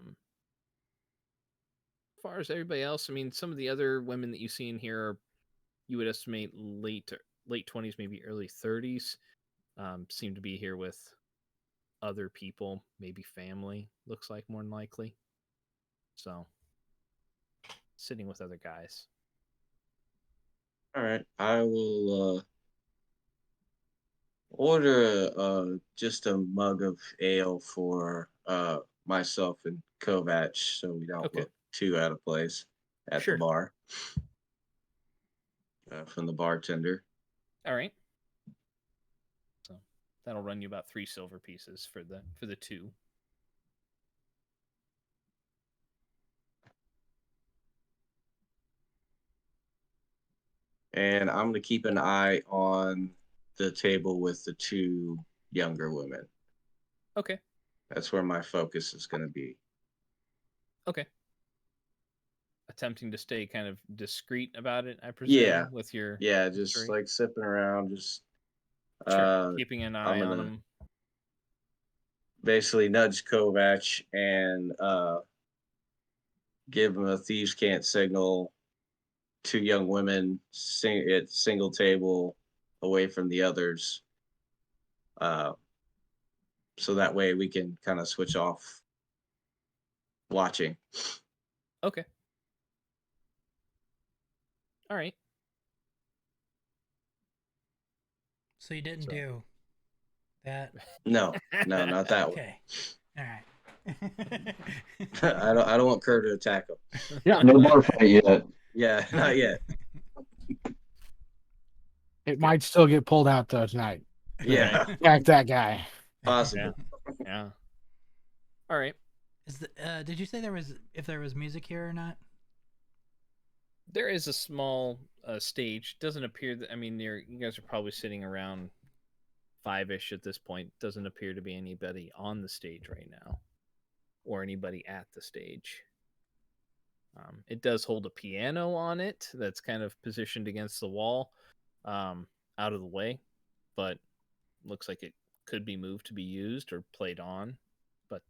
far as everybody else, I mean, some of the other women that you see in here are, you would estimate late 20s, maybe early 30s. Seem to be here with other people, maybe family, looks like more than likely. So, sitting with other guys. All right, I will order just a mug of ale for myself and Kovac, so we don't Okay. look too out of place at Sure. the bar. From the bartender. All right. So that'll run you about 3 silver pieces for the two. And I'm going to keep an eye on the table with the two younger women. Okay. That's where my focus is going to be. Okay. Attempting to stay kind of discreet about it, I presume. Yeah. With your just history? like sipping around, just Sure. Keeping an eye on them. Basically nudge Kovac and give him a thieves can't signal. Two young women at single table away from the others. So that way we can kind of switch off watching. Okay. All right. So you didn't do that? No, not that one. Okay. All right. I don't want Kerr to attack him. Yeah. No bar fight yet. Yeah, not yet. It might still get pulled out though tonight. Yeah, Back that guy. possible. Yeah. All right. Did you say if there was music here or not? There is a small stage. Doesn't appear that, I mean, you guys are probably sitting around 5-ish at this point. Doesn't appear to be anybody on the stage right now, or anybody at the stage. It does hold a piano on it that's kind of positioned against the wall, out of the way, but looks like it could be moved to be used or played on. But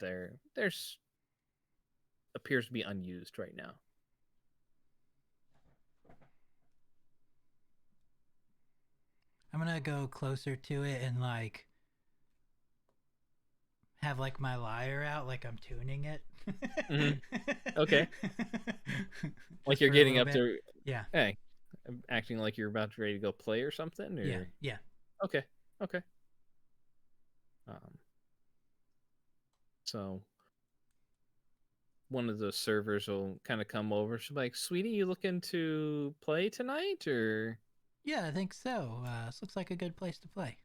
there's appears to be unused right now. I'm gonna go closer to it and like have like my lyre out, like I'm tuning it. Okay. Like Just you're for a getting little up bit. to, Yeah. hey, acting like you're about to ready to go play or something. Or? Yeah. Okay. So one of the servers will kind of come over. She'll be like, "Sweetie, you looking to play tonight, or?" Yeah, I think so. This looks like a good place to play.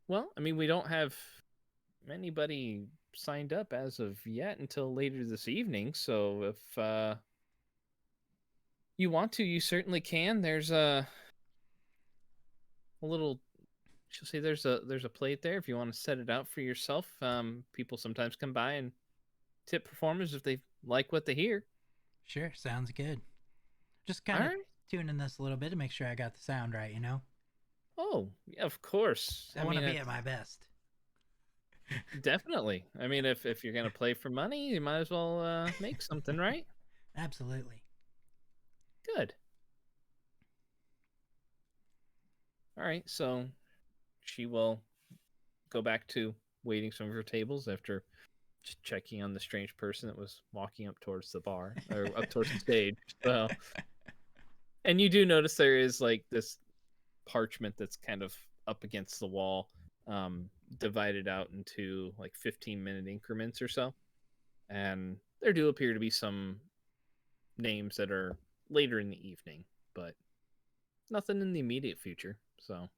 Well, I mean, we don't have anybody signed up as of yet until later this evening. So if you want to, you certainly can. There's a little. She'll say there's a plate there if you want to set it out for yourself. People sometimes come by and tip performers if they like what they hear. Sure, sounds good. Just All kind of right. tuning this a little bit to make sure I got the sound right, you know? Oh, yeah, of course. I want to mean, be at my best. definitely. I mean, if you're gonna play for money, you might as well make something, right? Absolutely. Good. All right. So she will go back to waiting some of her tables after just checking on the strange person that was walking up towards the bar or up towards the stage. So, and you do notice there is like this parchment that's kind of up against the wall, divided out into like 15-minute increments or so. And there do appear to be some names that are later in the evening, but nothing in the immediate future. So,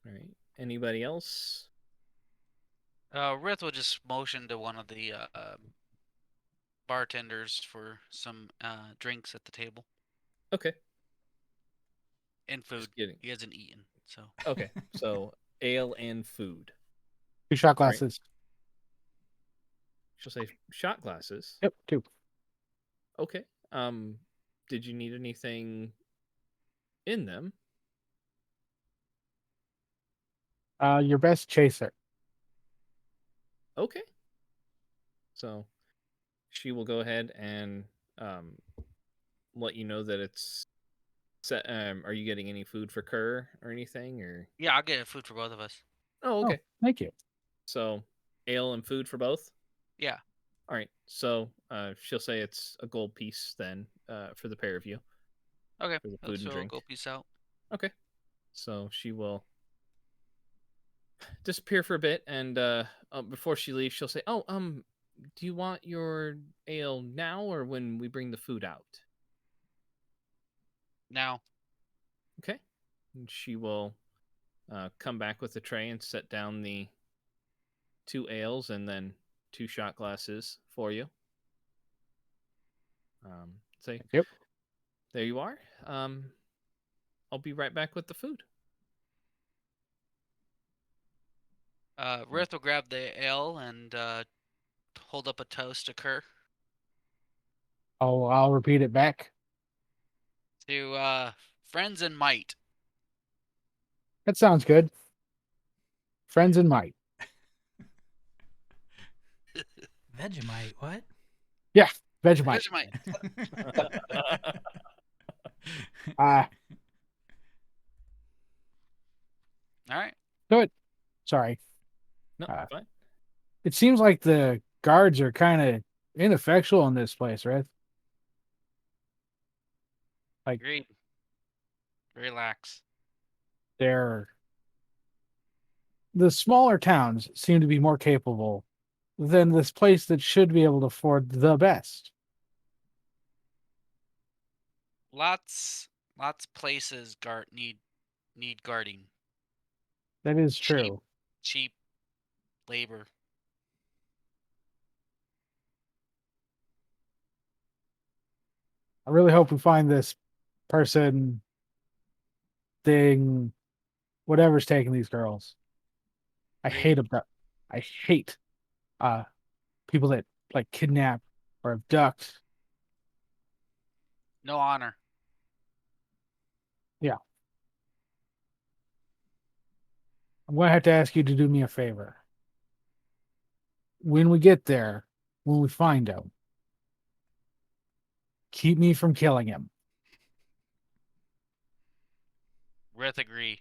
all right. Anybody else? Rith will just motion to one of the bartenders for some drinks at the table Okay. and food. Just kidding. He hasn't eaten, so Okay. So ale and food. 2 shot All right. glasses. She'll say shot glasses. Yep, 2. Okay. Did you need anything in them? Your best chaser. Okay. So she will go ahead and let you know that it's set. Are you getting any food for Kerr or anything? Or yeah, I'll get food for both of us. oh, okay. Thank you. So ale and food for both. Yeah. All right. So she'll say it's a gold piece then for the pair of you. Okay. For the food and So drink. go peace out. Okay. So she will disappear for a bit, and before she leaves, she'll say, "Oh, do you want your ale now or when we bring the food out?" Now, Okay. And she will come back with a tray and set down the 2 ales and then 2 shot glasses for you. Say, Yep. there you are. I'll be right back with the food. Rith will grab the ale and hold up a toast to Kerr Oh, I'll repeat it back. to friends and might. That sounds good. Friends and might. Vegemite, what? Yeah, Vegemite. Vegemite. Ah, All right. good. Sorry. No, fine. It seems like the guards are kind of ineffectual in this place, right? Like Agreed. Relax. they're the smaller towns seem to be more capable than this place that should be able to afford the best. Lots places need guarding. That is Cheap. true. Cheap labor. I really hope we find this person, thing, whatever's taking these girls. I Agreed. hate abduct. I hate people that like kidnap or abduct. No honor. Yeah. I'm gonna have to ask you to do me a favor. When we get there, when we find him, keep me from killing him. Rith agree.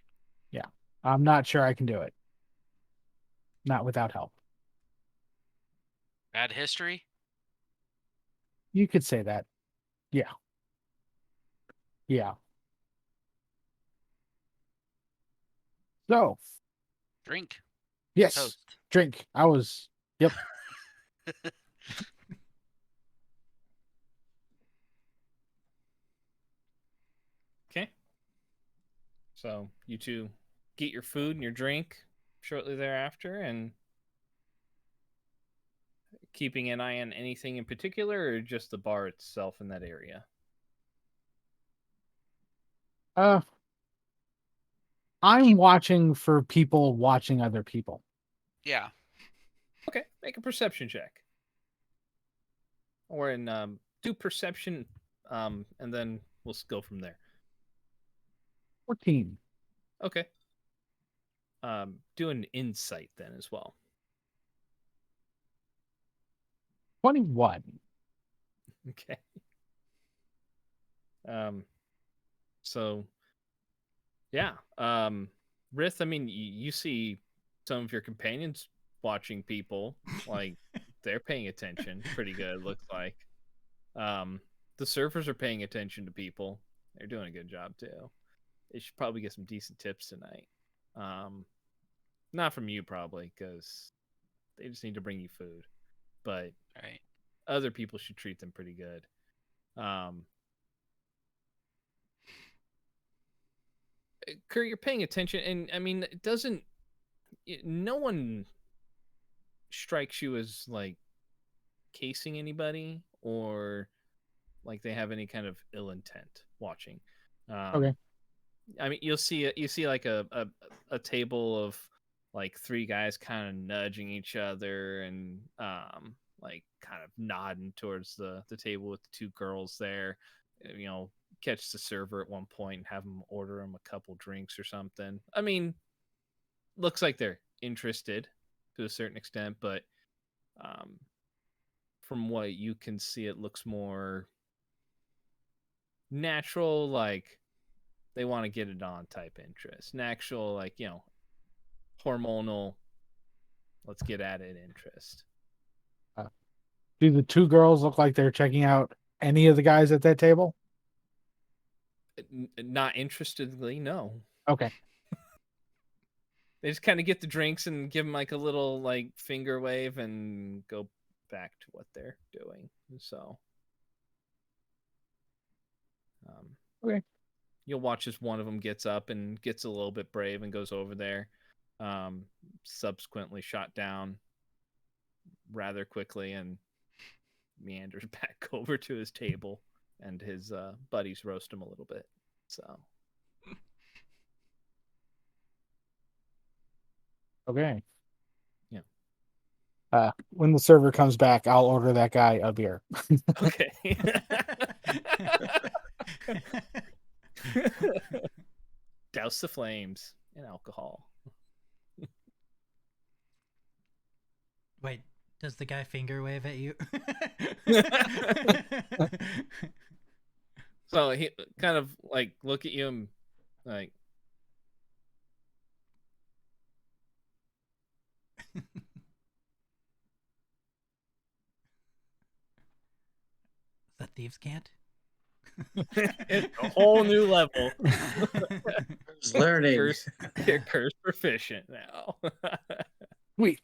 Yeah. I'm not sure I can do it. Not without help. Bad history? You could say that. Yeah. Yeah. So, Drink. Yes. Toast. Drink. I was. Yep. Okay. So you two get your food and your drink shortly thereafter, and keeping an eye on anything in particular, or just the bar itself in that area. I'm watching for people watching other people. Yeah. Okay, make a perception check, or do perception, and then we'll go from there. 14. Okay. Do an insight then as well. 21. Okay. So yeah. Rith, I mean, you see some of your companions watching people, like they're paying attention pretty good, looks like. The surfers are paying attention to people. They're doing a good job too. They should probably get some decent tips tonight. Not from you probably, because they just need to bring you food. But Right. other people should treat them pretty good. Kurt, you're paying attention, and I mean, no one strikes you as like casing anybody or like they have any kind of ill intent watching. Okay. I mean, you see like a table of like three guys kind of nudging each other and like kind of nodding towards the table with the two girls there. Catch the server at one point and have them order them a couple drinks or something. I mean, looks like they're interested to a certain extent, but from what you can see, it looks more natural, like they want to get it on type interest. Natural, like, hormonal, let's get at it interest. Do the two girls look like they're checking out any of the guys at that table? Not interestedly, no. Okay. They just kind of get the drinks and give them like a little like finger wave and go back to what they're doing. So, Okay. You'll watch as one of them gets up and gets a little bit brave and goes over there. Subsequently shot down rather quickly and meanders back over to his table, and his buddies roast him a little bit. So, Okay. Yeah. When the server comes back, I'll order that guy a beer. Okay. Douse the flames in alcohol. Wait, does the guy finger wave at you? So he kind of like look at you and like, The thieves can't. it's a whole new level. Who's learning? Curse proficient now. Sweet.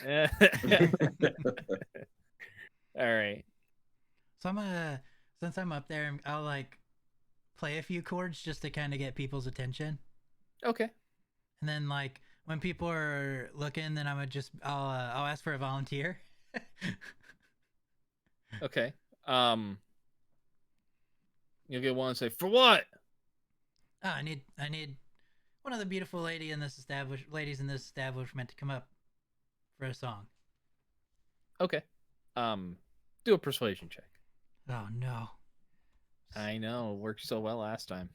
Yeah. All right. So since I'm up there, I'll like play a few chords just to kind of get people's attention. Okay. And then like when people are looking, then I'll ask for a volunteer. Okay. You'll get one and say, "For what?" Oh, I need one of the beautiful ladies in this establishment to come up for a song. Okay. Do a persuasion check. Oh no. I know, worked so well last time.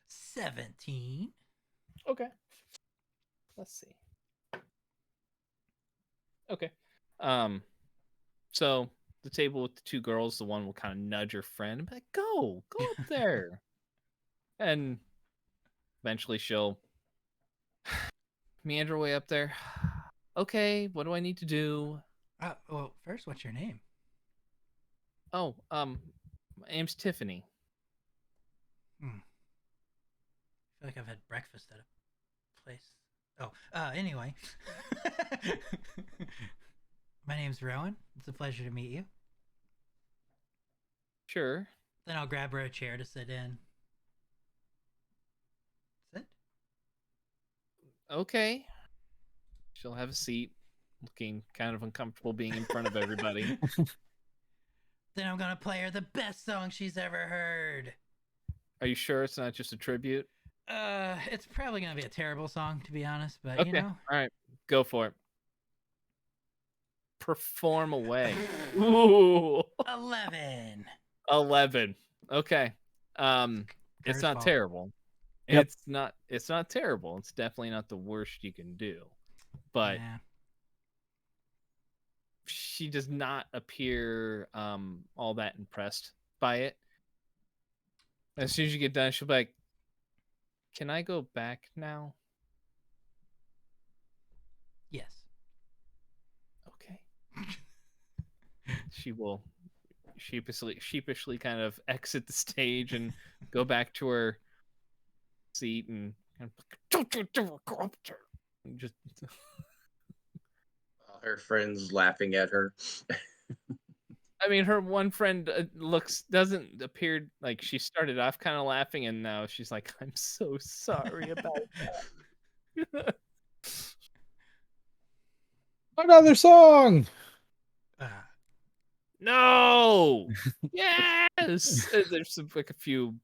17. Okay. Let's see. Okay. So the table with the two girls, the one will kind of nudge her friend and be like, go up there. And eventually she'll meander way up there. Okay, what do I need to do? Well, first, what's your name? Oh, my name's Tiffany. I feel like I've had breakfast at a place Anyway. My name's Rowan. It's a pleasure to meet you. Sure. Then I'll grab her a chair to sit in. Sit? Okay. She'll have a seat, looking kind of uncomfortable being in front of everybody. Then I'm gonna play her the best song she's ever heard. Are you sure it's not just a tribute? It's probably gonna be a terrible song, to be honest, but Okay. you know. All right. Go for it. Perform away. Ooh. 11. 11. Okay. It's Curse not fault. terrible. Yep. It's not terrible. It's definitely not the worst you can do. But Yeah. she does not appear all that impressed by it. As soon as you get done, she'll be like, "Can I go back now?" Yes. Okay. She will sheepishly kind of exit the stage and go back to her seat and kind of, "Don't you dare go up there." And just Her friends laughing at her. I mean, her one friend doesn't appear like she started off kind of laughing, and now she's like, "I'm so sorry about that." Another song. No. Yes. There's like a few.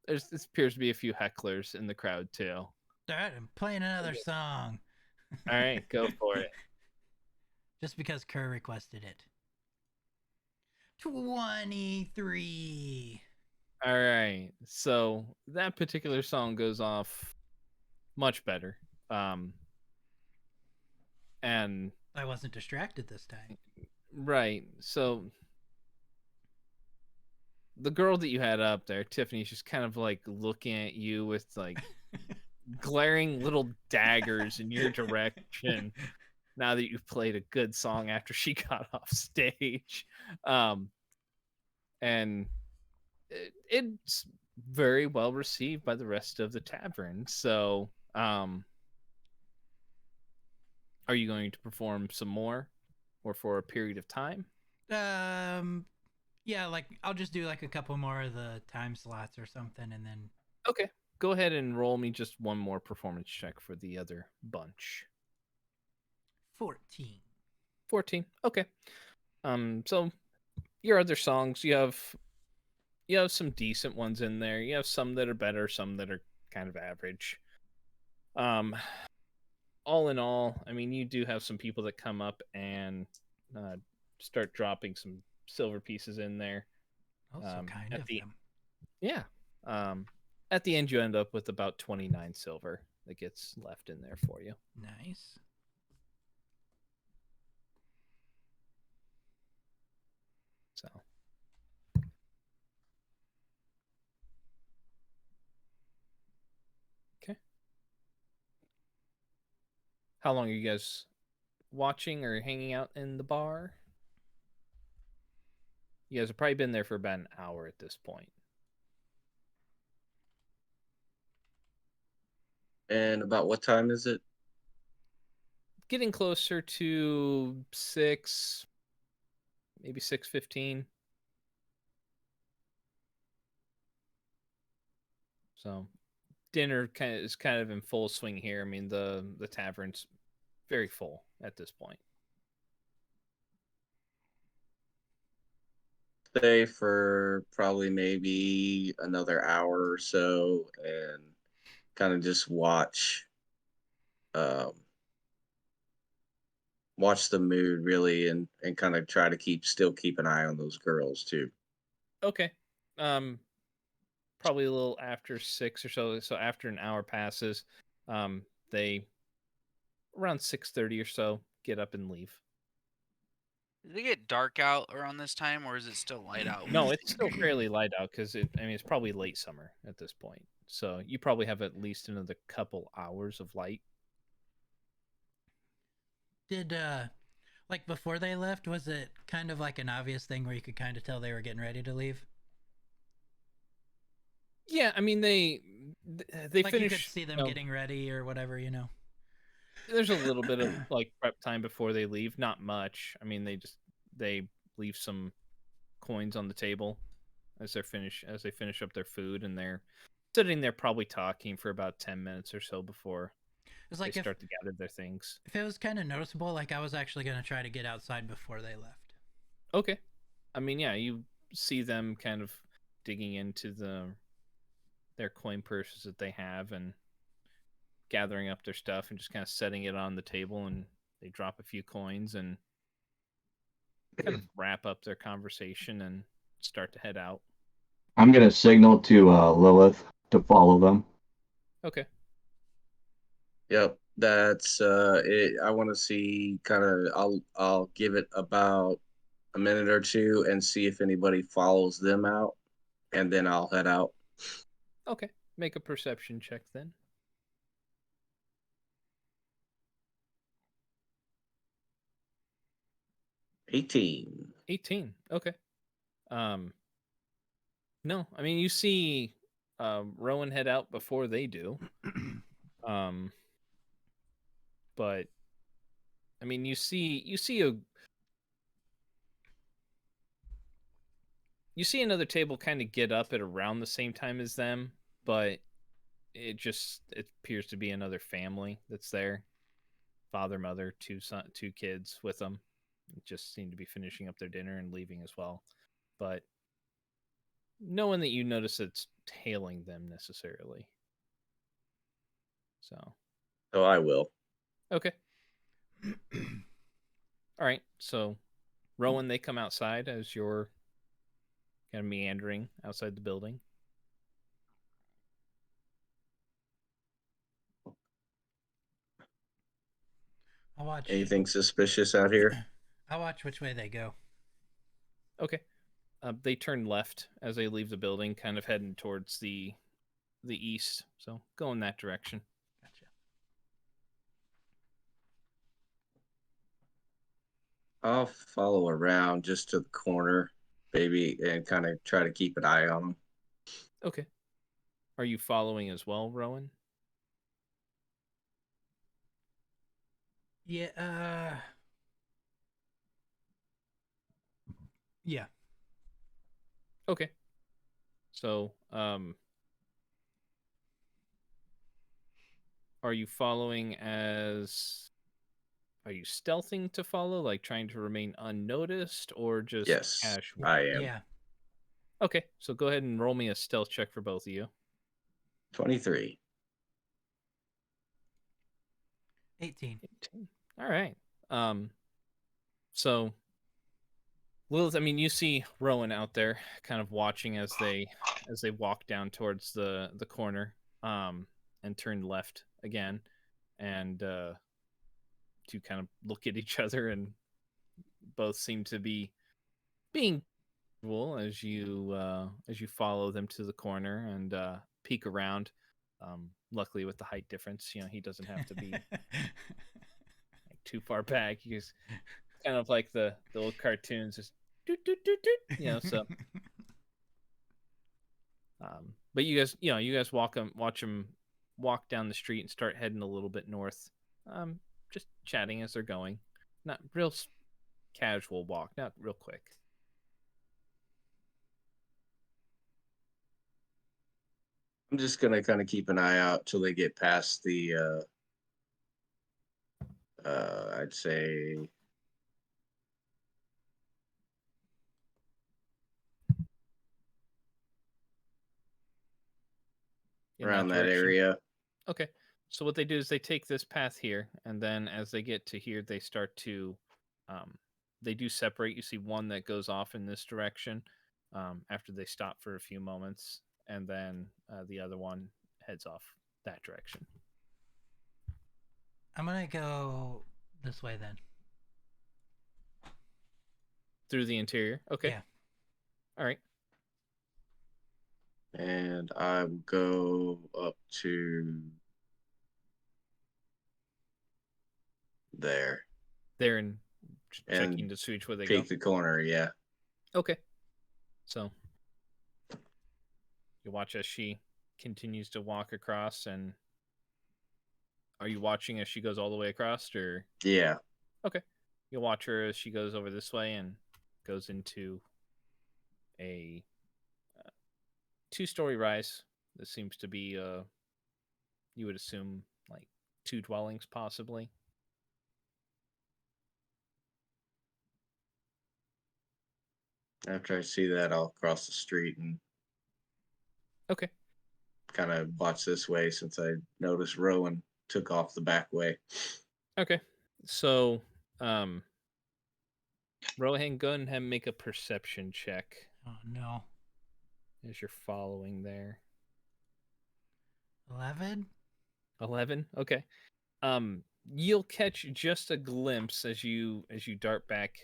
This appears to be a few hecklers in the crowd too. All right, I'm playing another song. All right, go for it. Just because Kerr requested it. 23. All right. So that particular song goes off much better. And I wasn't distracted this time. right. So the girl that you had up there, Tiffany's just kind of like looking at you with like glaring little daggers in your direction now that you've played a good song after she got off stage. And it's very well received by the rest of the tavern. So, are you going to perform some more or for a period of time? Yeah, like I'll just do like a couple more of the time slots or something, and then Okay. Go ahead and roll me just one more performance check for the other bunch. 14. 14. Okay. So your other songs, you have some decent ones in there. You have some that are better, some that are kind of average. All in all, I mean, you do have some people that come up and start dropping some silver pieces in there. Also kind at of the them. Yeah. At the end, you end up with about 29 silver that gets left in there for you. Nice. So. Okay. How long are you guys watching or hanging out in the bar? You guys have probably been there for about an hour at this point. And about what time is it? Getting closer to 6, maybe 6:15. So dinner is kind of in full swing here. I mean, the tavern's very full at this point. Stay for probably maybe another hour or so and kind of just watch the mood really and kind of try to keep an eye on those girls too. Okay. Probably a little after 6 or so. So after an hour passes, they around 6:30 or so get up and leave. Did it get dark out around this time, or is it still light out? No, it's still fairly light out because it's probably late summer at this point. So you probably have at least another couple hours of light. Did like before they left, was it kind of like an obvious thing where you could kind of tell they were getting ready to leave? Yeah, I mean they Like you could finish. see them getting ready or whatever, you know. There's a little bit of like prep time before they leave. Not much. I mean, they leave some coins on the table as they finish up their food, and they're sitting there probably talking for about 10 minutes or so before It's they like start to gather their things. if it was kind of noticeable, like I was actually gonna try to get outside before they left. Okay. I mean, yeah, you see them kind of digging into their coin purses that they have and gathering up their stuff and just kind of setting it on the table, and they drop a few coins and kind of wrap up their conversation and start to head out. I'm gonna signal to Lilith to follow them. Okay. Yep, that's it. I want to see kind of. I'll give it about a minute or two and see if anybody follows them out, and then I'll head out. Okay. Make a perception check then. 18. 18. Okay. No, I mean you see Rowan head out before they do. But I mean you see another table kind of get up at around the same time as them, but it appears to be another family that's there. Father, mother, two kids with them. Just seem to be finishing up their dinner and leaving as well. But no one that you notice that's tailing them necessarily. So I will. okay. All right. So Rowan, they come outside as you're kind of meandering outside the building. I'll watch. Anything suspicious out here? I'll watch which way they go. Okay. They turn left as they leave the building, kind of heading towards the east. So go in that direction. Gotcha. I'll follow around just to the corner, maybe, and kind of try to keep an eye on them. Okay. Are you following as well, Rowan? Yeah. Yeah. Okay. So, are you following as... Are you stealthing to follow, like trying to remain unnoticed, or just Yes, casual? I am. Yeah. Okay, so go ahead and roll me a stealth check for both of you. 23. 18. All right. So Lilith, I mean, you see Rowan out there, kind of watching as they walk down towards the corner, and turn left again, and to kind of look at each other, and both seem to be being cool as you follow them to the corner and peek around. Luckily, with the height difference, he doesn't have to be like, too far back. He's kind of like the old cartoons, just doot, doot, doot, doot, so. But you guys watch them walk down the street and start heading a little bit north. Just chatting as they're going. Not real casual walk, not real quick. I'm just gonna kind of keep an eye out till they get past the I'd say around that direction. area. Okay. So what they do is they take this path here, and then as they get to here, they start to, they do separate. You see one that goes off in this direction, after they stop for a few moments, and then the other one heads off that direction. I'm gonna go this way then. Through the interior. Okay. Yeah. All right. And I will go up to there. There and And checking to switch where they go. peek the corner, yeah. Okay. So you watch as she continues to walk across, and are you watching as she goes all the way across, or Yeah. okay? You'll watch her as she goes over this way and goes into a 2-story rise. This seems to be you would assume like 2 dwellings possibly. After I see that, I'll cross the street and Okay. kind of watch this way since I noticed Rowan took off the back way. Okay. So, Rohan, go ahead and make a perception check Oh no. as you're following there. 11? 11. Okay. You'll catch just a glimpse as you dart back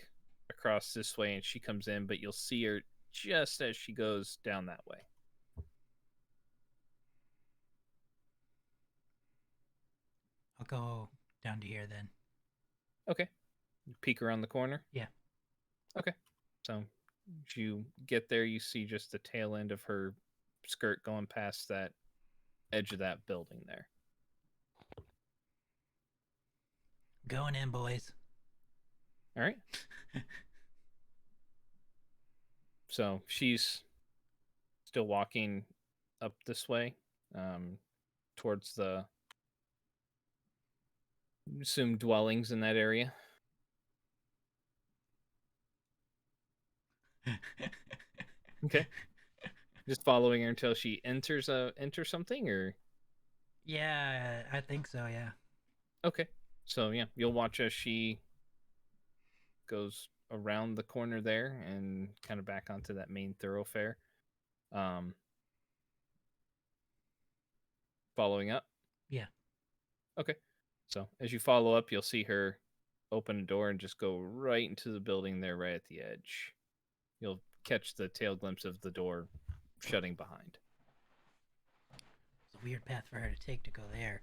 across this way, and she comes in, but you'll see her just as she goes down that way. I'll go down to here then. Okay. You peek around the corner. Yeah. Okay. So as you get there, you see just the tail end of her skirt going past that edge of that building there. Going in, boys. All right. So she's still walking up this way, towards the assumed dwellings in that area. Okay. Just following her until she enters something, or Yeah, I think so, yeah. okay. So yeah, you'll watch as she goes around the corner there and kind of back onto that main thoroughfare. Following up. Yeah. Okay. So as you follow up, you'll see her open a door and just go right into the building there, right at the edge. You'll catch the tail glimpse of the door shutting behind. It's a weird path for her to take to go there.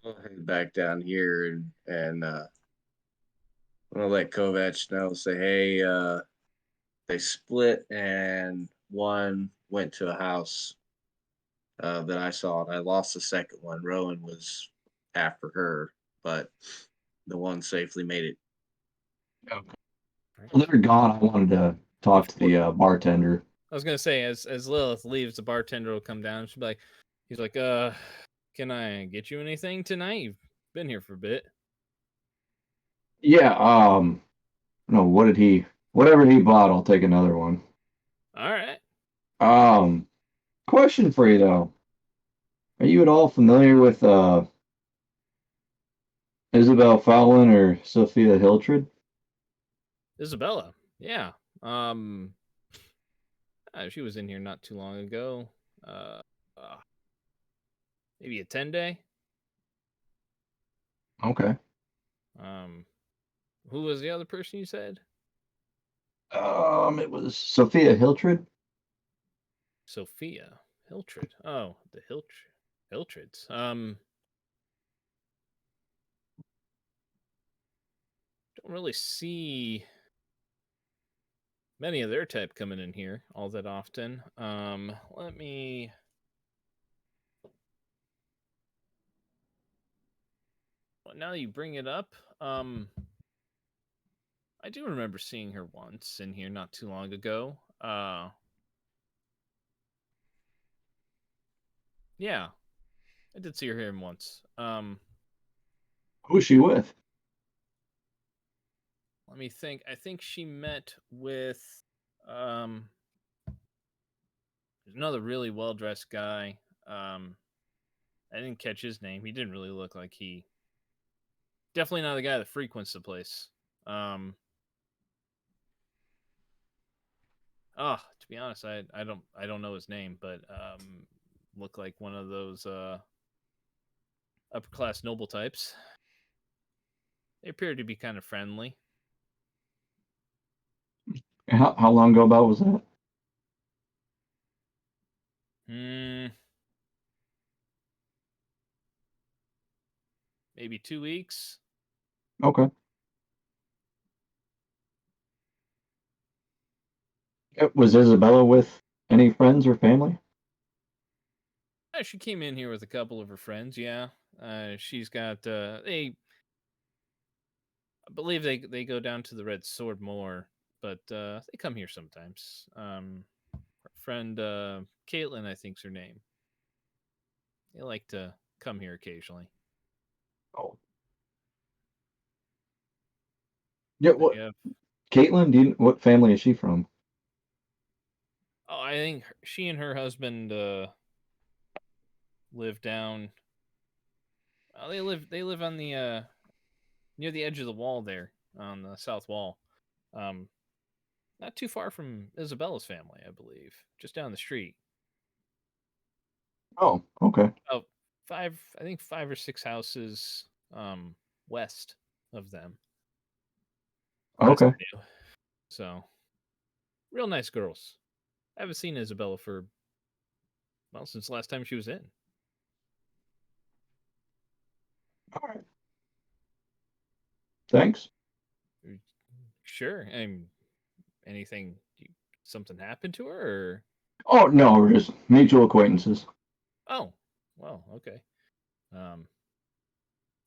I'll head back down here and I'm gonna let Kovac know. Say, hey, they split and one went to a house that I saw, and I lost the second one. Rowan was after her, but the one safely made it. Well, they're gone. I wanted to talk to the bartender. I was gonna say, as Lilith leaves, the bartender will come down. She'll be like, he's like, can I get you anything tonight? You've been here for a bit. Yeah, no, whatever he bought, I'll take another one. All right. Question for you though. Are you at all familiar with Isabel Fowlin or Sophia Hiltred? Isabella. Yeah. She was in here not too long ago. Maybe a 10-day. Okay. Who was the other person you said? It was Sophia Hiltred. Sophia Hiltred. Oh, the Hiltreds. Don't really see many of their type coming in here all that often. Let me. Well, now that you bring it up, I do remember seeing her once in here not too long ago. Yeah, I did see her here once. Who's she with? Let me think. I think she met with there's another really well dressed guy. I didn't catch his name. He didn't really look like he. Definitely not the guy that frequents the place. To be honest, I don't know his name, but look like one of those upper class noble types. They appear to be kind of friendly. How long ago about was that? Maybe 2 weeks. Okay. Was Isabella with any friends or family? She came in here with a couple of her friends. Yeah, she's got they. I believe they go down to the Red Sword more, but they come here sometimes. Her friend Caitlin, I think's her name. They like to come here occasionally. Oh. Yeah. They What? have- Caitlin? What family is she from? oh, I think she and her husband live down. Oh, they live on the near the edge of the wall there on the south wall. Um, not too far from Isabella's family, I believe, just down the street. Oh, okay. Oh, I think 5 or 6 houses west of them. West Okay. Avenue. So, real nice girls. I haven't seen Isabella for since the last time she was in. All right. Thanks. Sure. And anything, something happened to her, or? Oh no, we're just mutual acquaintances. Oh, well, okay.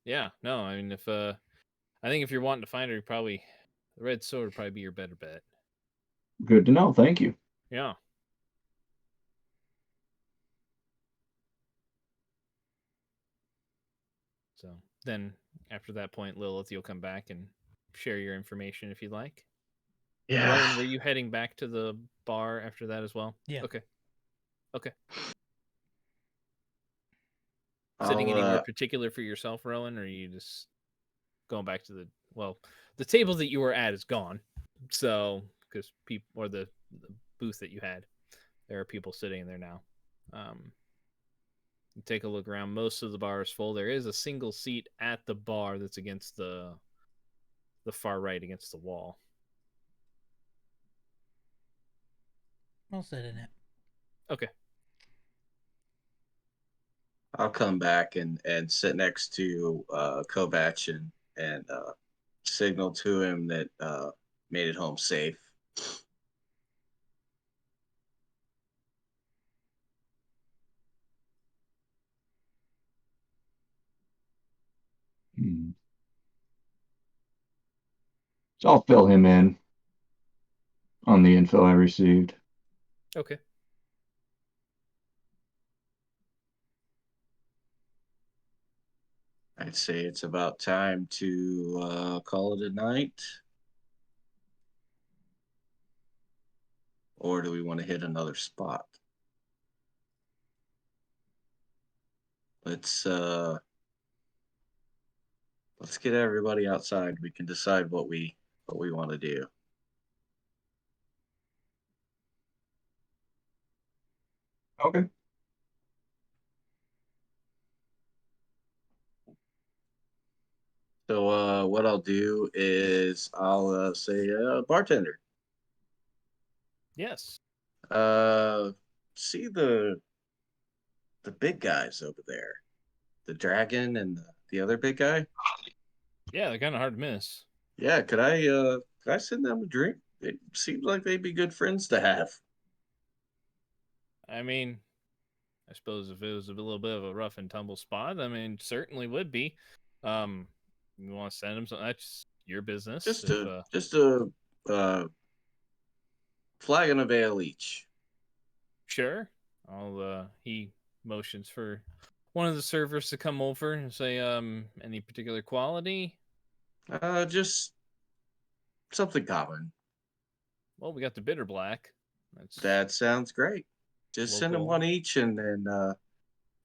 Yeah, no, I mean, I think if you're wanting to find her, probably the Red Sword would probably be your better bet. Good to know. Thank you. Yeah. So then, after that point, Lilith, you'll come back and share your information if you'd like. Rowan, were you heading back to the bar after that as well? Yeah. Okay. Okay. Sitting anywhere particular for yourself, Rowan, or are you just going back to the table that you were at is gone. So, because people, or the booth that you had, there are people sitting there now. You take a look around. Most of the bar is full. There is a single seat at the bar that's against the far right against the wall. I'll sit in it. Okay. I'll come back and sit next to Kovac and signal to him that made it home safe. So I'll fill him in on the info I received. Okay. I'd say it's about time to call it a night. Or do we want to hit another spot? Let's get everybody outside. We can decide what we want to do. Okay. So what I'll do is I'll say bartender. Yes. See the big guys over there, the dragon and the other big guy. Yeah, they're kind of hard to miss. Yeah, could I send them a drink? It seems like they'd be good friends to have. I mean, I suppose if it was a little bit of a rough and tumble spot, I mean, certainly would be. You want to send them something? That's your business. Just a flagon of ale each. Sure. He motions for one of the servers to come over and say, any particular quality? Just something common. Well, we got the bitter black. That sounds great. Just send them local. one each, and then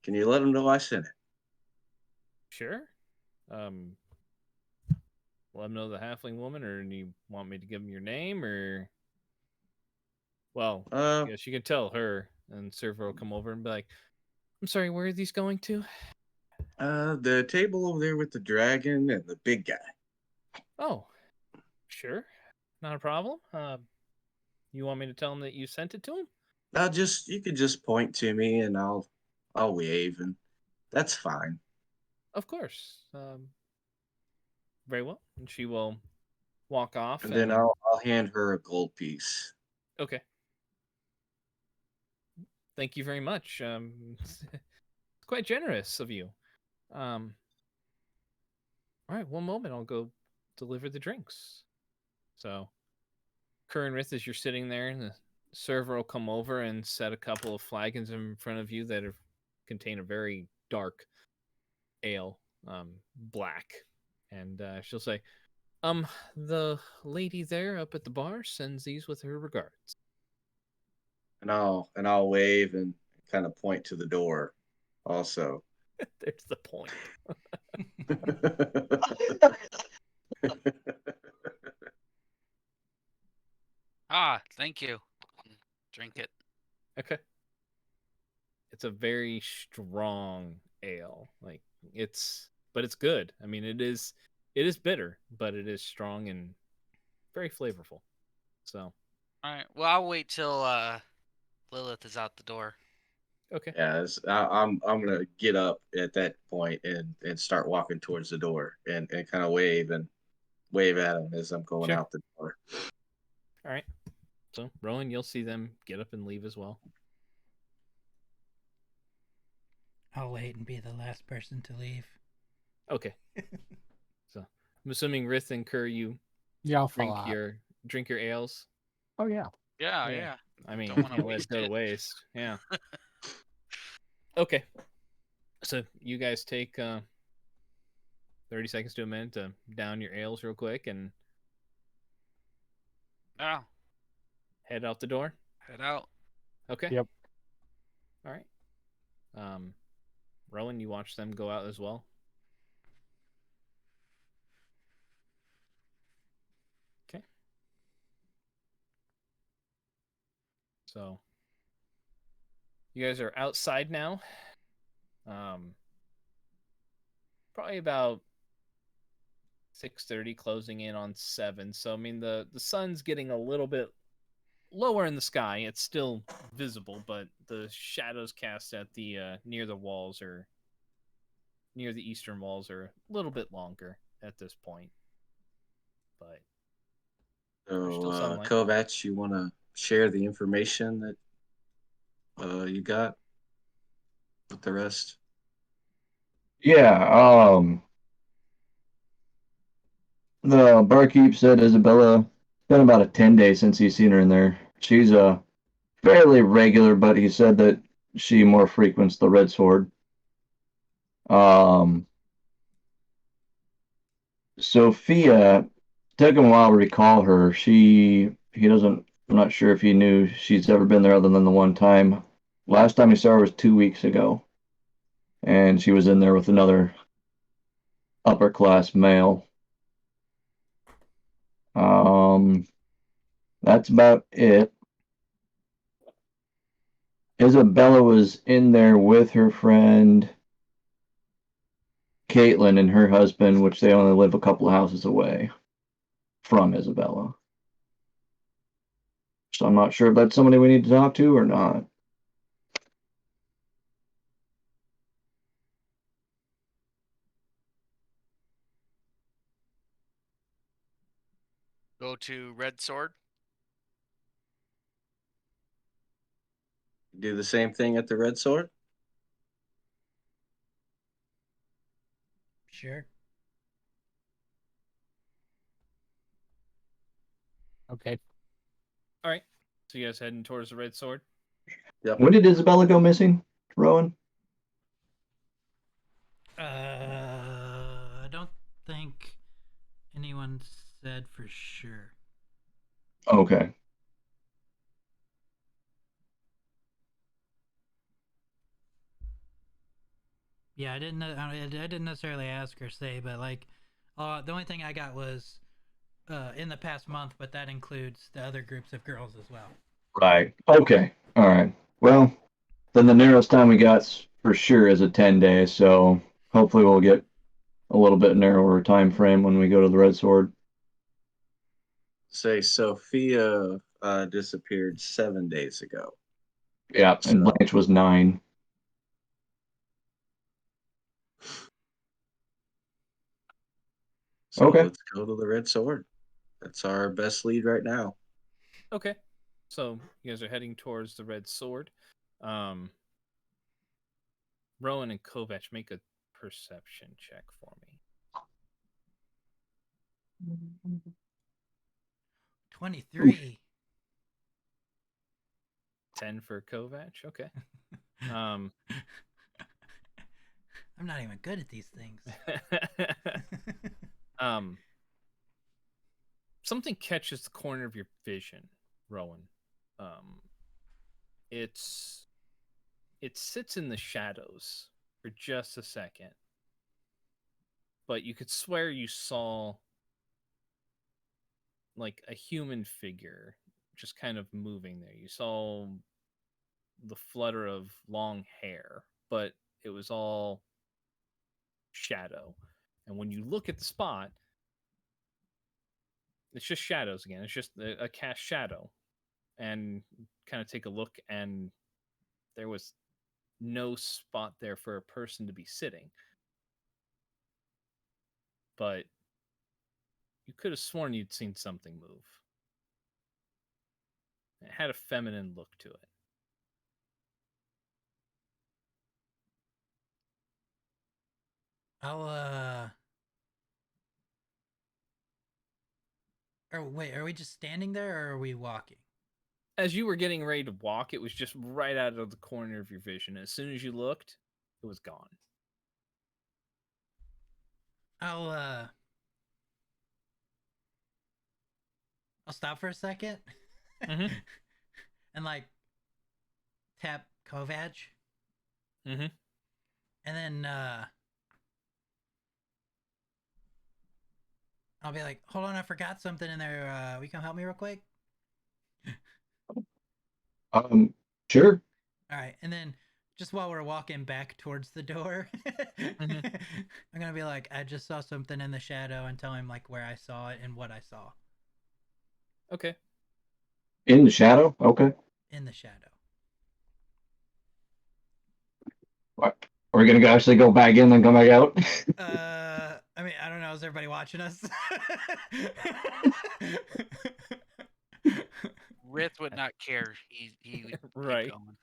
can you let them know I sent it? Sure. Let them know the halfling woman, or do you want me to give them your name, or? Well, I guess you can tell her, and server will come over and be like, I'm sorry, where are these going to? The table over there with the dragon and the big guy. Oh, sure. Not a problem. You want me to tell him that you sent it to him? You could just point to me and I'll wave, and that's fine. Of course. Very well. And she will walk off. And then I'll hand her a gold piece. Okay. Thank you very much. quite generous of you. All right, one moment. I'll go deliver the drinks. So, Kerr and Rith, as you're sitting there, and the server will come over and set a couple of flagons in front of you that contain a very dark ale, black. And she'll say, the lady there up at the bar sends these with her regards. And I'll wave and kind of point to the door also. There's the point. Thank you. Drink it. Okay. It's a very strong ale. But it's good. I mean, it is bitter, but it is strong and very flavorful. So, All right. Well, I'll wait till Lilith is out the door. okay. Yeah, I'm gonna get up at that point and start walking towards the door and kind of wave at him as I'm going Sure. out the door. All right. So, Rowan, you'll see them get up and leave as well. I'll wait and be the last person to leave. Okay. So, I'm assuming Rith and Kerr, you Yeah, I'll follow out. drink your ales. Oh yeah. Yeah. I mean, Don't wanna can't let waste it go to it. waste. Yeah. Okay. So you guys take 30 seconds to a minute to down your ales real quick and Yeah. head out the door. Head out. Okay. Yep. All right. Rowan, you watch them go out as well. Okay. So you guys are outside now. Probably about 6:30, closing in on 7. So I mean the sun's getting a little bit lower in the sky. It's still visible, but the shadows cast at the near the walls or near the eastern walls are a little bit longer at this point. But there's still So, sunlight. Kovacs, you want to share the information that you got with the rest? Yeah, the barkeep said Isabella, it's been about a 10 days since he's seen her in there. She's a fairly regular, but he said that she more frequents the Red Sword. Sophia, took him a while to recall her. He doesn't, I'm not sure if he knew she's ever been there other than the one time. Last time he saw her was 2 weeks ago, and she was in there with another upper class male. That's about it. Isabella was in there with her friend Caitlin and her husband, which they only live a couple of houses away from Isabella. So I'm not sure if that's somebody we need to talk to or not. Go to Red Sword. Do the same thing at the Red Sword? Sure. Okay. All right. So you guys heading towards the Red Sword? Yep. When did Isabella go missing, Rowan? I don't think anyone said for sure. Okay. Yeah, I didn't necessarily ask or say, but like, the only thing I got was in the past month, but that includes the other groups of girls as well. Right. Okay. All right. Well, then the nearest time we got for sure is a 10 days, so hopefully we'll get a little bit narrower time frame when we go to the Red Sword. Say Sophia disappeared 7 days ago. Yeah, and So- Blanche was 9. So Okay. let's go to the Red Sword. That's our best lead right now. Okay. So you guys are heading towards the Red Sword. Rowan and Kovac, make a perception check for me. 23. 10 for Kovac. Okay. I'm not even good at these things. Something catches the corner of your vision, Rowan. It sits in the shadows for just a second, but you could swear you saw like a human figure just kind of moving there. You saw the flutter of long hair, but it was all shadow. And when you look at the spot, it's just shadows again. It's just a cast shadow. And kind of take a look, and there was no spot there for a person to be sitting. But you could have sworn you'd seen something move. It had a feminine look to it. I'll wait, are we just standing there or are we walking? As you were getting ready to walk, it was just right out of the corner of your vision. As soon as you looked, it was gone. I'll stop for a second. Mhm. And like tap Kovac. Mm-hmm. And then I'll be like, hold on, I forgot something in there. Will you come help me real quick? Sure. All right, and then just while we're walking back towards the door, Mhm. I'm gonna be like, I just saw something in the shadow, and tell him like where I saw it and what I saw Okay. In the shadow? Okay. in the shadow. What? Are we going to actually go back in and come back out? I mean, I don't know. Is everybody watching us? Rith would not care. He would Right. keep going.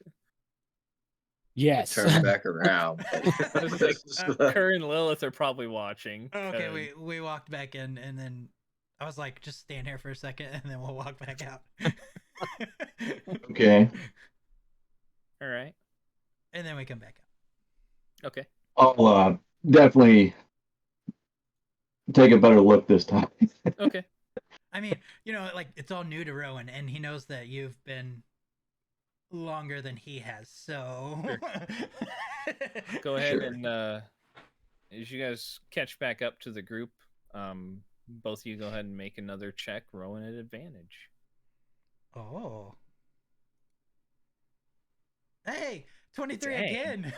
Yes. Turn back around. I was like, Kerr and Lilith are probably watching. Okay, we walked back in, and then I was like, just stand here for a second, and then we'll walk back out. Okay. All right. And then we come back out. Okay. I'll definitely take a better look this time. Okay. I mean, like it's all new to Rowan, and he knows that you've been longer than he has, so Sure. Go ahead Sure. and as you guys catch back up to the group, both of you go ahead and make another check. Rowan at advantage. Oh. Hey, 23 Dang. again.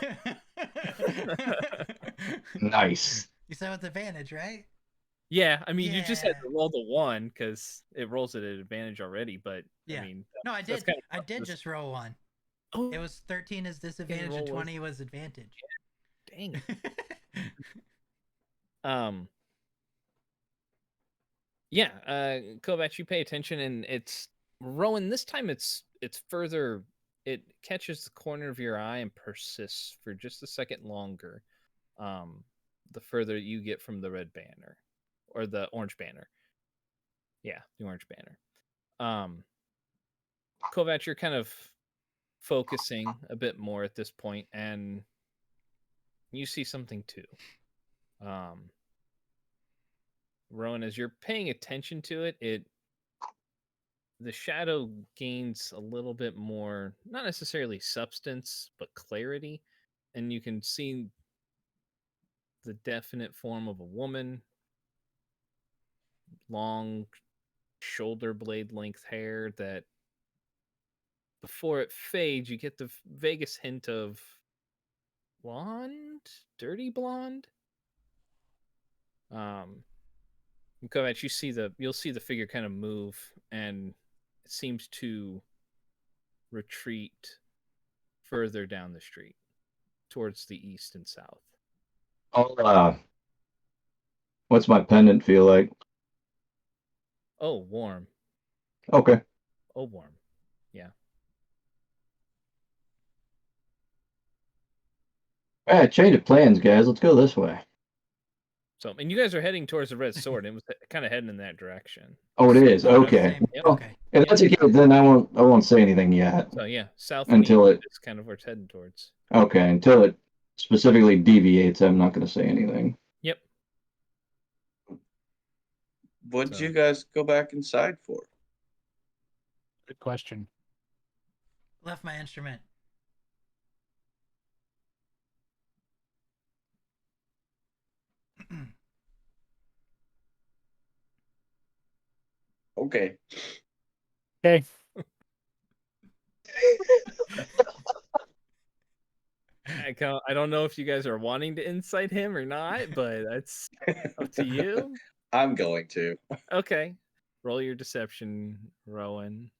Nice. You said with advantage, right? Yeah, I mean, you just had Yeah. to roll the 1 because it rolls at an advantage already. But Yeah. I mean, No, I that's did. kind of I did just roll one. Oh, It was 13 as disadvantage roll and was- 20 was advantage. dang it. Yeah, Kovac, you pay attention, and it's Rowan. This time, it's further. It catches the corner of your eye and persists for just a second longer. The further you get from the red banner, or the orange banner. Yeah, the orange banner. Kovac, you're kind of focusing a bit more at this point, and you see something too. Rowan, as you're paying attention to it, the shadow gains a little bit more, not necessarily substance, but clarity, and you can see the definite form of a woman, long shoulder blade length hair that before it fades, you get the vaguest hint of blonde, dirty blonde. Kovac, you'll see the figure kind of move, and it seems to retreat further down the street towards the east and south. What's my pendant feel like? Oh, warm. Okay. Oh, warm. Yeah. All right, change of plans, guys. Let's go this way. So, and you guys are heading towards the red sword. And it was kind of heading in that direction. Oh, it is. Oh, Okay. same. Yep. Well, Okay. if that's the case, then I won't say anything yet. So yeah, south Until and east it- is kind of where it's heading towards. Okay, until it specifically deviates, I'm not going to say anything. Yep. What'd So- you guys go back inside for? Good question. Left my instrument. Okay. Okay. I don't know if you guys are wanting to incite him or not, but that's up to you. I'm going to. Okay. Roll your deception, Rowan.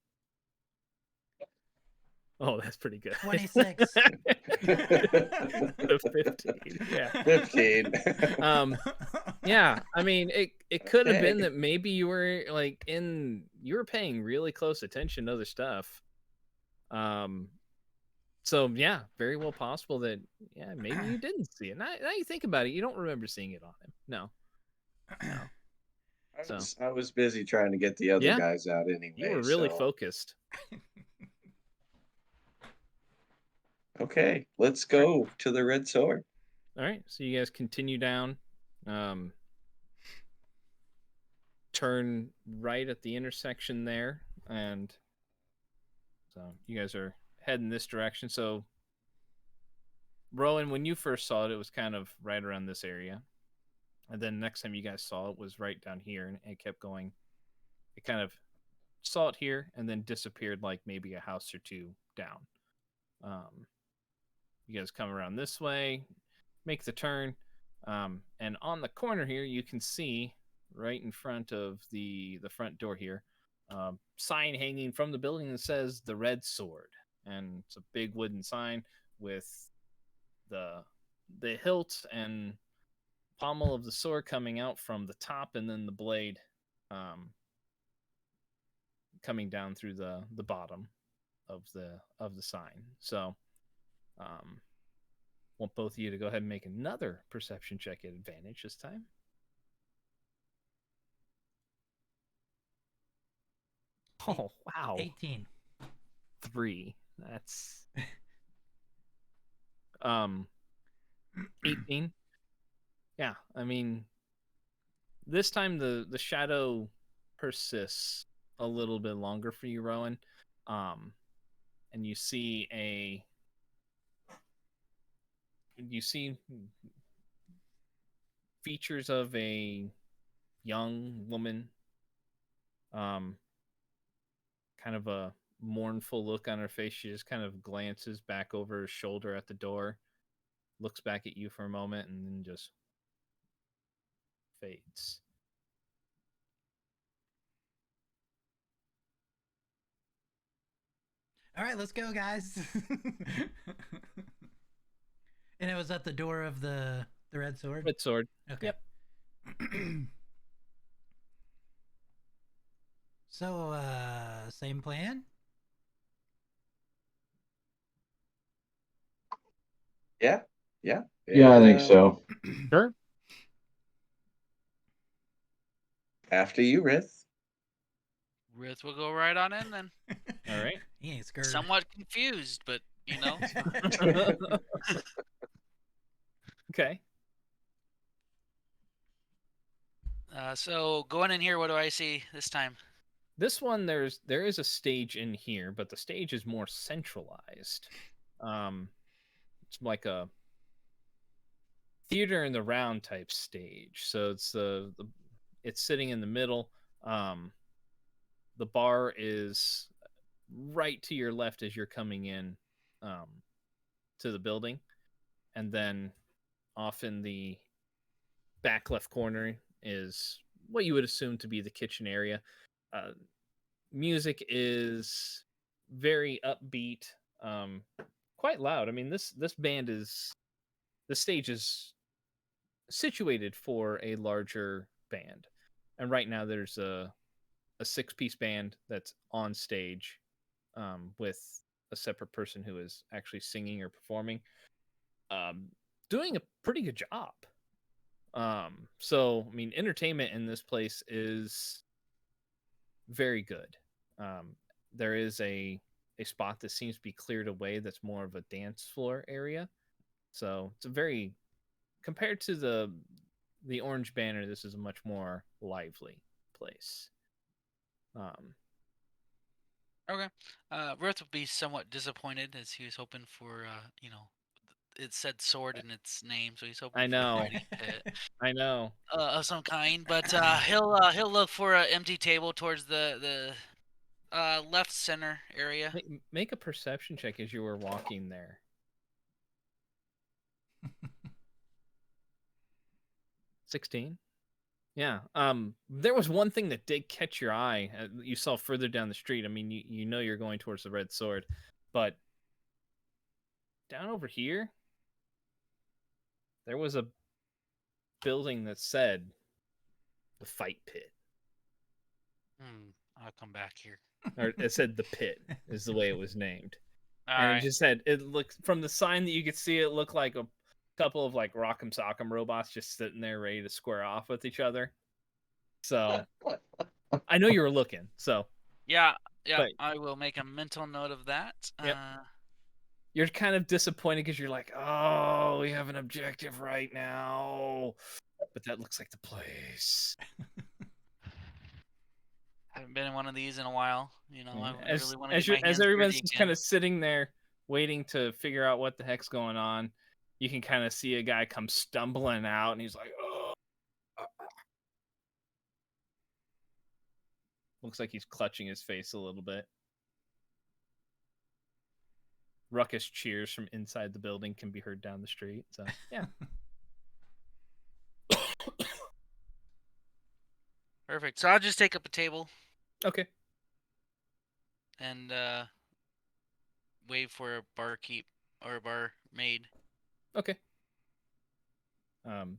Oh, that's pretty good. 26. The 15. Yeah. 15. Yeah. I mean, it could have been Okay. that maybe you were you were paying really close attention to other stuff. So yeah, very well possible that maybe you didn't see it. Now you think about it, you don't remember seeing it on him. No. I was busy trying to get the other Yeah. guys out anyway. You were really so- focused. Okay, let's go to the red sword. All right, so you guys continue down, turn right at the intersection there, and so you guys are heading this direction. So, Rowan, when you first saw it, it was kind of right around this area, and then next time you guys saw it was right down here, and it kept going. It kind of saw it here and then disappeared, like maybe a house or two down. You guys come around this way, make the turn, and on the corner here you can see right in front of the front door here, sign hanging from the building that says the Red Sword, and it's a big wooden sign with the hilt and pommel of the sword coming out from the top, and then the blade coming down through the bottom of the sign. So want both of you to go ahead and make another perception check at advantage this time. Oh, wow. 18. 3. That's 18. Yeah, I mean, this time the shadow persists a little bit longer for you, Rowan. And you see features of a young woman, kind of a mournful look on her face. She just kind of glances back over her shoulder at the door, looks back at you for a moment, and then just fades. All right, let's go, guys. And it was at the door of the red sword? Red sword. Okay. Yep. So, same plan? Yeah. Yeah, I think so. Sure. After you, Rith. Rith will go right on in then. All right. He ain't scared. Somewhat confused, but Okay. So going in here, what do I see this time? This one, there is a stage in here, but the stage is more centralized. It's like a theater in the round type stage. So it's it's sitting in the middle. The bar is right to your left as you're coming in to the building, and then off in the back left corner is what you would assume to be the kitchen area. Music is very upbeat, quite loud. I mean, this band is, the stage is situated for a larger band, and right now there's a 6-piece band that's on stage, with a separate person who is actually singing or performing. doing a pretty good job. So I mean, entertainment in this place is very good. There is a spot that seems to be cleared away that's more of a dance floor area. So it's a very, compared to the Orange Banner, this is a much more lively place. Okay. Rith would be somewhat disappointed as he was hoping for, it said sword in its name, so he's hoping I for know. a meat pit I know. of some kind. But he'll look for an empty table towards the left center area. Make a perception check as you were walking there. 16. Yeah. There was one thing that did catch your eye. You saw further down the street. I mean, you know you're going towards the Red Sword, but down over here, there was a building that said the Fight Pit, I'll come back here. or it said the Pit is the way it was named, All and right. it just said, it looked from the sign that you could see, it looked like a couple of like Rock'em Sock'em robots just sitting there ready to square off with each other. So I know you were looking. So Yeah, but I will make a mental note of that. Yep. You're kind of disappointed because you're like, oh, we have an objective right now, but that looks like the place. Haven't been in one of these in a while. I really want to get my hands as dirty everyone's just again. kind of sitting there waiting to figure out what the heck's going on, you can kind of see a guy come stumbling out, and he's like, oh. Looks like he's clutching his face a little bit. Ruckus cheers from inside the building can be heard down the street. So, yeah. Perfect. So I'll just take up a table Okay. and wait for a barkeep or a barmaid. Okay.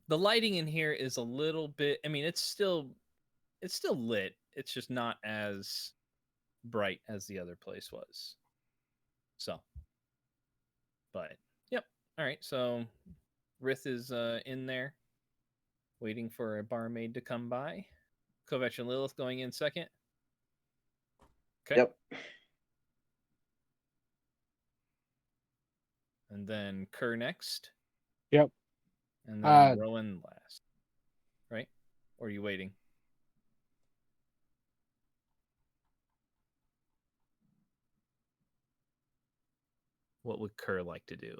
The lighting in here is a little bit, I mean, it's still lit. It's just not as bright as the other place was. So, but yep. All right. So Rith is in there waiting for a barmaid to come by. Kovac and Lilith going in second. Okay. Yep. And then Kerr next. Yep. And then Rowan last. Right? Or are you waiting? What would Kerr like to do?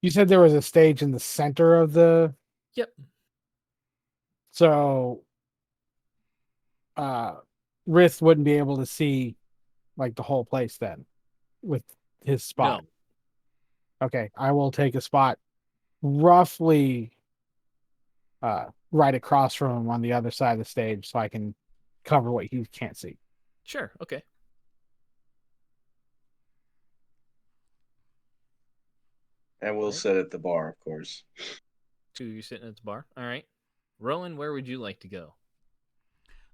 You said there was a stage in the center of the. Yep. So, Rith wouldn't be able to see like the whole place then with his spot. No. Okay, I will take a spot roughly right across from him on the other side of the stage so I can cover what he can't see. Sure. Okay. And we'll sit at the bar, of course. Two of you sitting at the bar. All right. Rowan, where would you like to go?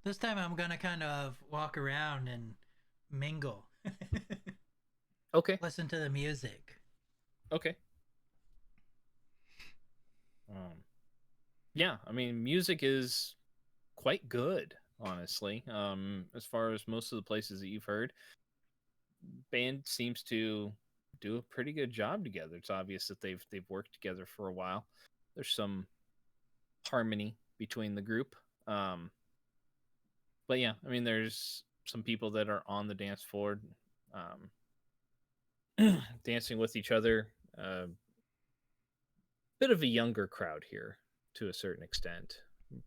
This time I'm gonna kind of walk around and mingle. Okay. Listen to the music. Okay. Yeah, I mean, music is quite good, honestly. As far as most of the places that you've heard, band seems to do a pretty good job together. It's obvious that they've worked together for a while. There's some harmony between the group. But yeah, I mean, there's some people that are on the dance floor, dancing with each other. Bit of a younger crowd here to a certain extent.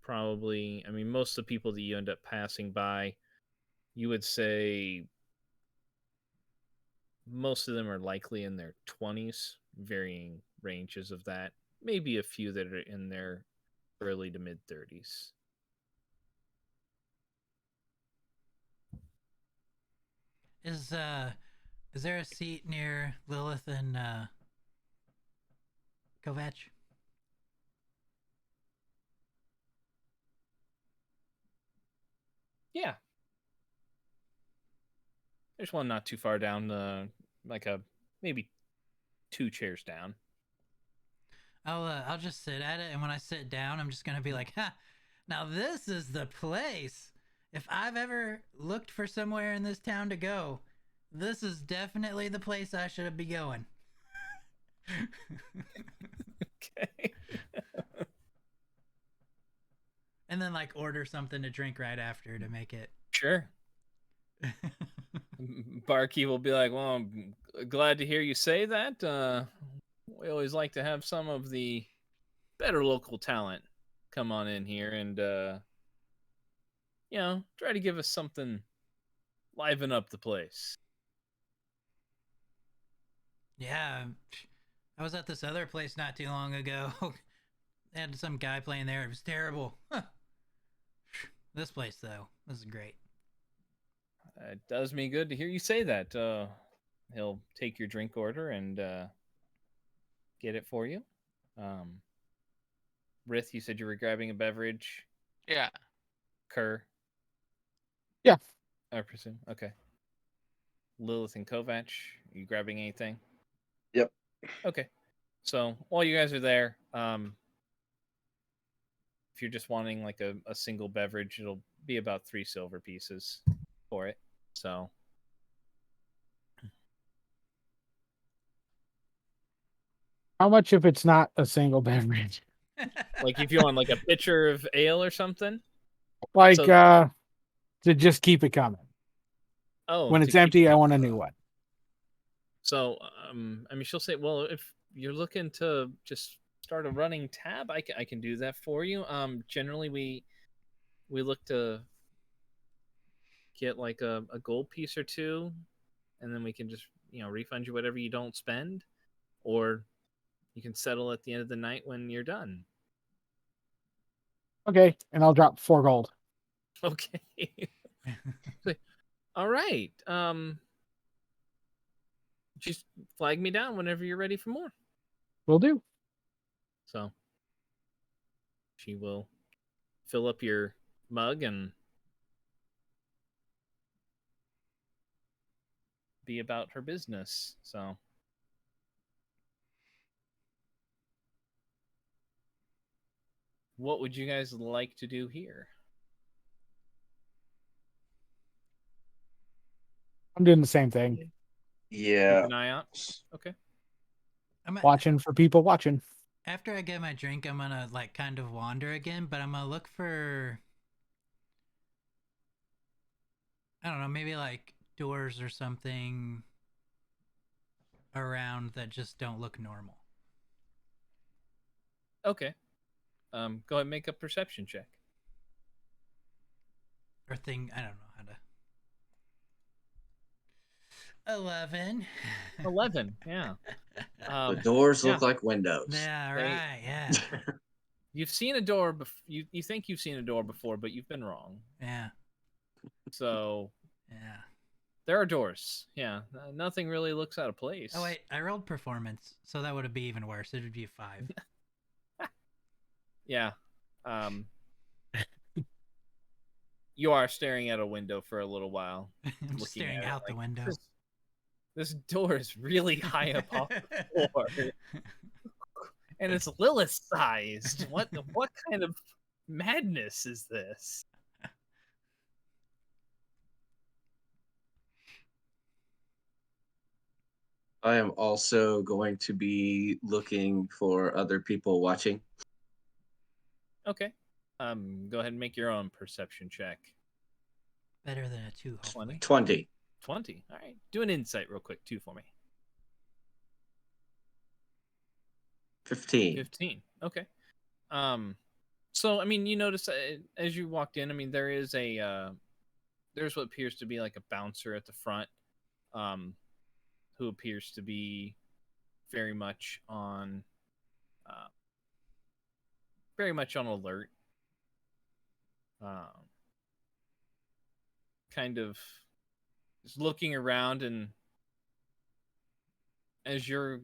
Probably, I mean, most of the people that you end up passing by, you would say most of them are likely in their 20s, varying ranges of that. Maybe a few that are in their early to mid 30s. Is there a seat near Lilith and Kovac? Yeah. There's one not too far down, like maybe 2 chairs down. I'll just sit at it, and when I sit down, I'm just gonna be like, "Ha! Now this is the place. If I've ever looked for somewhere in this town to go, this is definitely the place I should be going." Okay. And then like order something to drink right after to make it. Sure. Barkeep will be like, "Well, I'm glad to hear you say that. We always like to have some of the better local talent come on in here and try to give us something, liven up the place." Yeah, I was at this other place not too long ago. They had some guy playing there. It was terrible. This place though, this is great. It does me good to hear you say that. He'll take your drink order and get it for you. Rith, you said you were grabbing a beverage. Yeah. Kerr, Yeah. I presume. Okay. Lilith and Kovac, are you grabbing anything? Yep. Okay. So while you guys are there, if you're just wanting like a single beverage, it'll be about 3 silver pieces for it. So How much if it's not a single beverage? like if you want like a pitcher of ale or something. Like So- to just keep it coming. Oh, When to it's keep- empty, I want a new one. So I mean, she'll say, "Well, if you're looking to just start a running tab, I can do that for you. Generally we look to get like a gold piece or two, and then we can just refund you whatever you don't spend, or you can settle at the end of the night when you're done." Okay, and I'll drop 4 gold. Okay. All right. Just flag me down whenever you're ready for more. Will do. So she will fill up your mug and be about her business. So what would you guys like to do here? I'm doing the same thing. Yeah. Keep an eye out. Okay. Watching for people watching. After I get my drink, I'm gonna like kind of wander again, but I'm gonna look for, I don't know, maybe like doors or something around that just don't look normal. Okay. Go ahead and make a perception check. Or thing, I don't know how to. 11. 11. Yeah. The doors look yeah. like windows. Yeah, They- right. Yeah. You've seen a door. You think you've seen a door before, but you've been wrong. Yeah. So Yeah. there are doors. Yeah. Nothing really looks out of place. Oh wait, I rolled performance, so that would be even worse. It would be a 5. Yeah. You are staring at a window for a little while. I'm looking staring at it out the like, window. This door is really high up off the floor. And it's Lilith sized. What kind of madness is this? I am also going to be looking for other people watching. Okay. Go ahead and make your own perception check. Better than a 2, hopefully. 20. 20. All right. Do an insight real quick too for me. 15. 15. Okay. So I mean, you notice as you walked in, I mean, there is there's what appears to be like a bouncer at the front, who appears to be very much on alert. Kind of just looking around, and as you're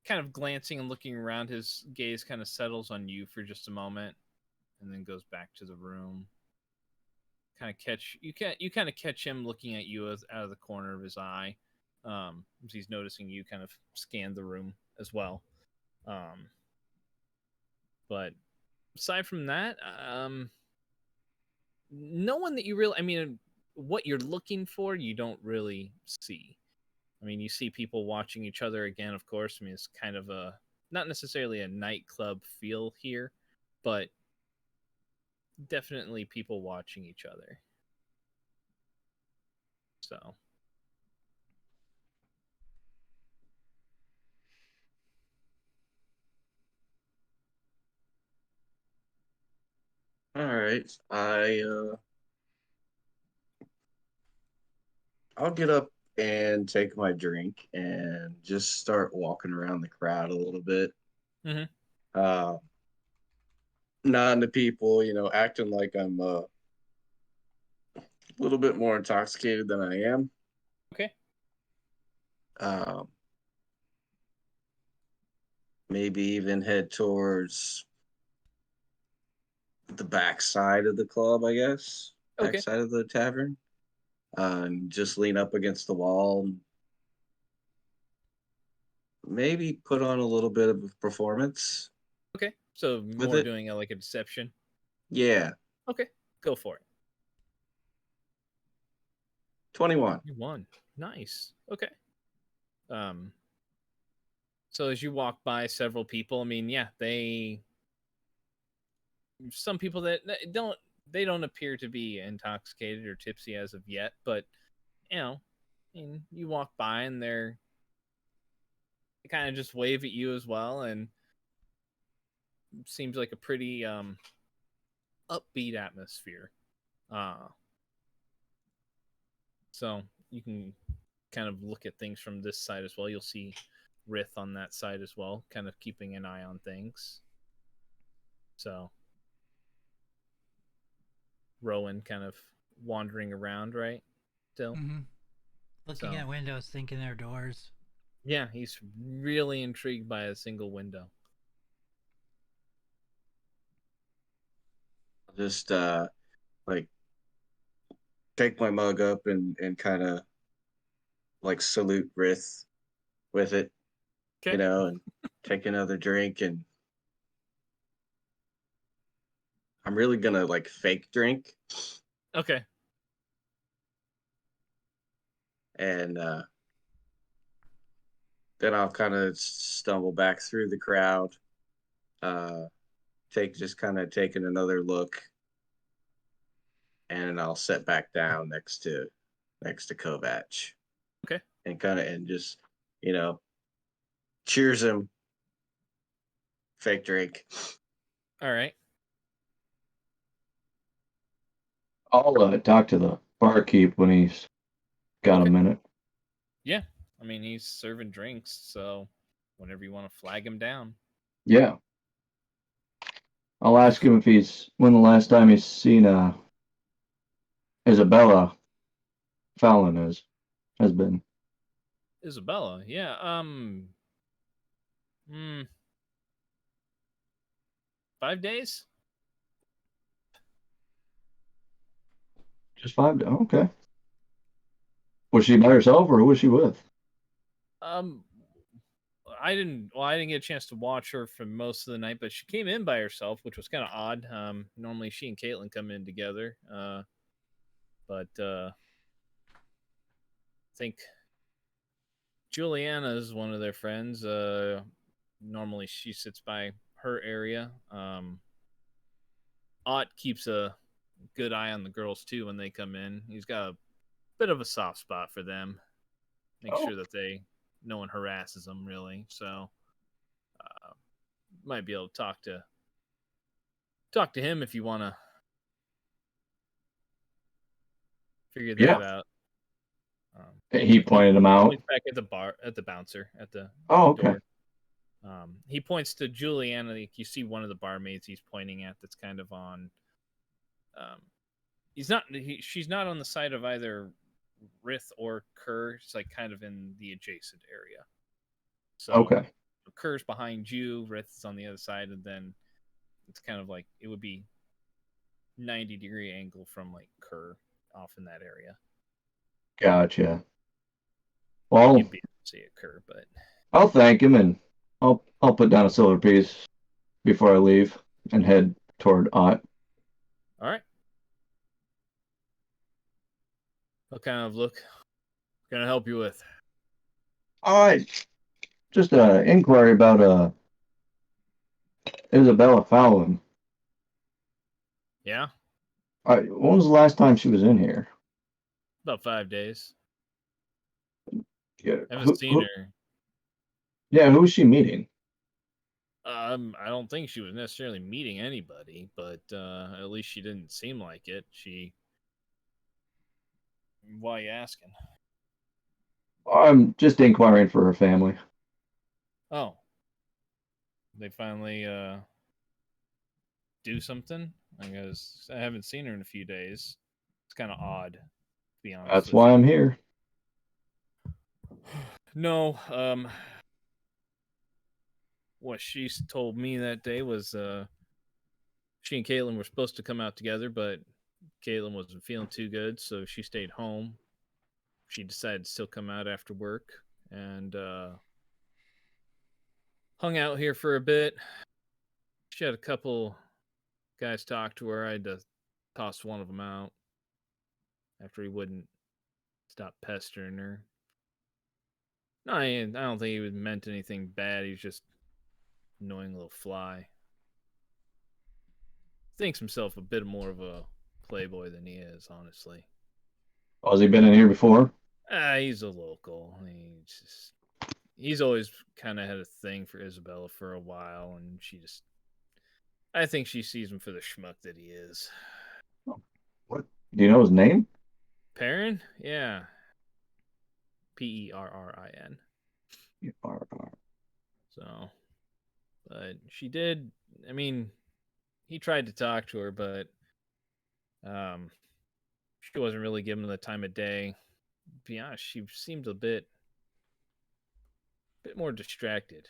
kind of glancing and looking around, his gaze kind of settles on you for just a moment, and then goes back to the room. Kind of catch him looking at you out of the corner of his eye, as he's noticing you kind of scan the room as well. But aside from that, no one that you really, I mean, what you're looking for, you don't really see. I mean, you see people watching each other again, of course. I mean, it's kind of a, not necessarily a nightclub feel here, but definitely people watching each other. So. All right. I'll get up and take my drink and just start walking around the crowd a little bit. Mm-hmm. Nodding to people, acting like I'm a little bit more intoxicated than I am. Okay. Maybe even head towards the back side of the club, I guess. Okay. Back side of the tavern. And just lean up against the wall. Maybe put on a little bit of a performance. Okay. So more doing like a deception. Yeah. Okay. Go for it. 21. You won. Nice. Okay. So as you walk by several people, I mean, yeah, some people that don't appear to be intoxicated or tipsy as of yet, but I mean, you walk by and they kind of just wave at you as well, and it seems like a pretty upbeat atmosphere. So you can kind of look at things from this side as well. You'll see Rith on that side as well, kind of keeping an eye on things. So Rowan kind of wandering around, right? Still. Mm-hmm. Looking at windows, thinking they're doors. Yeah, he's really intrigued by a single window. Just like take my mug up and kind of like salute Rith with it, Okay. and take another drink. And I'm really gonna like fake drink. Okay. And then I'll kind of stumble back through the crowd, taking another look, and I'll sit back down next to Kovac. Okay. And just cheers him, fake drink. All right. I'll talk to the barkeep when he's got a minute. Yeah. I mean, he's serving drinks, so whenever you want to flag him down. Yeah. I'll ask him when the last time he's seen Isabella Fallon has been. Isabella, yeah. 5 days? Just 5 days. Okay. Was she by herself or who was she with? I didn't get a chance to watch her for most of the night, but she came in by herself, which was kind of odd. Normally she and Caitlin come in together. But I think Juliana is one of their friends. Normally she sits by her area. Ott keeps a good eye on the girls too when they come in. He's got a bit of a soft spot for them. Make sure that no one harasses them really. So might be able to talk to him if you want to figure that out. He pointed him out. Back at the bar, at the bouncer, at the okay. door. He points to Juliana. You see one of the barmaids he's pointing at that's kind of on. She's not on the side of either Rith or Kerr. It's like kind of in the adjacent area. So okay. Kerr's behind you. Rith's on the other side, and then it's kind of like it would be 90-degree angle from like Kerr off in that area. Gotcha. Well, you'd be able to see it Kerr, but I'll thank him and I'll put down a silver piece before I leave and head toward Ott. All right. What kind of look can I help you with? All right. Just an inquiry about Isabella Fallon. Yeah, All right, when was the last time she was in here? about 5 days. Yeah, I haven't seen her. yeah, who was she meeting? I don't think she was necessarily meeting anybody, but at least she didn't seem like it. Why are you asking? I'm just inquiring for her family. Oh, they finally do something? I guess I haven't seen her in a few days. It's kind of odd, to be honest That's with why you. I'm here. No, what she told me that day was she and Caitlin were supposed to come out together, but Caitlin wasn't feeling too good, so she stayed home. She decided to still come out after work and hung out here for a bit. She had a couple guys talk to her. I had to toss one of them out after he wouldn't stop pestering her. No, I don't think he meant anything bad. He was just annoying little fly. Thinks himself a bit more of a playboy than he is, honestly. Oh, has he been in here before? He's a local. He's always kind of had a thing for Isabella for a while, and I think she sees him for the schmuck that he is. What? Do you know his name? Perrin? Yeah. Perrin. So, but she did. I mean, he tried to talk to her, but she wasn't really giving him the time of day. To be honest, she seemed a bit more distracted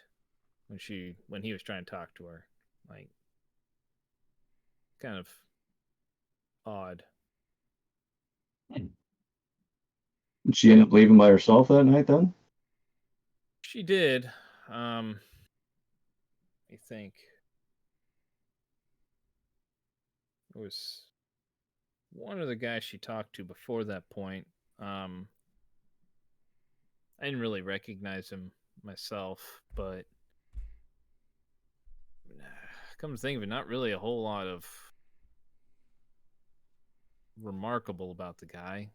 when he was trying to talk to her. Like, kind of odd. Did she end up leaving by herself that night then? She did. I think it was one of the guys she talked to before that point. I didn't really recognize him myself, but come to think of it, not really a whole lot of remarkable about the guy.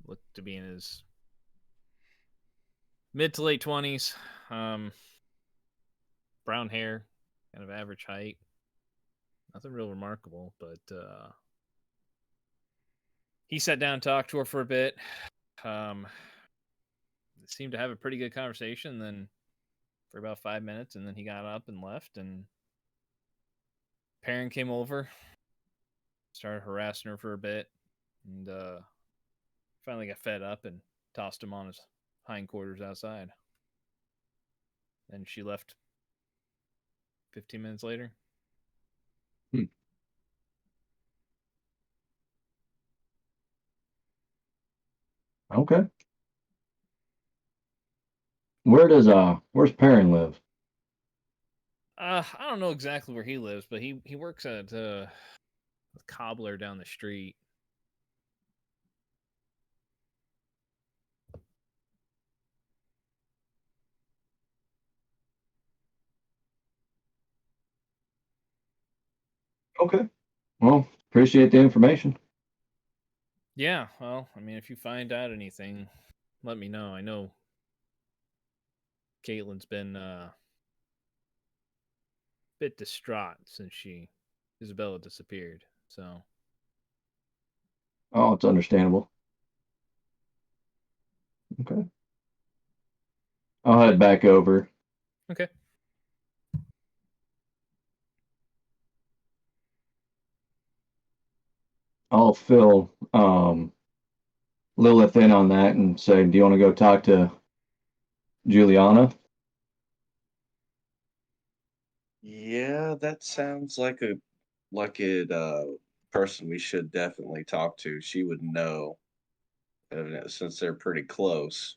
Looked to be in his mid to late 20s. Brown hair, kind of average height. Nothing real remarkable, but he sat down and talked to her for a bit. Seemed to have a pretty good conversation then for about 5 minutes, and then he got up and left, and Perrin came over, started harassing her for a bit, and finally got fed up and tossed him on his hindquarters outside. Then she left 15 minutes later. Okay. Where's Perrin live? I don't know exactly where he lives, but he works at a cobbler down the street. Okay. Well, appreciate the information. Yeah, well, I mean, if you find out anything, let me know. I know Caitlin's been a bit distraught since Isabella disappeared. So, Oh, it's understandable. Okay. I'll head back over. okay. I'll fill Lilith in on that and say, do you want to go talk to Juliana? Yeah, that sounds like a person we should definitely talk to. She would know, since they're pretty close.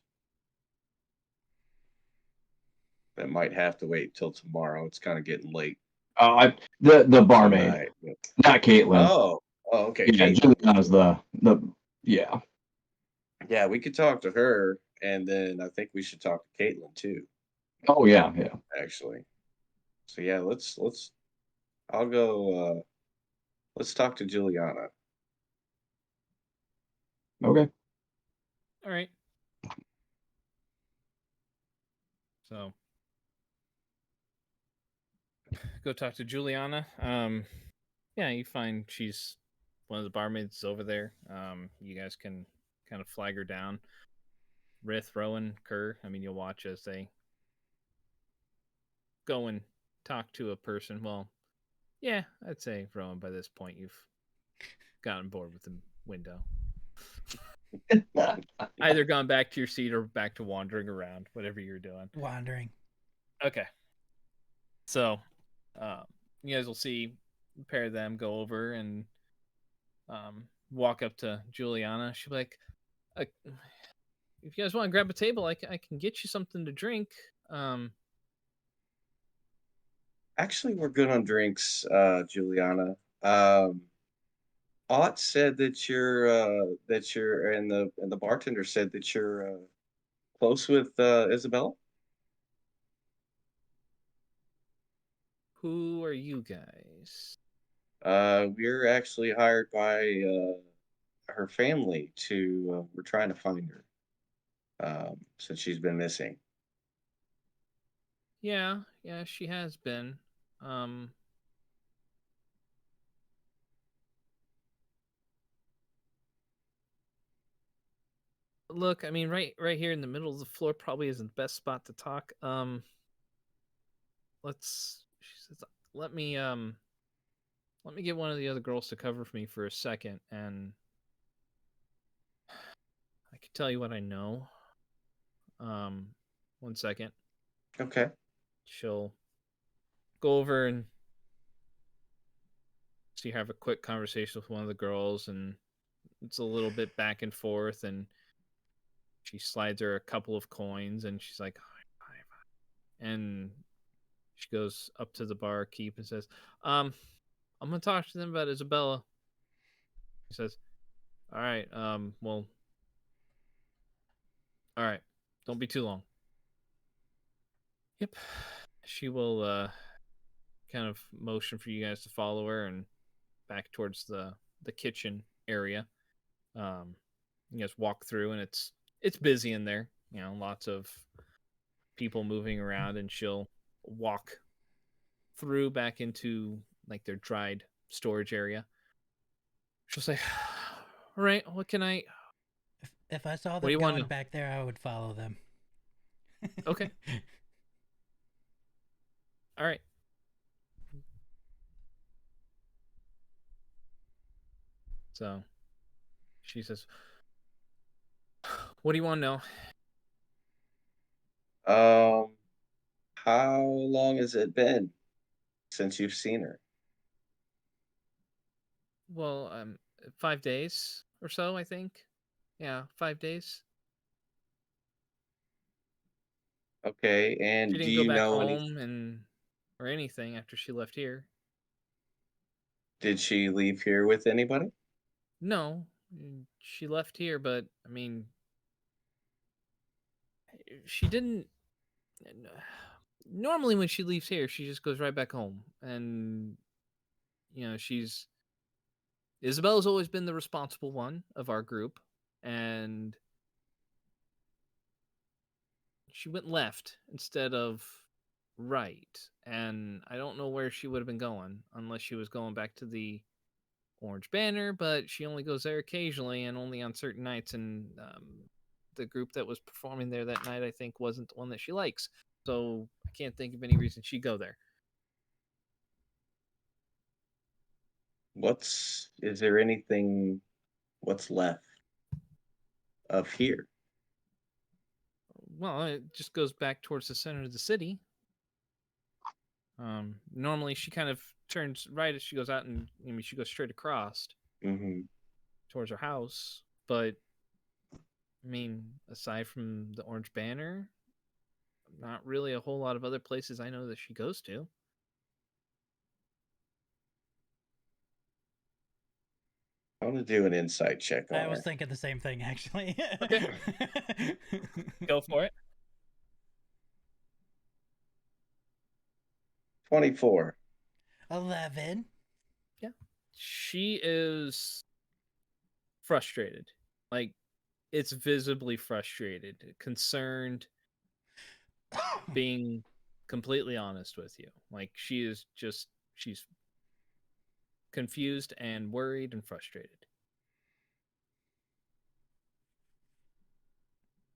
That might have to wait till tomorrow. It's kind of getting late. The barmaid, Right. not Caitlin. Oh, okay. Yeah, Caitlin. Juliana's the yeah. Yeah, we could talk to her, and then I think we should talk to Caitlin too, Oh yeah, yeah. actually. So yeah, let's. I'll go. Let's talk to Juliana. Okay. All right. So go talk to Juliana. Yeah, you find she's one of the barmaids over there. You guys can kind of flag her down. Rith, Rowan, Kerr. I mean, you'll watch as they go and talk to a person. Well, yeah, I'd say Rowan. By this point, you've gotten bored with the window. Either gone back to your seat or back to wandering around, whatever you're doing. Wandering. Okay. So, you guys will see a pair of them go over and walk up to Juliana. She'll be like, if you guys want to grab a table, I can get you something to drink. Actually, we're good on drinks, Juliana. Ott said that you're and the bartender said that you're close with Isabella. Who are you guys? We're actually hired by her family to. We're trying to find her since she's been missing. Yeah, she has been. Um, Look, I mean, right here in the middle of the floor probably isn't the best spot to talk. She says, let me get one of the other girls to cover for me for a second, and I can tell you what I know. One second. Okay. She'll go over and she have a quick conversation with one of the girls, and it's a little bit back and forth, and she slides her a couple of coins, and she's like, and she goes up to the barkeep and says, I'm gonna talk to them about Isabella. He says, all right, well, all right, don't be too long. Yep. She will kind of motion for you guys to follow her and back towards the kitchen area. You guys walk through, and it's busy in there. You know, lots of people moving around, and she'll walk through back into like their dried storage area. She'll say, "All right, what can I?" If I saw What do them you want to going know? back there, I would follow them. Okay. All right. So she says, "What do you want to know?" Um, how long has it been since you've seen her? Well, 5 days or so, I think. Yeah, 5 days. Okay, She and do didn't go you back know any? home and or anything after she left here. Did she leave here with anybody? No, she left here, but I mean, she didn't. Normally, when she leaves here, she just goes right back home, and she's Isabella's always been the responsible one of our group, and she went left instead of right, and I don't know where she would have been going unless she was going back to the Orange Banner, but she only goes there occasionally and only on certain nights, and the group that was performing there that night, I think, wasn't the one that she likes, so I can't think of any reason she'd go there. Is there anything what's left of here? Well, it just goes back towards the center of the city. Normally she kind of turns right as she goes out, and I mean she goes straight across Mm-hmm. towards her house. But I mean, aside from the Orange Banner, not really a whole lot of other places I know that she goes to. I want to do an insight check on I was her. thinking the same thing, actually. Okay. Go for it. 24. 11. Yeah. She is frustrated. Like, it's visibly frustrated, concerned, being completely honest with you. Like, she's confused and worried and frustrated.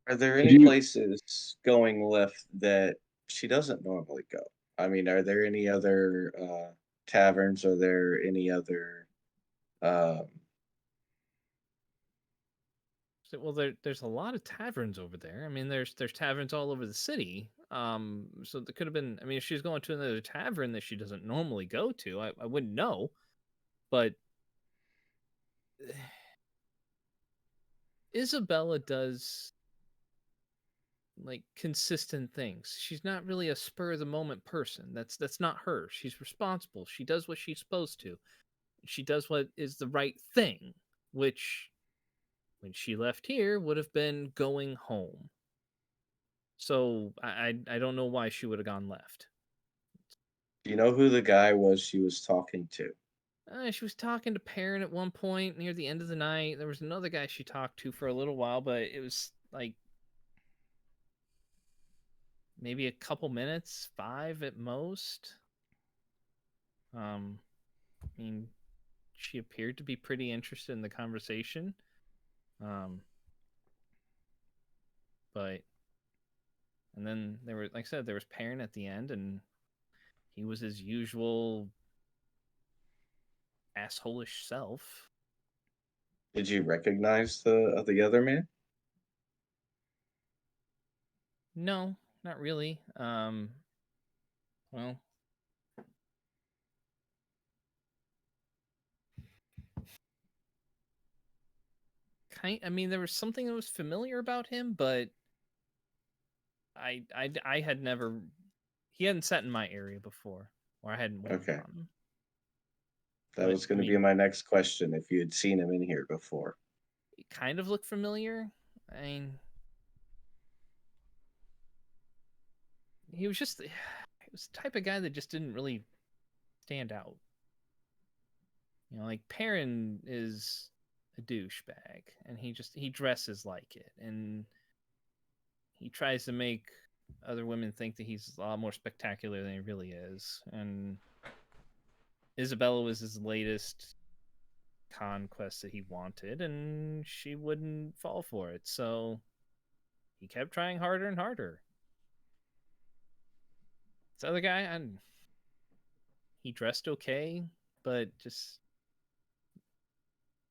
Are there Could any you places going left that she doesn't normally go? I mean, are there any other taverns? Are there any other? Um, So, well, there's a lot of taverns over there. I mean, there's taverns all over the city. So there could have been. I mean, if she's going to another tavern that she doesn't normally go to, I wouldn't know. But Isabella does like consistent things. She's not really a spur of the moment person. That's not her. She's responsible. She does what she's supposed to. She does what is the right thing, which when she left here would have been going home. So I don't know why she would have gone left. do you know who the guy was she was talking to? She was talking to Perrin at one point near the end of the night. There was another guy she talked to for a little while, but it was like maybe a couple minutes, 5 at most. I mean, she appeared to be pretty interested in the conversation. Um, but and then there were, like I said, there was Perrin at the end, and he was his usual assholish self. Did you recognize the other man? No, not really. Well, I mean, there was something that was familiar about him, but I had never. He hadn't sat in my area before, or I hadn't went Okay, upon him. that But was I going to be mean, my next question. If you had seen him in here before, he kind of looked familiar. I mean, he was just he was the type of guy that just didn't really stand out. You know, like Perrin is a douchebag, and he dresses like it, and he tries to make other women think that he's a lot more spectacular than he really is. And Isabella was his latest conquest that he wanted, and she wouldn't fall for it. So he kept trying harder and harder. This other guy, he dressed okay, but just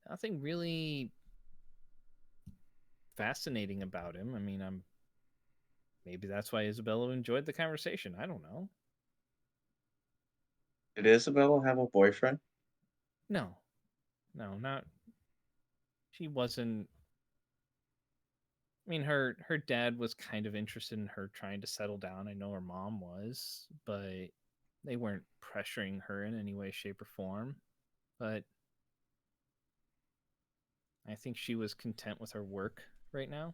nothing really fascinating about him. I mean, maybe that's why Isabella enjoyed the conversation. I don't know. did Isabella have a boyfriend? No, no, not. She wasn't. I mean, her dad was kind of interested in her trying to settle down. I know her mom was, but they weren't pressuring her in any way, shape, or form. But I think she was content with her work right now.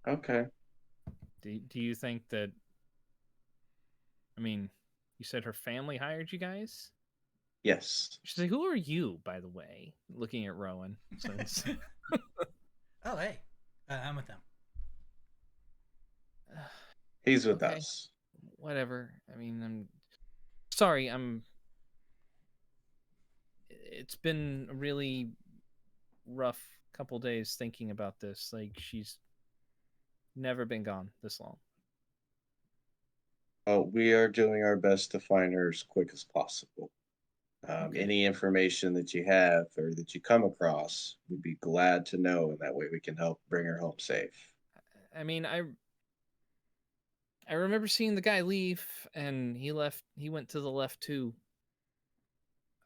Okay, Do you think that? I mean, you said her family hired you guys. yes. She's like, "Who are you, by the way?" Looking at Rowan, since Oh, hey. I'm with them. He's with okay, us. whatever. I mean, I'm sorry. It's been a really rough couple days thinking about this. Like, she's never been gone this long. Oh, we are doing our best to find her as quick as possible. Okay. Any information that you have or that you come across, we'd be glad to know, and that way we can help bring her home safe. I mean, I remember seeing the guy leave, and he left. He went to the left too.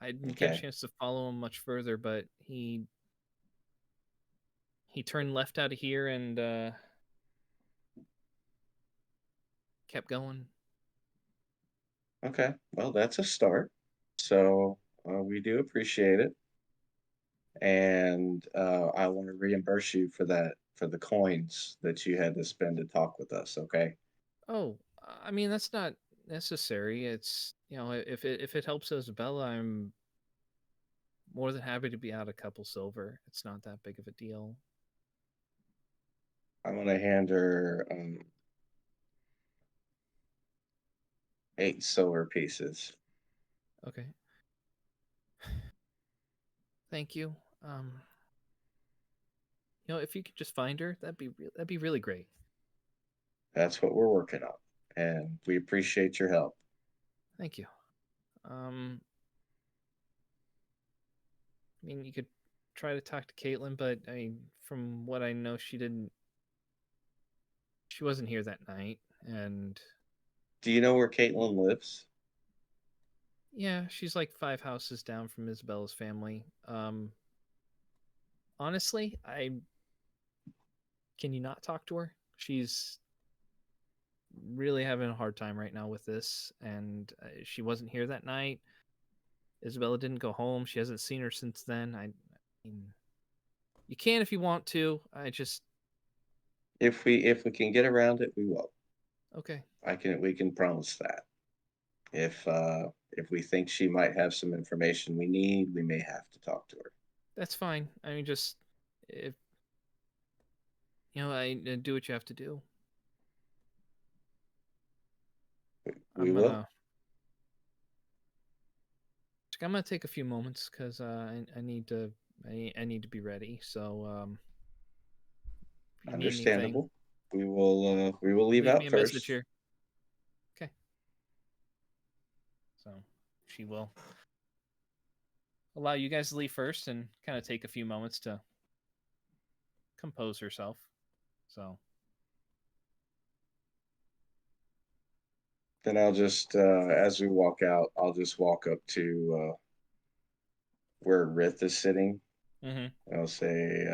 I didn't get a Okay. chance to follow him much further, but he turned left out of here and kept going. Okay. Well, that's a start. So we do appreciate it, and I want to reimburse you for the coins that you had to spend to talk with us. Okay. Oh, I mean that's not necessary. It's if it helps Isabella, I'm more than happy to be out a couple silver. It's not that big of a deal. I'm gonna hand her 8 silver pieces. Okay. Thank you. Um, if you could just find her, that'd be really great. That's what we're working on, and we appreciate your help. Thank you. Um, I mean, you could try to talk to Caitlin, but I mean, from what I know, she wasn't here that night, and Do you know where Caitlin lives? yeah, she's like 5 houses down from Isabella's family. Honestly, I can you not talk to her? She's really having a hard time right now with this, and she wasn't here that night. Isabella didn't go home. She hasn't seen her since then. I mean, you can if you want to. I just If we can get around it, we will. okay. We can promise that. If we think she might have some information we need, we may have to talk to her. That's fine. I mean, just if I do what you have to do. We I'm will. gonna take a few moments because I need to I need to be ready. So if you need anything, Understandable. We will leave leave me out a message first. here. Okay. So she will allow you guys to leave first and kind of take a few moments to compose herself. So Then I'll just as we walk out, I'll just walk up to where Rith is sitting. mm-hmm. I'll say,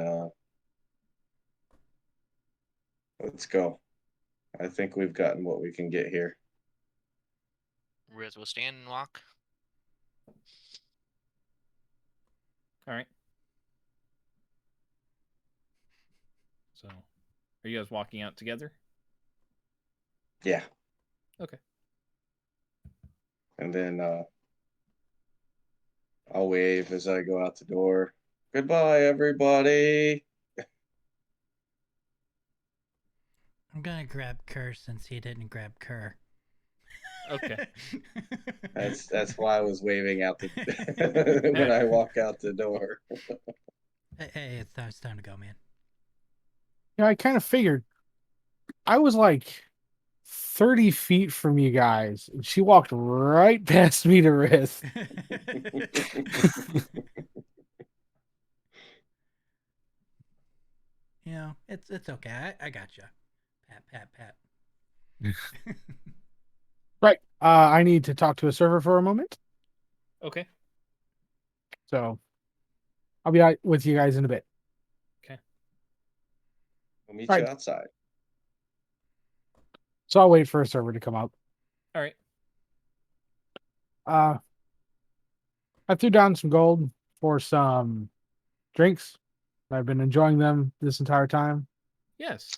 let's go. I think we've gotten what we can get here. Riz will stand and walk. All right. So are you guys walking out together? Yeah. Okay. And then I'll wave as I go out the door. Goodbye, everybody. I'm gonna grab Kerr since he didn't grab Kerr. Okay. That's why I was waving out the when I walk out the door. Hey, it's time to go, man. I kind of figured. I was like 30 feet from you guys, and she walked right past me to Rith. It's okay. I got you. Pat. Right. I need to talk to a server for a moment. Okay. So I'll be out with you guys in a bit. Okay. We'll meet Right. you outside. So I'll wait for a server to come out. All right. I threw down some gold for some drinks. I've been enjoying them this entire time. Yes.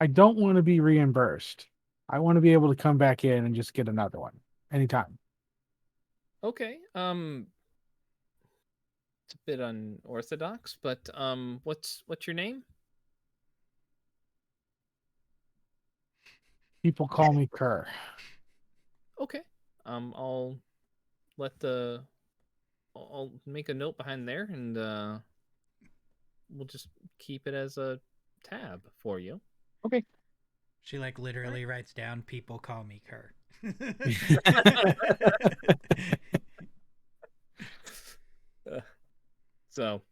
I don't want to be reimbursed. I want to be able to come back in and just get another one anytime. Okay. It's a bit unorthodox, but what's your name? People call me Kerr. Okay. I'll I'll make a note behind there, and we'll just keep it as a tab for you. Okay. She literally writes down, "People call me Kerr." So,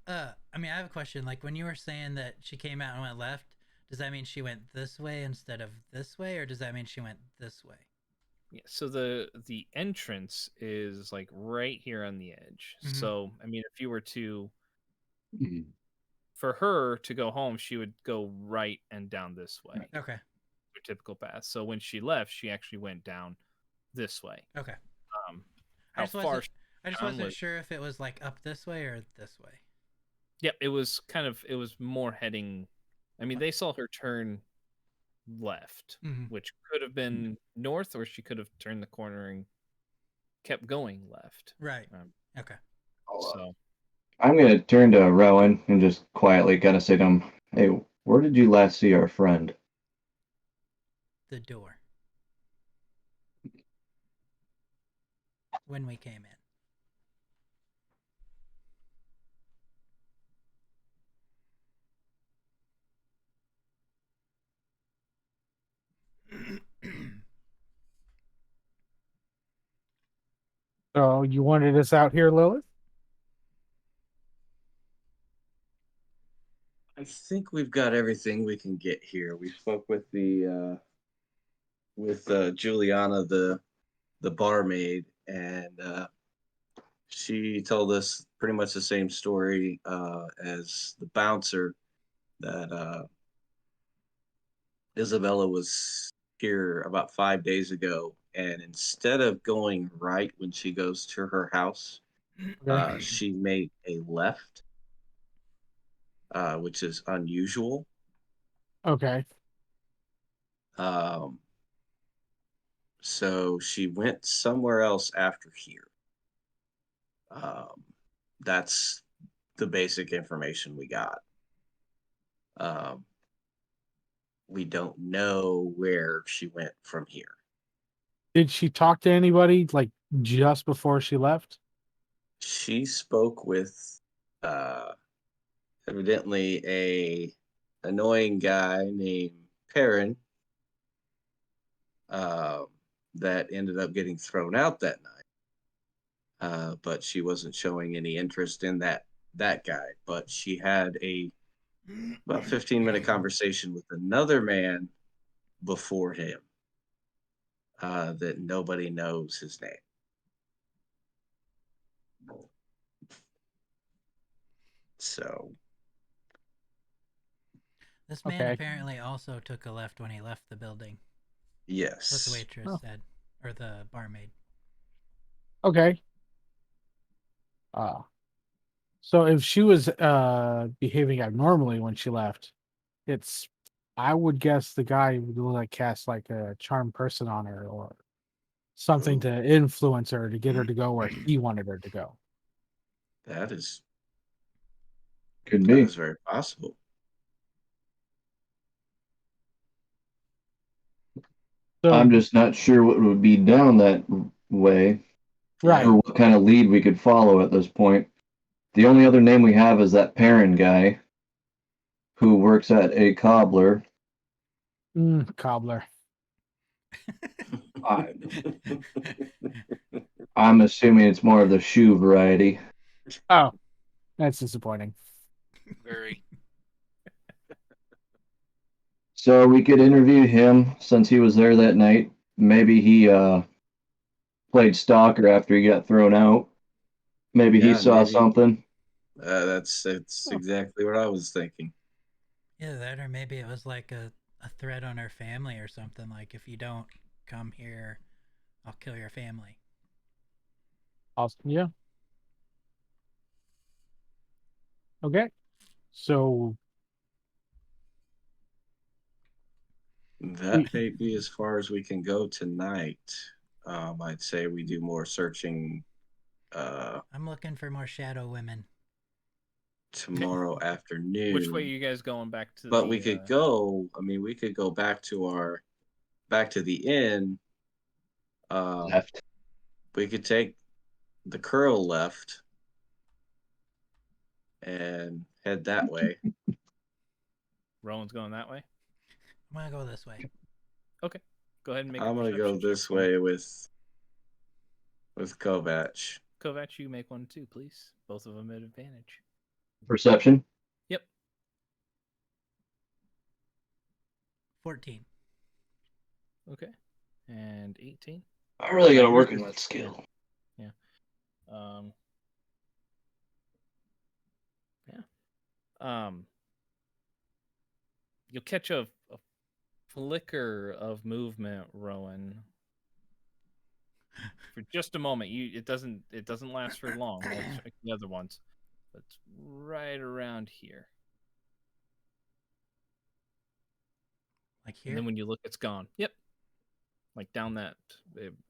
I mean, I have a question. Like, when you were saying that she came out and went left, does that mean she went this way instead of this way, or does that mean she went this way? Yeah, so the entrance is like right here on the edge. Mhm. So I mean, if you were to Mhm. for her to go home, she would go right and down this way, Okay. her typical path. So when she left, she actually went down this way. Okay. Um, I how just far wasn't. she I just down wasn't was sure if it was like up this way or this way. Yep, it was more heading. I mean, they saw her turn left, Mhm. which could have been north, or she could have turned the corner and kept going left. Right. Okay. So I'm gonna turn to Rowan and just quietly kind of say to him, "Hey, where did you last see our friend?" The door. When we came in. So you wanted us out here, Lilith? I think we've got everything we can get here. We spoke with the Juliana, the barmaid, and she told us pretty much the same story as the bouncer, that Isabella was here about 5 days ago, and instead of going right when she goes to her house, Okay. she made a left, which is unusual. Okay. Um, so she went somewhere else after here. Um, that's the basic information we got. Um, we don't know where she went from here. Did she talk to anybody like just before she left? She spoke with uh, evidently a annoying guy named Perrin, uh, that ended up getting thrown out that night. But she wasn't showing any interest in that guy. But she had a about 15-minute conversation with another man before him, that nobody knows his name. So This man Okay. apparently also took a left when he left the building. That's what the yes, waitress Oh. said, or the barmaid. Okay. Uh so if she was behaving abnormally when she left, it's I would guess the guy would like cast like a charm person on her or something Ooh, to influence her to get her to go where he wanted her to go. that is Could that be. is very possible. So I'm just not sure what would be down that way right. or what kind of lead we could follow at this point. The only other name we have is that Perrin guy who works at a cobbler. Cobbler. I, I'm assuming it's more of the shoe variety. Oh, that's disappointing. Very. So we could interview him since he was there that night. Maybe he played stalker after he got thrown out. Maybe he Yeah, saw maybe. something. That's Oh, exactly what I was thinking. Either that, or maybe it was like a threat on her family or something. Like, if you don't come here, I'll kill your family. awesome. Yeah. Okay. So That we may be as far as we can go tonight. I'd say we do more searching I'm looking for more shadow women. tomorrow which way are afternoon. you guys going back to But we the? could go. I mean, we could go back to the inn. Um, Left. we could take the curl left and head that way. Rowan's going that way. I'm gonna go this way. Okay, go ahead and make a I'm gonna go perception check this for me. way with Kovac. Kovac, you make one too, please. Both of them at advantage. Perception. Yep. 14. Okay. And 18. I really gotta work on that skill. Yeah. You'll catch a flicker of movement, Rowan. For just a moment. It doesn't last for long like the other ones. But it's right around here. Like here? And then when you look, it's gone. Yep. Like down that,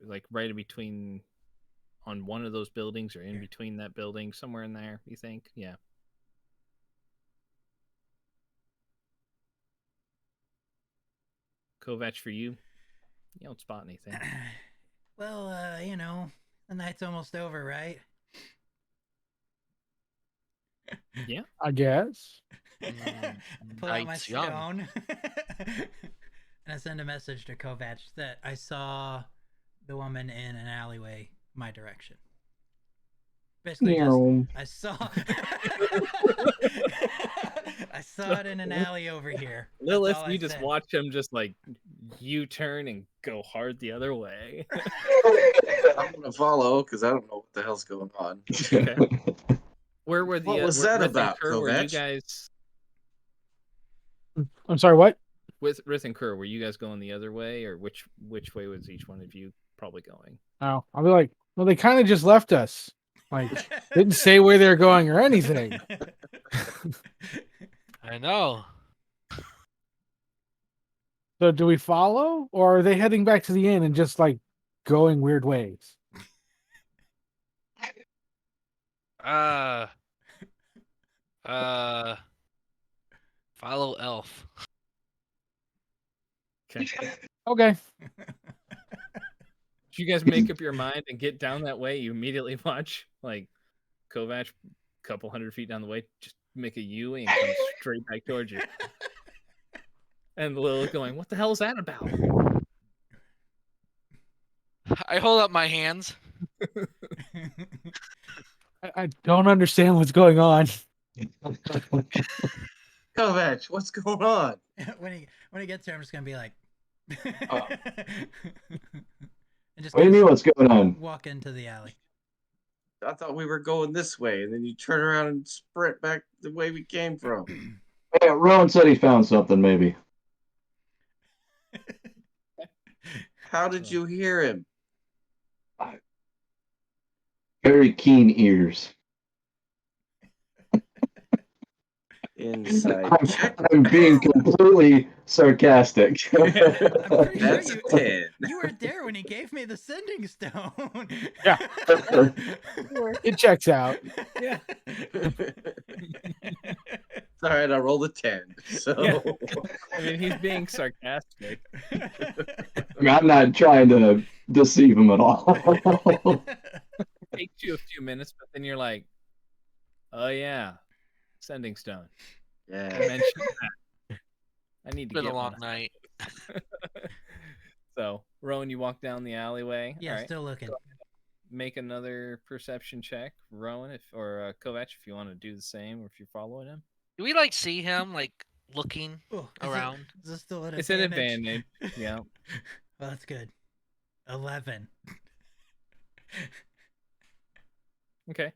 like right in between, on one of those buildings or in between that building, somewhere in there, you think? Yeah. Kovac, for you, you don't spot anything. Well, the night's almost over, right? Yeah. I guess. I pull out my Night's young. stone. And I send a message to Kovac that I saw the woman in an alleyway my direction. Basically, I saw I saw it in an alley over here. That's Lilith, all you I just said. watch him just like U-turn and go hard the other way. I'm gonna follow because I don't know what the hell's going on. Okay. Where were the What was were that Rith and about, Kerr, were you Kovac? guys I'm sorry, what? with Rith and Kerr, were you guys going the other way, or which way was each one of you probably going? Oh, I'll be like, well, they kind of just left us. Like, didn't say where they're going or anything. I know. So do we follow, or are they heading back to the inn and just like going weird ways? Follow Elf. Okay. Okay. If you guys make up your mind and get down that way, you immediately watch like Kovac, a couple 100 feet down the way, just make a U and come straight back towards you. And Lilith going, "What the hell is that about?" I hold up my hands. I don't understand what's going on. Kovac, what's going on? when he gets there, I'm just gonna be like, Oh. and just What do you mean? What's going on? walk into the alley. I thought we were going this way, and then you turn around and sprint back the way we came from. Yeah, Rowan said he found something. Maybe. How did you hear him? Very keen ears. Inside check. I'm being completely sarcastic. I'm pretty That's sure 10. you were there when he gave me the sending stone. Yeah. It checks out. Yeah. It's all right. I rolled a 10. So Yeah. I mean, he's being sarcastic. I mean, I'm not trying to deceive him at all. It takes you a few minutes, but then you're like, "Oh yeah, sending stone. I yeah. mentioned that. I need It's to been get a long one." night. So, Rowan, you walk down the alleyway. Yeah, All right. still looking. Make another perception check, Rowan, or Kovac, if you want to do the same, or if you're following him. Do we like see him like looking Oh, around? Is this still an It's an advantage? advantage. Yeah. Well, that's good. 11. Okay.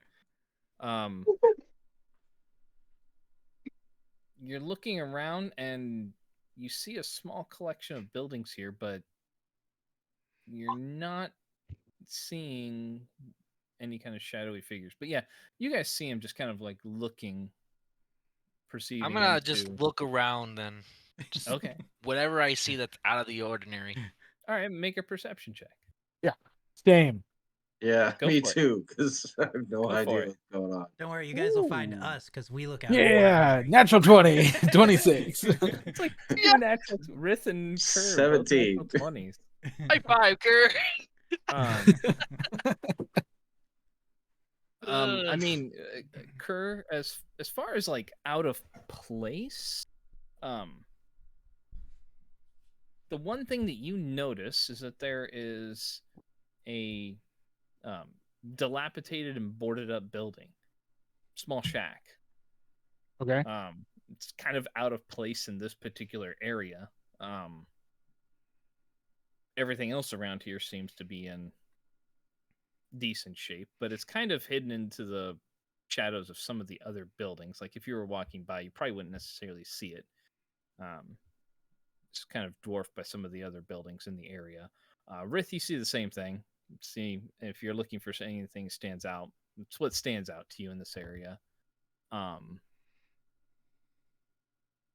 You're looking around and you see a small collection of buildings here, but you're not seeing any kind of shadowy figures. But yeah, you guys see him just kind of like looking, proceeding. I'm gonna into... just look around then. Just Okay. whatever I see that's out of the ordinary. All right, make a perception check. Same. Yeah, Go me for it. too, because I have no Go for idea it. what's going on. Don't worry, you guys will find Ooh. us because we look out. Yeah, natural 20, 26. It's like two natural Rith and Kerr, both 17. natural 20s. High five, Kerr. I mean, Kerr, as far as like out of place, the one thing that you notice is that there is a dilapidated and boarded up building, small shack. Okay. It's kind of out of place in this particular area. everything else around here seems to be in decent shape, but it's kind of hidden into the shadows of some of the other buildings. Like if you were walking by, you probably wouldn't necessarily see it. It's kind of dwarfed by some of the other buildings in the area. Rith, you see the same thing. See if you're looking for anything that stands out. It's what stands out to you in this area.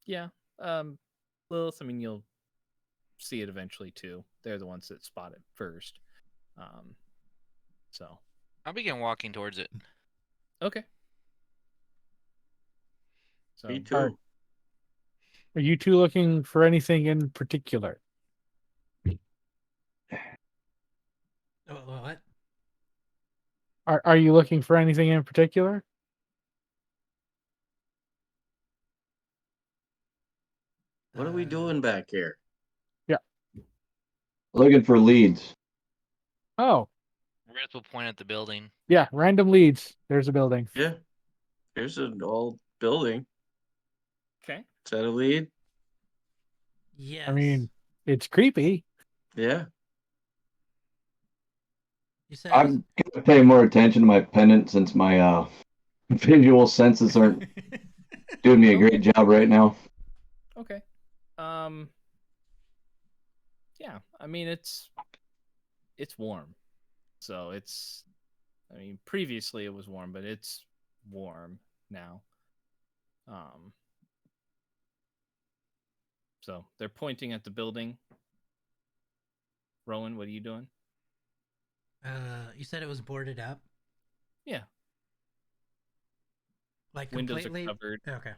Yeah. Lilith, I mean, you'll see it eventually too. They're the ones that spot it first. So I'll begin walking towards it. okay. So Me Are, too. are you two looking for anything in particular? What? Are you looking for anything in particular? What are we doing back here? Looking for leads. Oh, Rith will point at the building. yeah, random leads. There's a building. Yeah. Here's an old building. okay. Is that a lead? Yes. I mean, it's creepy. Yeah. you said it was... I'm gonna pay more attention to my pendant since my visual senses aren't doing me a great job right now. Okay. Yeah, I mean it's warm. So I mean previously it was warm, but it's warm now. So they're pointing at the building. Rowan, what are you doing? You said it was boarded up? Yeah. Like Windows completely? are covered. Okay.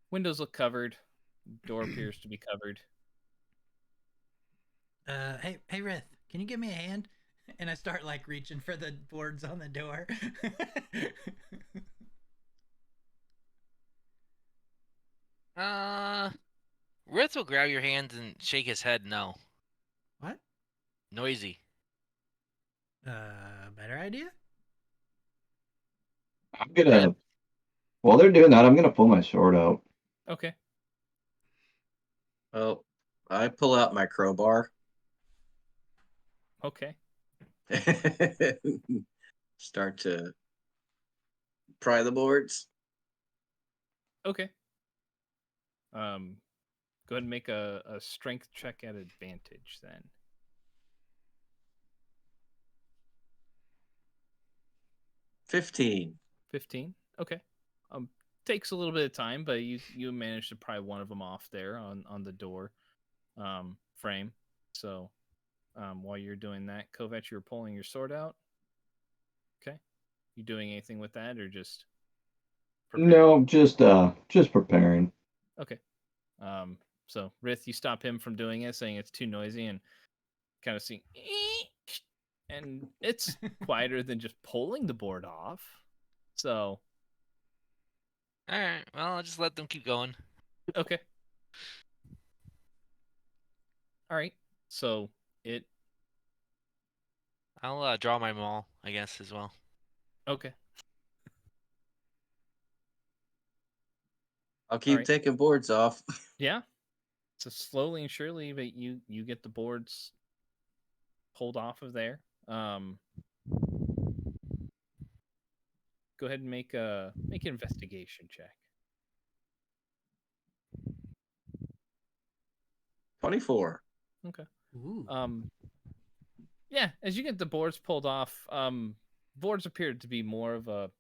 Windows look covered. Door appears to be covered. Hey, Rith, can you give me a hand? And I start like reaching for the boards on the door. Rith will grab your hands and shake his head. No, What? noisy. Better idea? I'm gonna, while they're doing that, I'm gonna pull my sword out. Okay. Well, I pull out my crowbar. Okay. Start to pry the boards. Okay. Go ahead and make a strength check at advantage then. 15. 15. Okay. Takes a little bit of time, but you managed to pry one of them off there on the door frame. So while you're doing that, Kovac, you're pulling your sword out. Okay. You doing anything with that or just preparing? No, just preparing. Okay. So Rith, you stop him from doing it, saying it's too noisy, and kind of see, and it's quieter than just pulling the board off. So All right. Well, I'll just let them keep going. okay. All right. So it I'll draw my maul, I guess, as well. okay. I'll keep right. taking boards off. Yeah. So slowly and surely, but you get the boards pulled off of there. Go ahead and make an investigation check. 24. Okay. Ooh. Yeah, as you get the boards pulled off, boards appeared to be more of a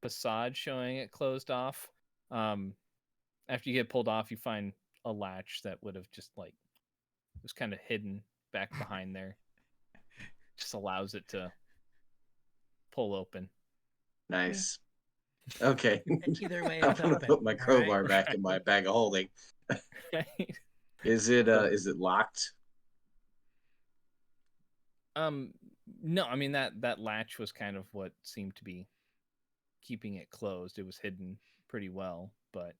facade showing it closed off. After you get pulled off, you find a latch that would have just like was kind of hidden back behind there. Just allows it to pull open. Nice. Okay. Either way, I'm it's gonna open. put my all crowbar right? back in my bag of holding. Is it locked? No, I mean that latch was kind of what seemed to be keeping it closed. It was hidden pretty well, but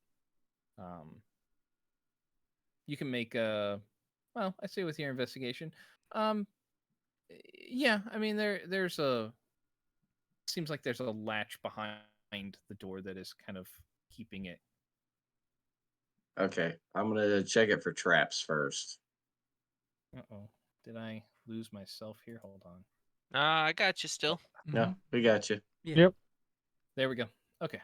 you can make a well, I say with your investigation. Yeah, I mean there's a seems like there's a latch behind the door that is kind of keeping it. Okay. I'm gonna check it for traps first. Uh-oh. Did I lose myself here. Hold on. I got you still. No, we got you. Yeah. Yep. There we go. Okay.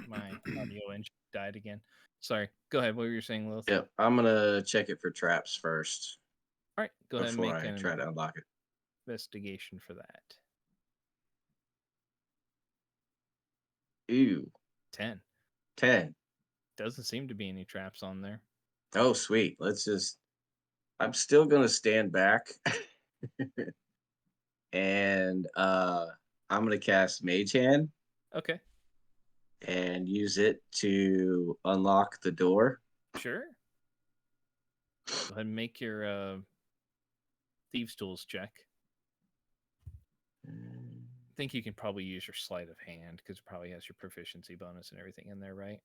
My audio engine died again. Sorry. Go ahead. What were you saying, Lilith? Yep. I'm gonna check it for traps first All right. Go ahead and before make I an try to unlock it. investigation for that. Ooh, 10. 10. Doesn't seem to be any traps on there. Oh, sweet. I'm still gonna stand back, and I'm gonna cast Mage Hand Okay. and use it to unlock the door. Sure. Go ahead and make your Thieves' Tools check. I think you can probably use your sleight of hand because it probably has your proficiency bonus and everything in there, right?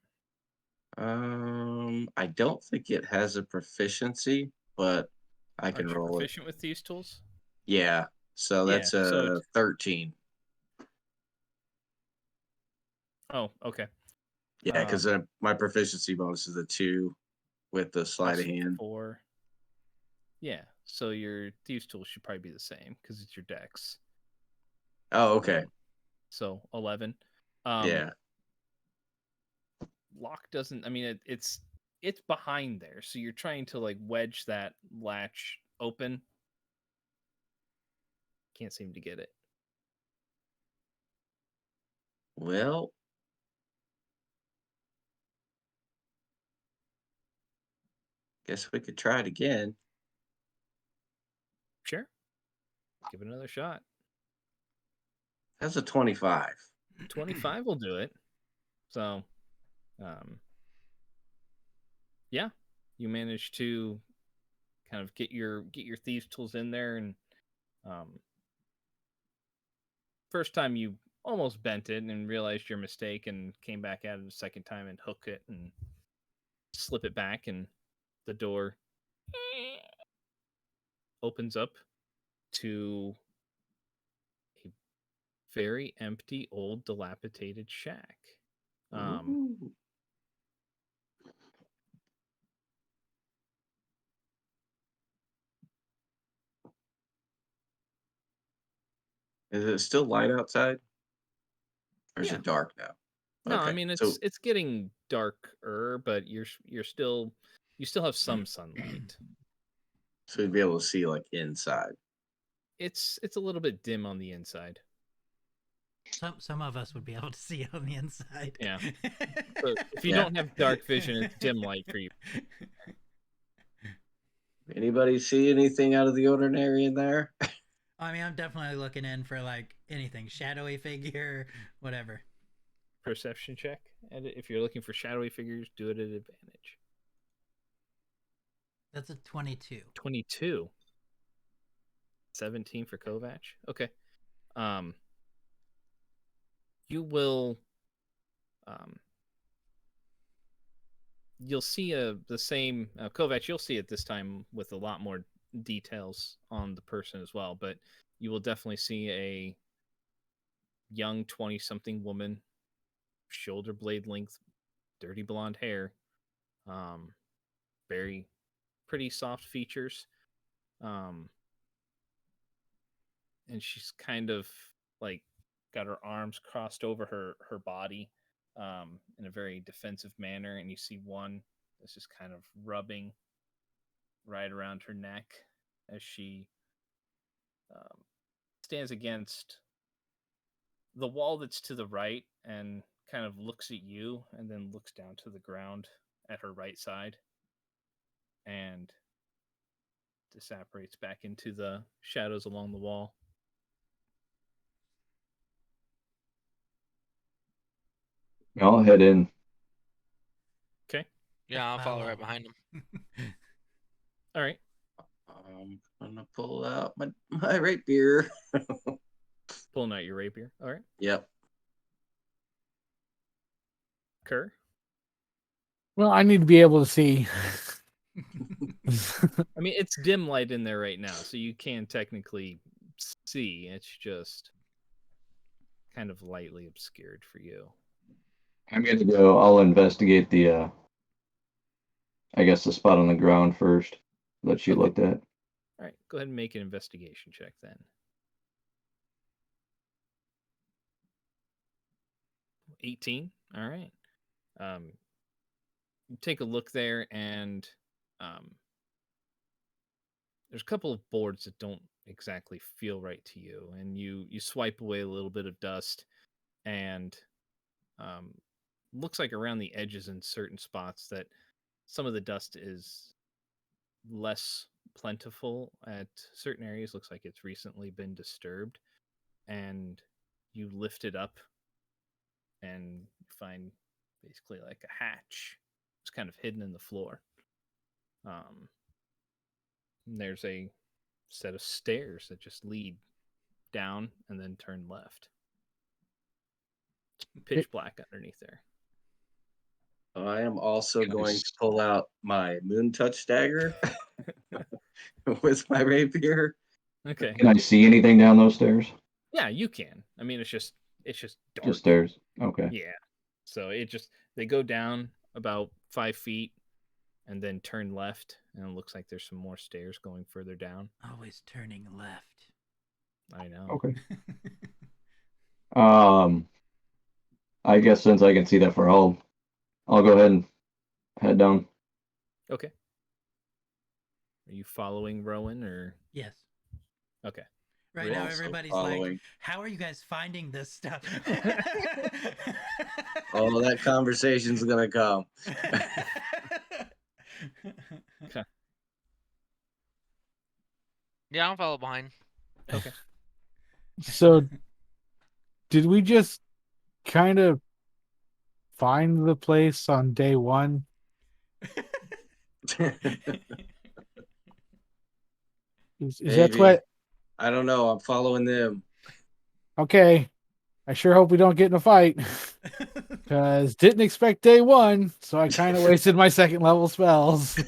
I don't think it has a proficiency, but I can Aren't you roll it. proficient with Thieves' Tools? Yeah, so Yeah, that's so a it's- 13. Oh, okay. Yeah, because my proficiency bonus is a 2 with the sleight of Plus hand. 4. Yeah, so your Thieves' Tools should probably be the same because it's your dex. Oh, okay. So 11. Yeah. Lock doesn't. I mean, it's behind there, so you're trying to like wedge that latch open. Can't seem to get it. Well, guess we could try it again. Sure. Give it another shot. That's a 25. 25 will do it. So, yeah, you manage to kind of get your Thieves' Tools in there, and first time you almost bent it and realized your mistake and came back at it a second time and hook it and slip it back, and the door opens up to a very empty, old, dilapidated shack. Ooh. Is it still light outside? Or is Yeah. it dark now? No, I Okay, mean so it's getting darker, but you still have some sunlight. so you'd be able to see like inside. It's a little bit dim on the inside. Some of us would be able to see on the inside. Yeah. So if you Yeah. don't have dark vision, it's dim light for you. Anybody see anything out of the ordinary in there? I mean, I'm definitely looking in for like anything shadowy figure, whatever. Perception check, and if you're looking for shadowy figures, do it at advantage. That's a 22. 22. 17 for Kovac. Okay. You will you'll see the same Kovac. You'll see it this time with a lot more details on the person as well, but you will definitely see a young 20-something woman, shoulder blade length, dirty blonde hair, very pretty soft features, and she's kind of like got her arms crossed over her body in a very defensive manner, and you see one that's just kind of rubbing right around her neck as she stands against the wall that's to the right and kind of looks at you and then looks down to the ground at her right side and disapparates back into the shadows along the wall. I'll head in. Okay. Yeah, I'll follow right Follow. behind him. All right. I'm gonna pull out my rapier. Pulling out your rapier. All right. Yep. Kerr. Well, I need to be able to see. I mean, it's dim light in there right now, so you can technically see. It's just kind of lightly obscured for you. I'm gonna go. I'll investigate the, I guess the spot on the ground first that she Okay. looked at. All right, go ahead and make an investigation check then. 18. All right. You take a look there, and there's a couple of boards that don't exactly feel right to you, and you swipe away a little bit of dust, and looks like around the edges in certain spots that some of the dust is less plentiful at certain areas. Looks like it's recently been disturbed, and you lift it up and find basically like a hatch. It's kind of hidden in the floor. There's a set of stairs that just lead down and then turn left. It's pitch black underneath there. I am also going to pull out my moon touch dagger with my rapier. Okay. Can I see anything down those stairs? Yeah, you can. I mean, it's just dark. Just stairs. Okay. Yeah. So they go down about 5 feet and then turn left, and it looks like there's some more stairs going further down. Always turning left. I know. Okay. I guess since I can see that far, I'll go ahead and head down. Okay. Are you following Rowan or? Yes. Okay. Right We're now, also everybody's following. like, "How are you guys finding this stuff?" Oh, that conversation's gonna come. Okay. Yeah, I'll follow behind. Okay. So, did we just kind of find the place on day one? Is that Maybe. what? I don't know. I'm following them. Okay. I sure hope we don't get in a fight. Because didn't expect day one, so I kind of wasted my second level spells.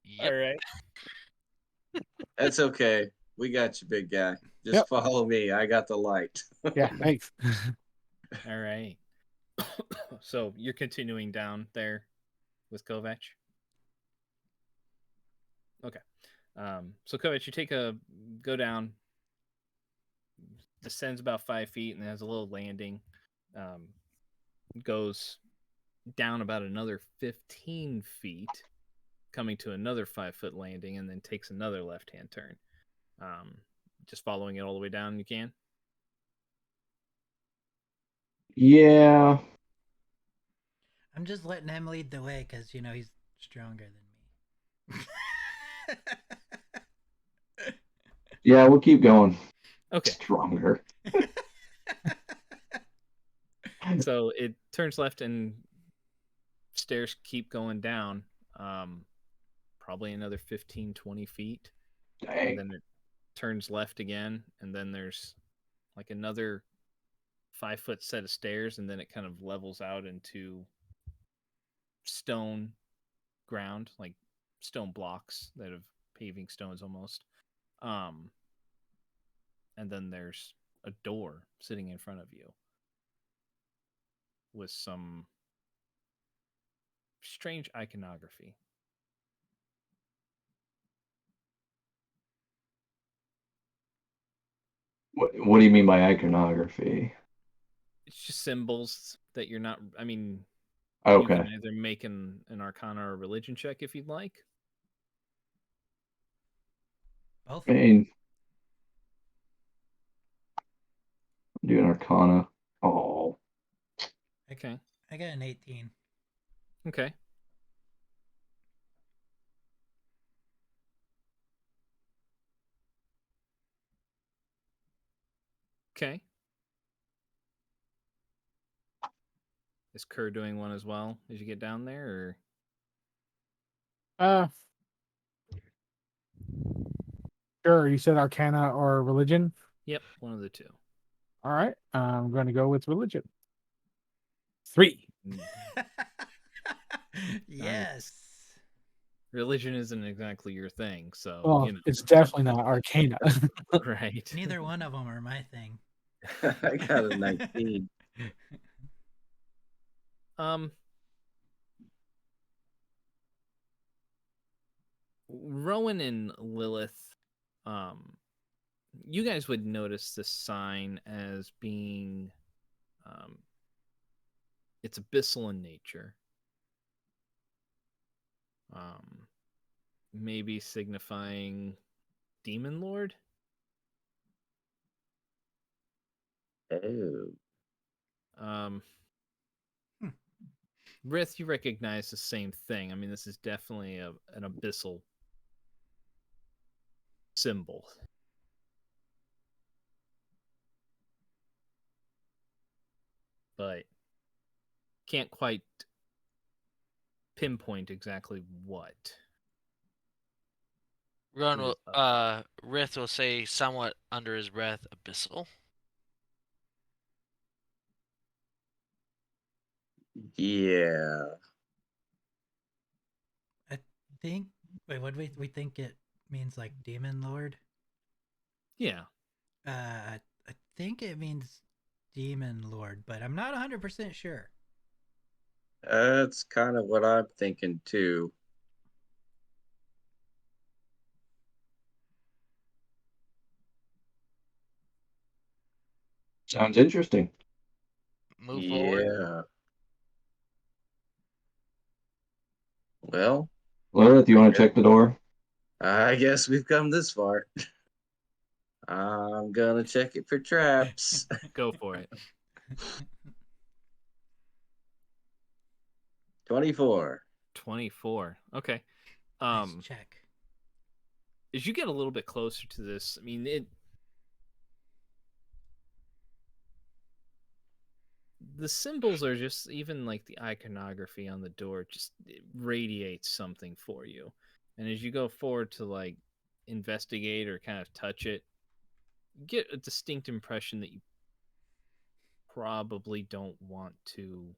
Yep. All right. That's okay. We got you, big guy. Just Yep. follow me. I got the light. Yeah, thanks. All right. So you're continuing down there with Kovac? Okay. So Kovac, you go down, descends about 5 feet, and has a little landing. Goes down about another 15 feet, coming to another 5-foot landing, and then takes another left-hand turn. Just following it all the way down, you can? Yeah. I'm just letting him lead the way because he's stronger than me. Yeah, we'll keep going. Okay. Stronger. So it turns left and stairs keep going down, probably another 15, 20 feet. Dang. And then it turns left again, and then there's like another 5-foot set of stairs, and then it kind of levels out into stone ground, like stone blocks that have paving stones almost. And then there's a door sitting in front of you with some strange iconography. What do you mean by iconography? It's just symbols that you're not. I mean, Okay. You can either make an Arcana or a religion check if you'd like. Both. I mean, I'm doing Arcana. Oh. Okay. I got an 18. Okay. Okay. Is Kerr doing one as well as you get down there, or Sure. You said Arcana or religion? Yep, one of the two. All right. I'm going to go with religion. 3. Yes. Religion isn't exactly your thing, so Well, it's definitely not Arcana. right. Neither one of them are my thing. I got a 19. Rowan and Lilith, you guys would notice this sign as being, it's abyssal in nature. Maybe signifying Demon Lord. Oh. Rith, you recognize the same thing. I mean, this is definitely an abyssal symbol. But can't quite pinpoint exactly what. Ron It will, is up. Rith will say somewhat under his breath, abyssal. Yeah. I think. Wait, what do we think it means? Like demon lord? Yeah. I think it means demon lord, but I'm not 100% sure. That's kind of what I'm thinking too. Sounds interesting. Move forward. Yeah. Well, Lilith, you I want to guess, check the door? I guess we've come this far. I'm gonna check it for traps. Go for it. 24. 24. Okay. Nice check. As you get a little bit closer to this, I mean, the symbols are just, even like the iconography on the door, just it radiates something for you. And as you go forward to like investigate or kind of touch it, you get a distinct impression that you probably don't want to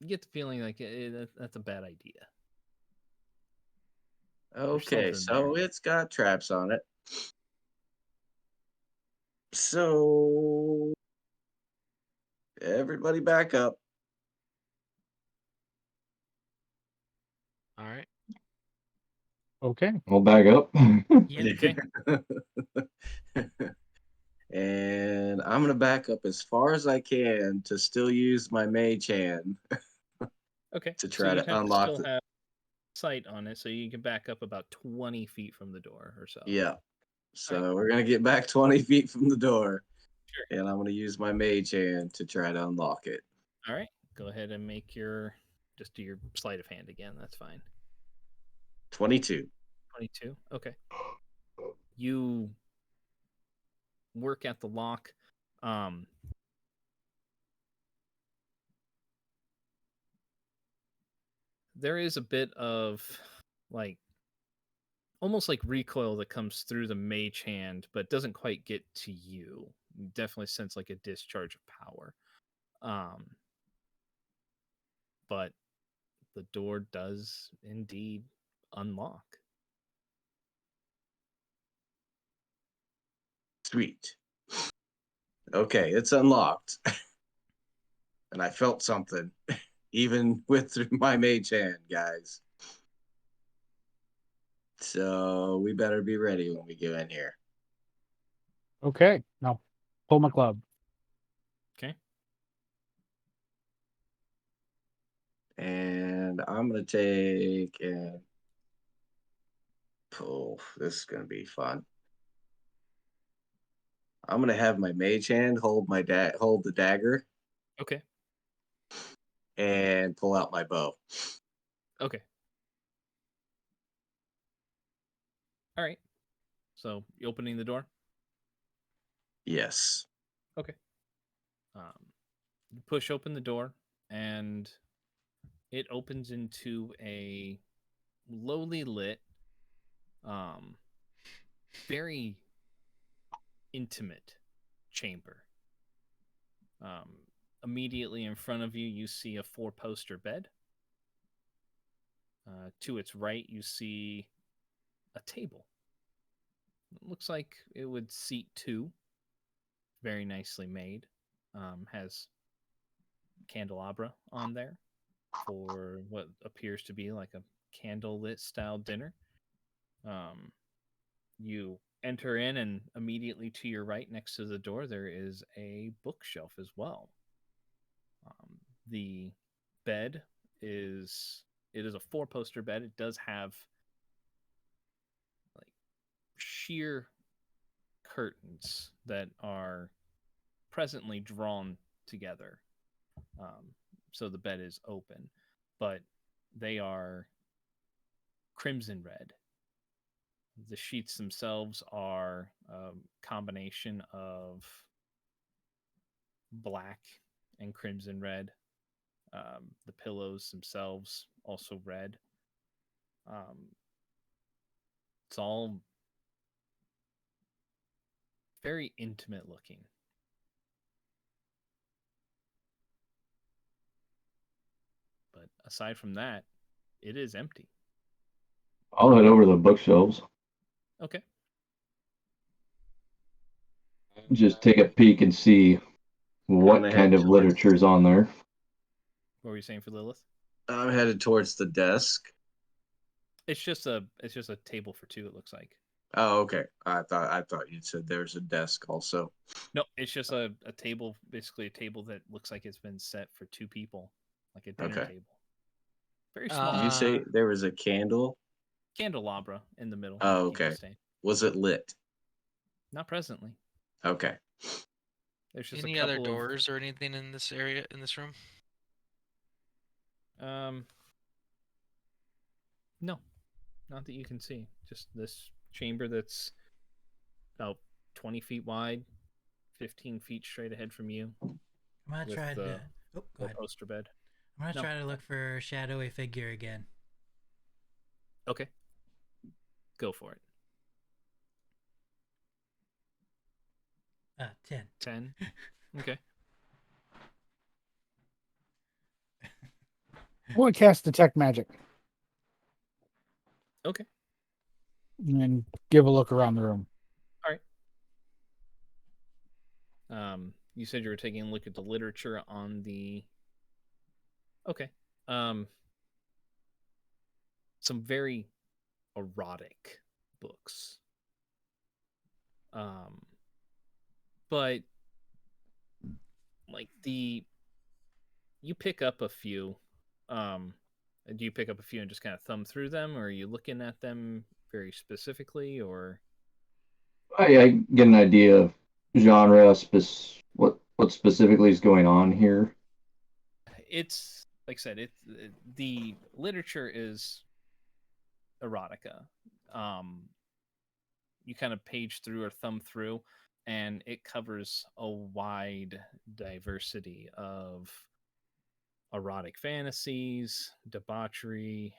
you get the feeling like that's a bad idea. Okay, something so there. it's got traps on it. So everybody back up. All right. Okay. We'll back up. Yep. Okay. And I'm gonna back up as far as I can to still use my mage hand Okay. to So try you to have to unlock still the. have sight on it, so you can back up about 20 feet from the door or so. Yeah. So Alright. we're gonna get back 20 feet from the door, Sure. and I'm gonna use my mage hand to try to unlock it. All right. Go ahead and make your just do your sleight of hand again. That's fine. 22. 22. Okay. You work at the lock. There is a bit of like almost like recoil that comes through the mage hand, but doesn't quite get to you. You definitely sense like a discharge of power. But the door does indeed unlock. Sweet. Okay, it's unlocked. And I felt something, even with through my mage hand, guys. So we better be ready when we get in here. Okay. Now pull my club. Okay. And I'm gonna take and pull. This is gonna be fun. I'm gonna have my mage hand hold hold the dagger Okay. and pull out my bow. Okay. All right. So you opening the door? Yes. Okay. You push open the door, and it opens into a lowly lit, very intimate chamber. Um, Immediately in front of you, you see a 4-poster bed. To its right, you see a table. It looks like it would seat 2. Very nicely made. Has candelabra on there. for what appears to be like a candlelit style dinner. You enter in, and immediately to your right, next to the door, there is a bookshelf as well. The bed is a four-poster bed. It does have like sheer curtains that are presently drawn together. So the bed is open, but they are crimson red. The sheets themselves are a combination of black and crimson red. The pillows themselves also red. It's all very intimate looking. But aside from that, it is empty. I'll head over to the bookshelves. Okay. Just take a peek and see what gonna kind head of literature's on there. What were you saying for Lilith? I'm headed towards the desk. It's just a table for two, it looks like. Oh, okay. I thought you said there's a desk also. No, it's just a table, basically a table that looks like it's been set for two people, like a dinner Okay. table. Very small. Did you say there was a candle? Candelabra in the middle. Oh, of the okay. stain. Was it lit? Not presently. Okay. There's just Any a other couple doors or anything in this area, in this room? No, not that you can see. Just this chamber that's about 20 feet wide, 15 feet straight ahead from you. I'm gonna with try the to. Oh, go ahead. poster bed. I'm gonna No. try to look for shadowy figure again. Okay. Go for it. 10. 10. Okay. I'm going to cast Detect Magic Okay. and give a look around the room. You said you were taking a look at the literature on the. Okay. Some very erotic books. But like you pick up a few. Do you pick up a few and just kind of thumb through them, or are you looking at them very specifically, or? I get an idea of genre, what specifically is going on here. It's like I said, the literature is erotica. You kind of page through or thumb through, and it covers a wide diversity of erotic fantasies, debauchery,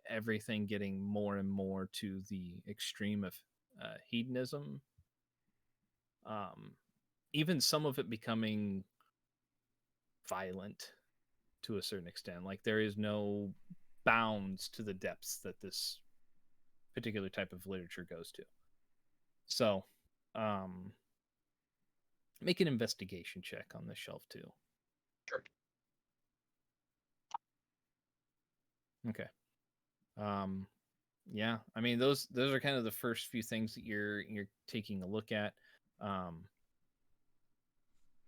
everything getting more and more to the extreme of hedonism. Even some of it becoming violent to a certain extent. Like there is no bounds to the depths that this particular type of literature goes to. So, make an investigation check on this shelf too. Sure. Okay. Yeah, I mean those are kind of the first few things that you're taking a look at.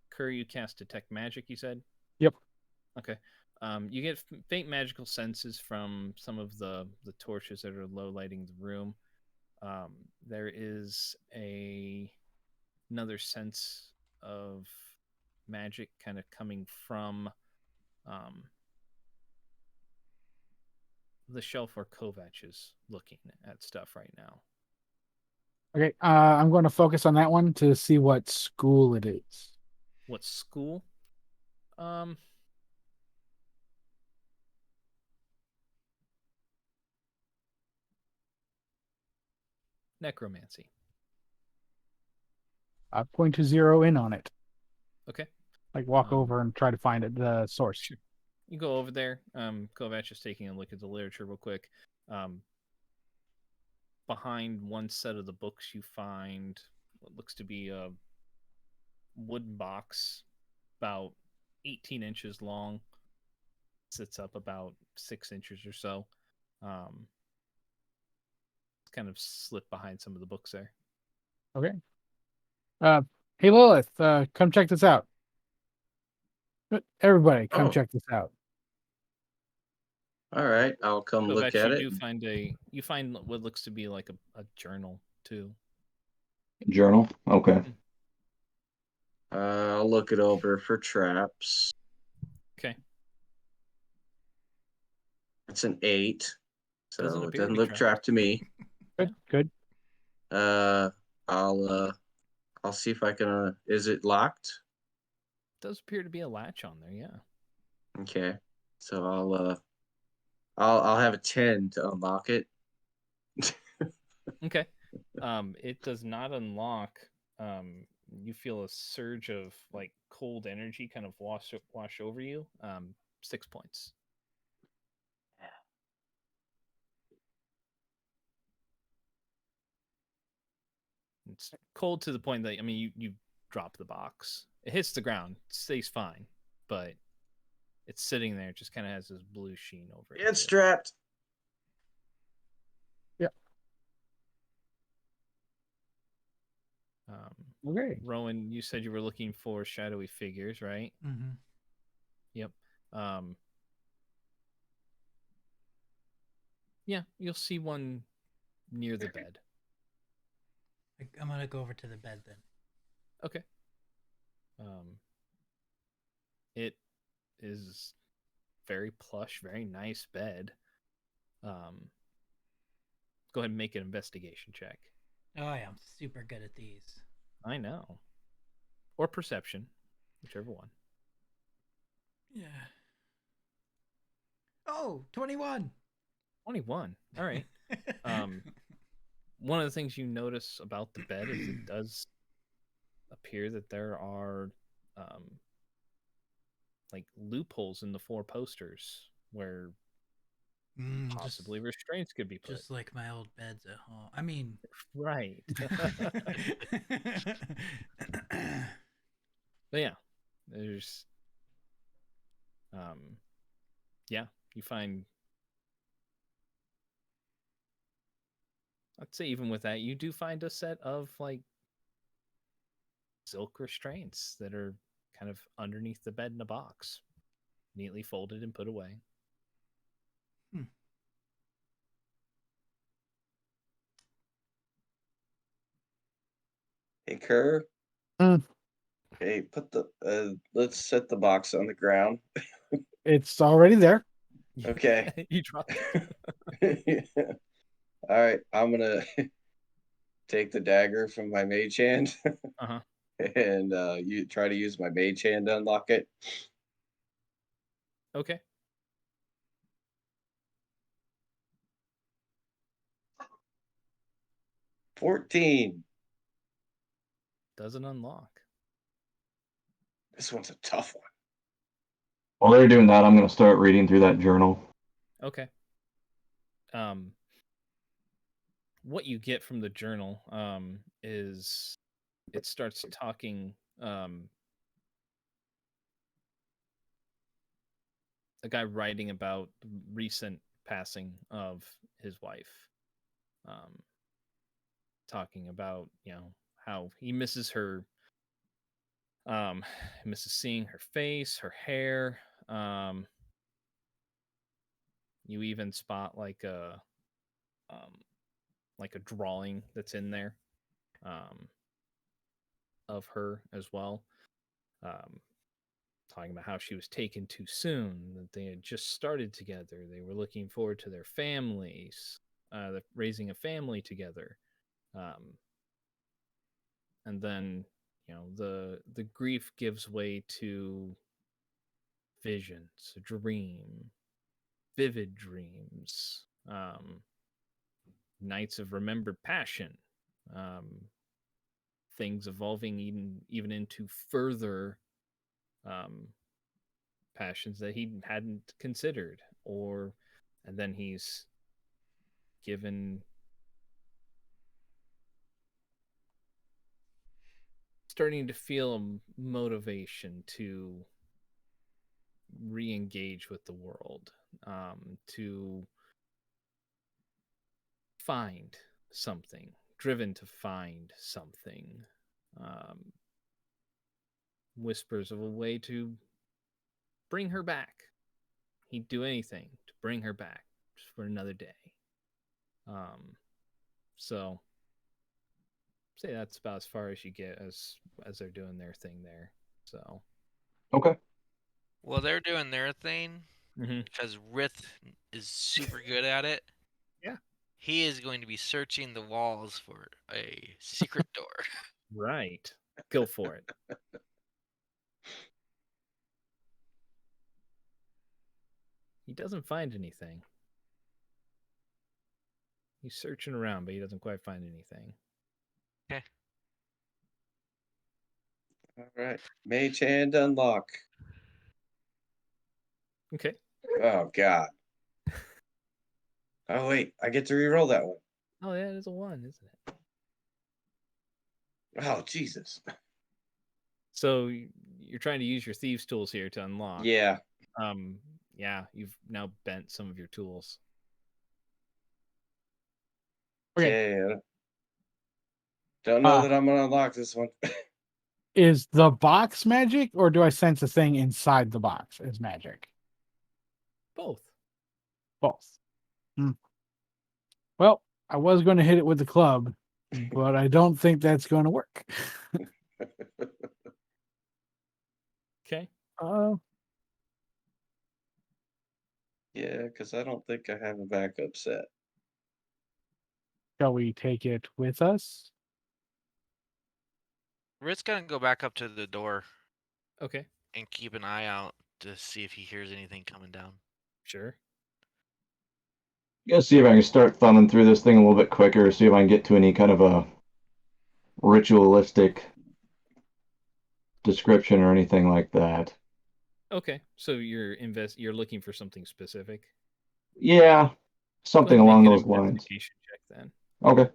Curry, you cast Detect Magic, you said? Yep. Okay. You get faint magical senses from some of the torches that are low lighting the room. There is another sense of magic kind of coming from the shelf where Kovac is looking at stuff right now. Okay, I'm going to focus on that one to see what school it is. What school? Necromancy. I'm going to zero in on it. Okay. Like walk over and try to find it, the source. Sure. You go over there. Kovac is taking a look at the literature real quick. Behind one set of the books, you find what looks to be a wooden box about 18 inches long, sits up about 6 inches or so. It's kind of slipped behind some of the books there. Okay. Hey Lilith, come check this out. Everybody, come Oh. check this out. All right, I'll come look Kovacs, at you it. do find what looks to be like a journal too. Journal. Okay. I'll look it over for traps. Okay. It's an 8, Doesn't so it appear to doesn't be look trapped. trapped to me. Good. I'll see if I can. Is it locked? Does appear to be a latch on there, yeah. Okay, so I'll have a 10 to unlock it. Okay. It does not unlock. You feel a surge of like cold energy kind of wash over you. 6 points. It's cold to the point that you drop the box. It hits the ground, stays fine, but it's sitting there. It just kind of has this blue sheen over it. It's trapped. Okay. Rowan, you said you were looking for shadowy figures, right? Mm-hmm. Yep. Yeah, you'll see one near the bed. I'm gonna go over to the bed then. Okay. It is very plush, very nice bed. Go ahead and make an investigation check. Oh yeah, I'm super good at these. I know. Or perception, whichever one. Yeah. Oh, 21. 21. All right. One of the things you notice about the bed is it does appear that there are like loopholes in the 4 posters where possibly restraints could be put. Just like my old beds at home. I mean, right. But yeah, there's yeah, you find, I'd say even with that, you do find a set of like silk restraints that are kind of underneath the bed in a box, neatly folded and put away. Hey, Kerr. Mm. Hey, let's set the box on the ground. It's already there. Okay. You dropped it. All right, I'm gonna take the dagger from my mage hand. Uh-huh. And you try to use my mage hand to unlock it. Okay. $14. Doesn't unlock. This one's a tough one. While they're doing that, I'm going to start reading through that journal. Okay. What you get from the journal is it starts talking a guy writing about the recent passing of his wife, talking about how he misses her, misses seeing her face, her hair. You even spot like a drawing that's in there of her as well. Talking about how she was taken too soon, that they had just started together. They were looking forward to their families, raising a family together. And then, the grief gives way to visions, a dream, vivid dreams, nights of remembered passion, things evolving even into further passions that he hadn't considered, and then he's starting to feel a motivation to re-engage with the world, to find something, driven to find something. Um, whispers of a way to bring her back. He'd do anything to bring her back just for another day. So say that's about as far as you get as they're doing their thing there. So Okay. Well, they're doing their thing mm-hmm. because Rith is super good at it. Yeah. He is going to be searching the walls for a secret door. Right. Go for it. He doesn't find anything. He's searching around, but he doesn't quite find anything. Okay. All right. Mage hand unlock. Okay. Oh, God. Oh, wait. I get to reroll that one. Oh, yeah, it is a 1, isn't it? Oh, Jesus. So you're trying to use your thieves' tools here to unlock. Yeah. Yeah, you've now bent some of your tools. Okay. Yeah. Don't know that I'm going to unlock this one. Is the box magic, or do I sense a thing inside the box as magic? Both. Both. Well, I was going to hit it with the club, but I don't think that's going to work. Okay. Yeah, because I don't think I have a backup set. Shall we take it with us? Rith's gonna go back up to the door Okay. and keep an eye out to see if he hears anything coming down. Sure. Gotta see if I can start thumbing through this thing a little bit quicker, see if I can get to any kind of a ritualistic description or anything like that. Okay. So you're looking for something specific. Yeah, Go something ahead and along make an those lines. investigation check then. Okay.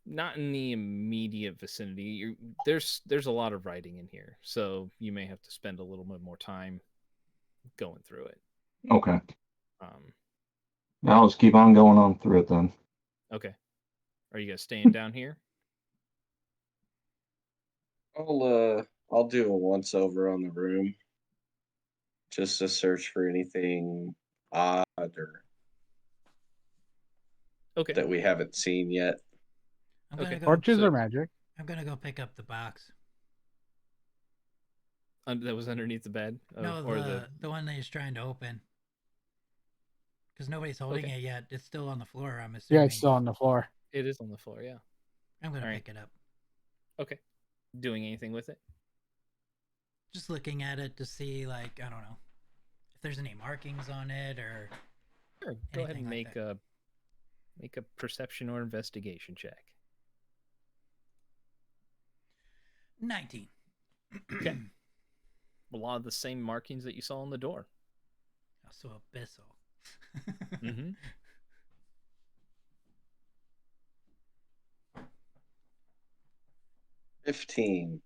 Not in the immediate vicinity. There's a lot of writing in here, so you may have to spend a little bit more time going through it. Okay. Um, I'll just keep on going on through it then. okay. Are you guys staying down here? I'll do a once over on the room, just to search for anything odd or Okay. that we haven't seen yet. I'm gonna Okay. go. Torches so- are magic. I'm gonna go pick up the box. That was underneath the bed? No, or the one that he's trying to open. Because nobody's holding Okay. it yet. It's still on the floor, I'm assuming. Yeah, it's still on the floor. It is on the floor, yeah. I'm gonna All right. pick it up. Okay. Doing anything with it? Just looking at it to see, like, I don't know, if there's any markings on it or. Sure. Go ahead and Anything like make a perception or investigation check. 19. Okay. A lot of the same markings that you saw on the door. So abyssal. Mm-hmm. $15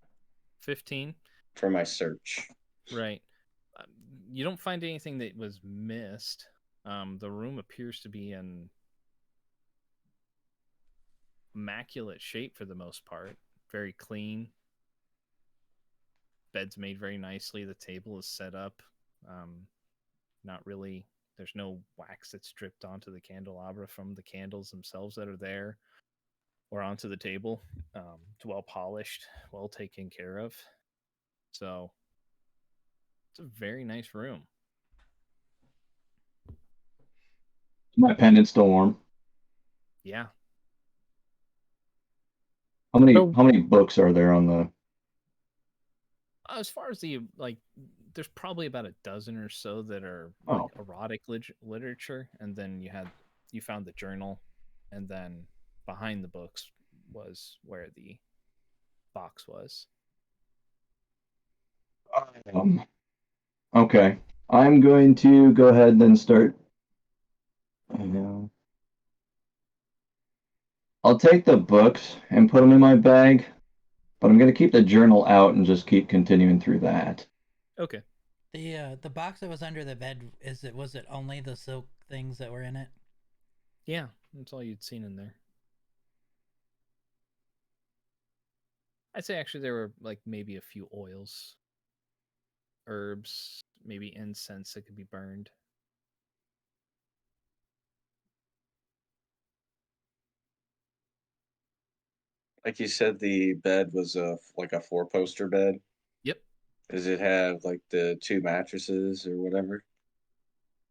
15. for my search. Right. You don't find anything that was missed. The room appears to be in immaculate shape for the most part. Very clean. Bed's made very nicely. The table is set up. Not really. There's no wax that's dripped onto the candelabra from the candles themselves that are there or onto the table. It's well polished, well taken care of. So it's a very nice room. My pendant's still warm. Yeah. How many books are there on the? As far as the there's probably about a dozen or so that are Oh. erotic literature, and then you found the journal, and then behind the books was where the box was. Okay, I'm going to go ahead and start. I'll take the books and put them in my bag, but I'm gonna keep the journal out and just keep continuing through that. Okay. The box that was under the bed, was it only the silk things that were in it? Yeah, that's all you'd seen in there. I'd say actually there were like maybe a few oils, herbs, maybe incense that could be burned. Like you said, the bed was like a 4-poster bed. Yep. Does it have like the 2 mattresses or whatever?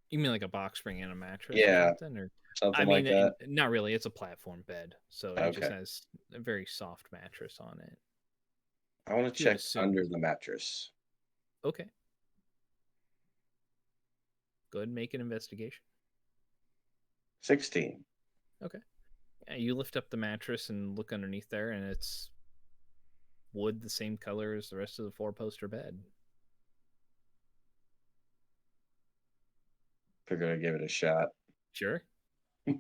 You mean like a box spring and a mattress or Yeah, something? Or something I like mean, that. not really. It's a platform bed, so it just Okay. has a very soft mattress on it. I want to You would check assume. under the mattress. Okay. Go ahead and make an investigation. 16. Okay. Yeah, you lift up the mattress and look underneath there, and it's wood the same color as the rest of the 4-poster bed. Figured I'd give it a shot. Sure. Do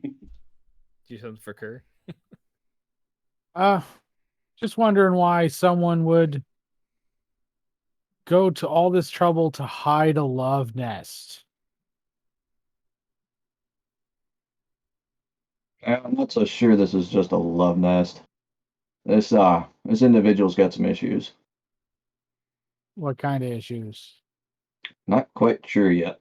something for Kerr. Just wondering why someone would go to all this trouble to hide a love nest. I'm not so sure this is just a love nest. This individual's got some issues. What kind of issues? Not quite sure yet.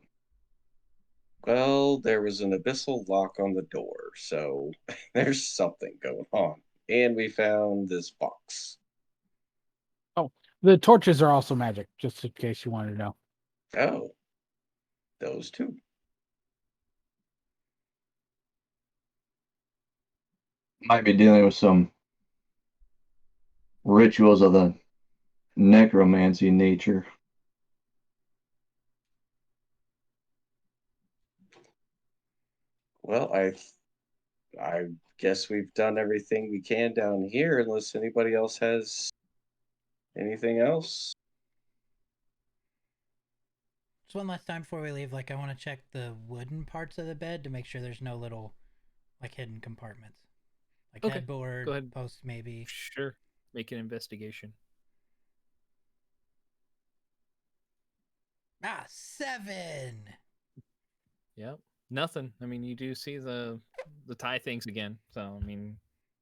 Well, there was an abyssal lock on the door, so there's something going on. And we found this box. Oh, the torches are also magic, just in case you wanted to know. Oh, those two. Might be dealing with some rituals of the necromancy nature. Well, I guess we've done everything we can down here, unless anybody else has anything else. Just one last time before we leave, like I want to check the wooden parts of the bed to make sure there's no little like hidden compartments. Like Okay, headboard, go ahead. post maybe. Sure. Make an investigation. 7. Yep. Nothing. I mean, you do see the tie things again. So I mean,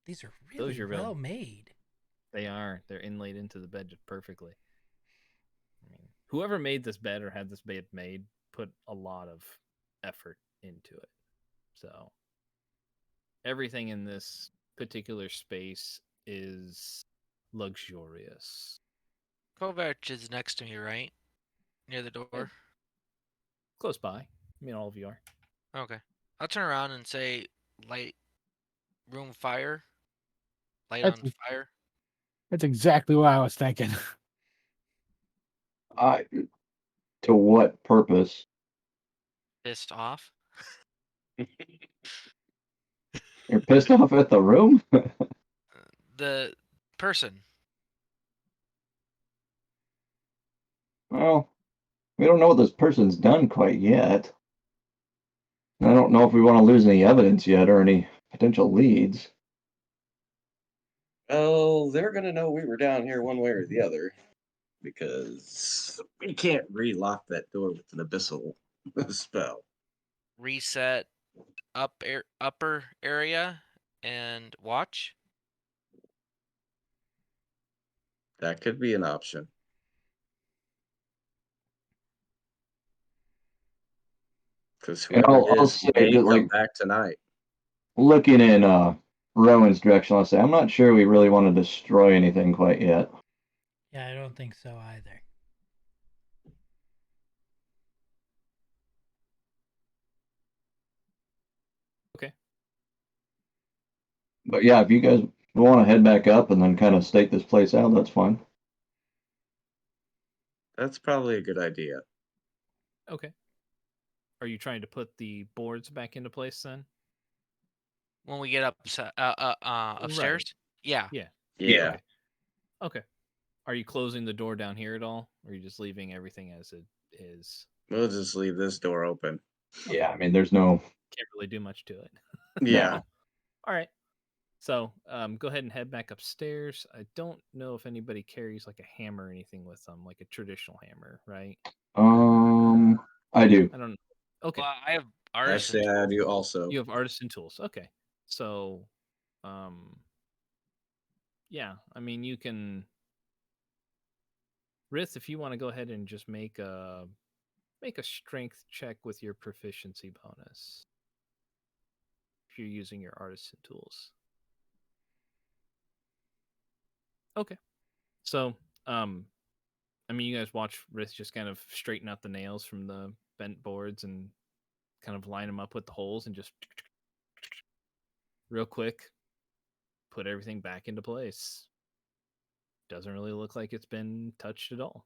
These are Those really are real. well made. they are. They're inlaid into the bed just perfectly. I mean, whoever made this bed or had this bed made put a lot of effort into it. So everything in this particular space is luxurious. Kovac is next to me, right? Near the door. Close by. I mean, all of you are. Okay. I'll turn around and say, light room fire. Light That's, on fire. that's exactly what I was thinking. To what purpose? Pissed off. You're pissed off at the room? The person. Well, we don't know what this person's done quite yet. I don't know if we want to lose any evidence yet or any potential leads. Well, they're gonna know we were down here one way or the other, because we can't relock that door with an abyssal spell. Reset upper area and watch. That could be an option. Because And whoever it I'll is say, may just come like back tonight. looking in Rowan's direction, I'll say, I'm not sure we really want to destroy anything quite yet. Yeah, I don't think so either. Okay. But yeah, if you guys want to head back up and then kind of stake this place out, that's fine. That's probably a good idea. Okay. Are you trying to put the boards back into place then? When we get upstairs. Yeah. Yeah. Yeah. Okay. Okay. Are you closing the door down here at all? Or are you just leaving everything as it is? We'll just leave this door open. Yeah, I mean, there's no. Can't really do much to it. Yeah. All right. So go ahead and head back upstairs. I don't know if anybody carries like a hammer or anything with them, like a traditional hammer, right? I do. I don't know. Okay. Well, I have Actually, artisan I tools. do also. You have artisan tools. Okay. So yeah, I mean you can Rith, if you want to go ahead and just make a strength check with your proficiency bonus. If you're using your artisan tools. Okay. So, I mean, you guys watch Rith just kind of straighten out the nails from the bent boards and kind of line them up with the holes and just real quick put everything back into place. Doesn't really look like it's been touched at all.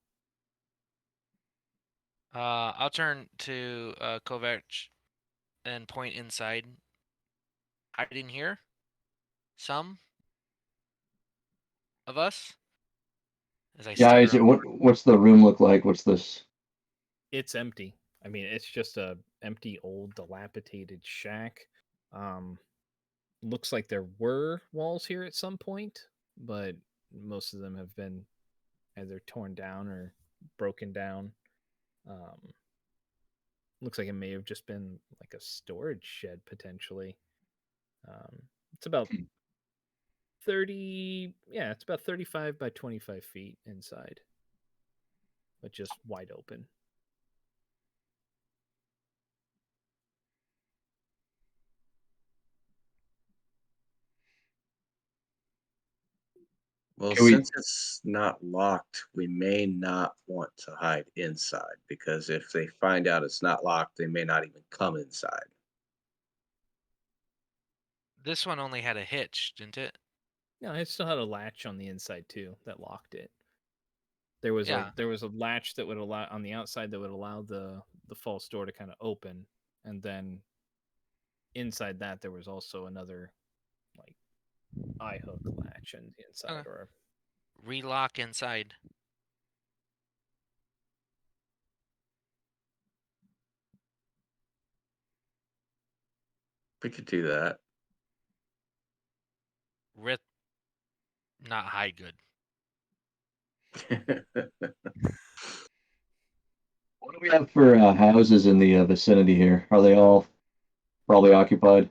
I'll turn to Kovac and point inside. Hiding here? Some of us? As I Yeah, stare is it around. what's the room look like? What's this? It's empty. I mean, it's just a empty, old, dilapidated shack. Looks like there were walls here at some point, but most of them have been either torn down or broken down. Um, looks like it may have just been like a storage shed potentially. It's about 30, yeah, it's about 35 by 25 feet inside, but just wide open. Well, Can we? since it's not locked, we may not want to hide inside because if they find out it's not locked, they may not even come inside. This one only had a hitch, didn't it? No, it still had a latch on the inside too that locked it. There was Yeah. a latch that would allow on the outside that would allow the false door to kind of open, and then inside that there was also another like eye hook latch on the inside, Okay. or Relock inside. We could do that. Rip. Not hide good. What do we have for houses in the vicinity here? Are they all probably occupied?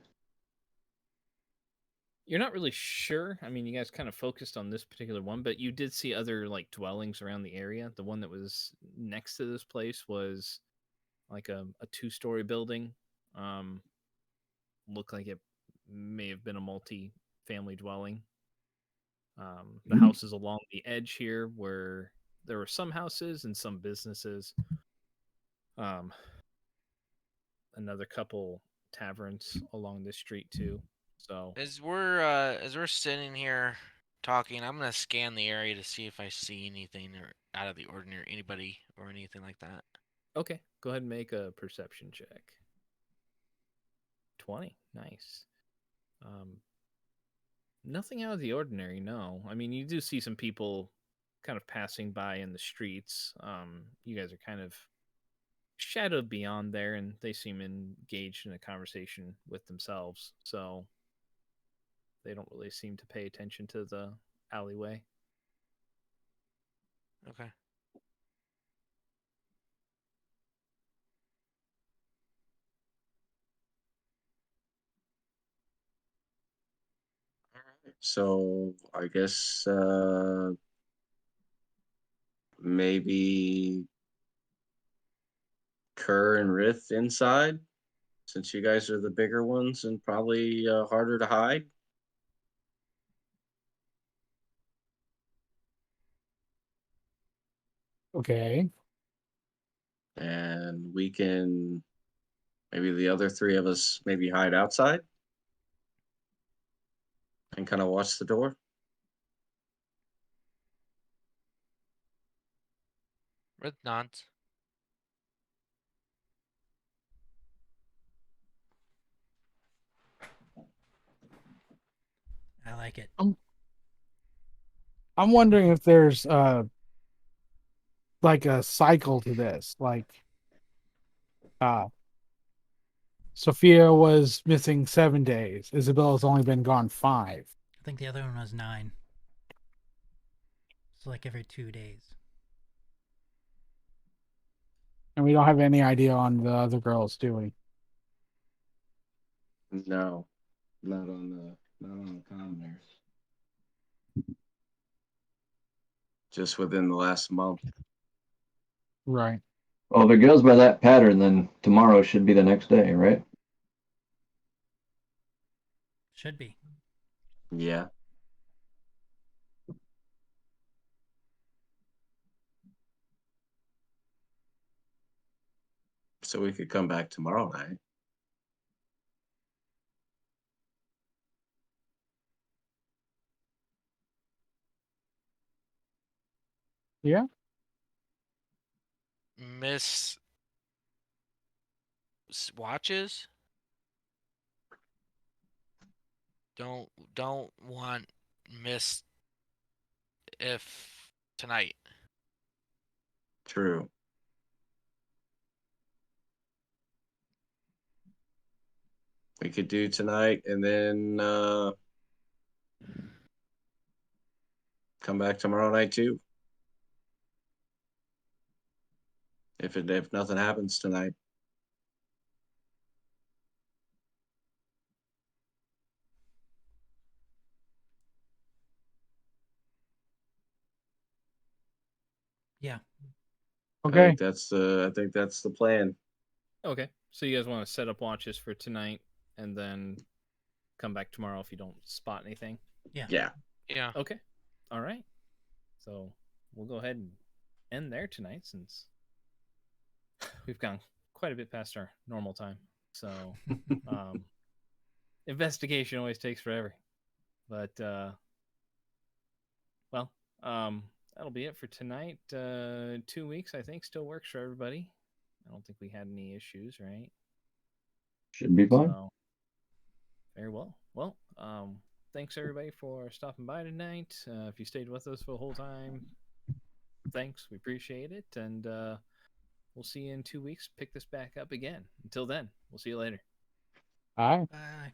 you're not really sure. I mean, you guys kind of focused on this particular one, but you did see other like dwellings around the area. The one that was next to this place was like a 2-story building. Um, Looked like it may have been a multi-family dwelling. The houses along the edge here where there were some houses and some businesses. Um, Another couple taverns along this street too. So As we're sitting here talking, I'm gonna scan the area to see if I see anything or out of the ordinary, anybody or anything like that. okay, go ahead and make a perception check. 20, nice. Nothing out of the ordinary, no. I mean, you do see some people kind of passing by in the streets. You guys are kind of shadowed beyond there, and they seem engaged in a conversation with themselves. So they don't really seem to pay attention to the alleyway. Okay. So I guess maybe Kerr and Rith inside, since you guys are the bigger ones and probably harder to hide. Okay. And we can maybe the other three of us maybe hide outside and kind of watch the door. Red nods. I like it. I'm wondering if there's like a cycle to this. Like Sophia was missing 7 days. Isabella's only been gone 5. think the other one was 9. So like every 2 days. And we don't have any idea on the other girls, do we? No, not on the commoners. Just within the last month. Right. Well, if it goes by that pattern, then tomorrow should be the next day, right? Should be. Yeah. So we could come back tomorrow night. Yeah. Miss watches. Don't want miss if tonight. True. We could do tonight and then come back tomorrow night too. If nothing happens tonight. Yeah. Okay. I think that's the plan. Okay. So you guys want to set up watches for tonight and then come back tomorrow if you don't spot anything? Yeah. Yeah. Yeah. Okay. All right. So we'll go ahead and end there tonight since we've gone quite a bit past our normal time. So investigation always takes forever. But well, that'll be it for tonight. 2 weeks, I think, still works for everybody. I don't think we had any issues, right? Should be fine. So, very well. Well, thanks everybody for stopping by tonight. If you stayed with us for the whole time, thanks. We appreciate it. And we'll see you in 2 weeks. Pick this back up again. Until then, we'll see you later. All right. Bye.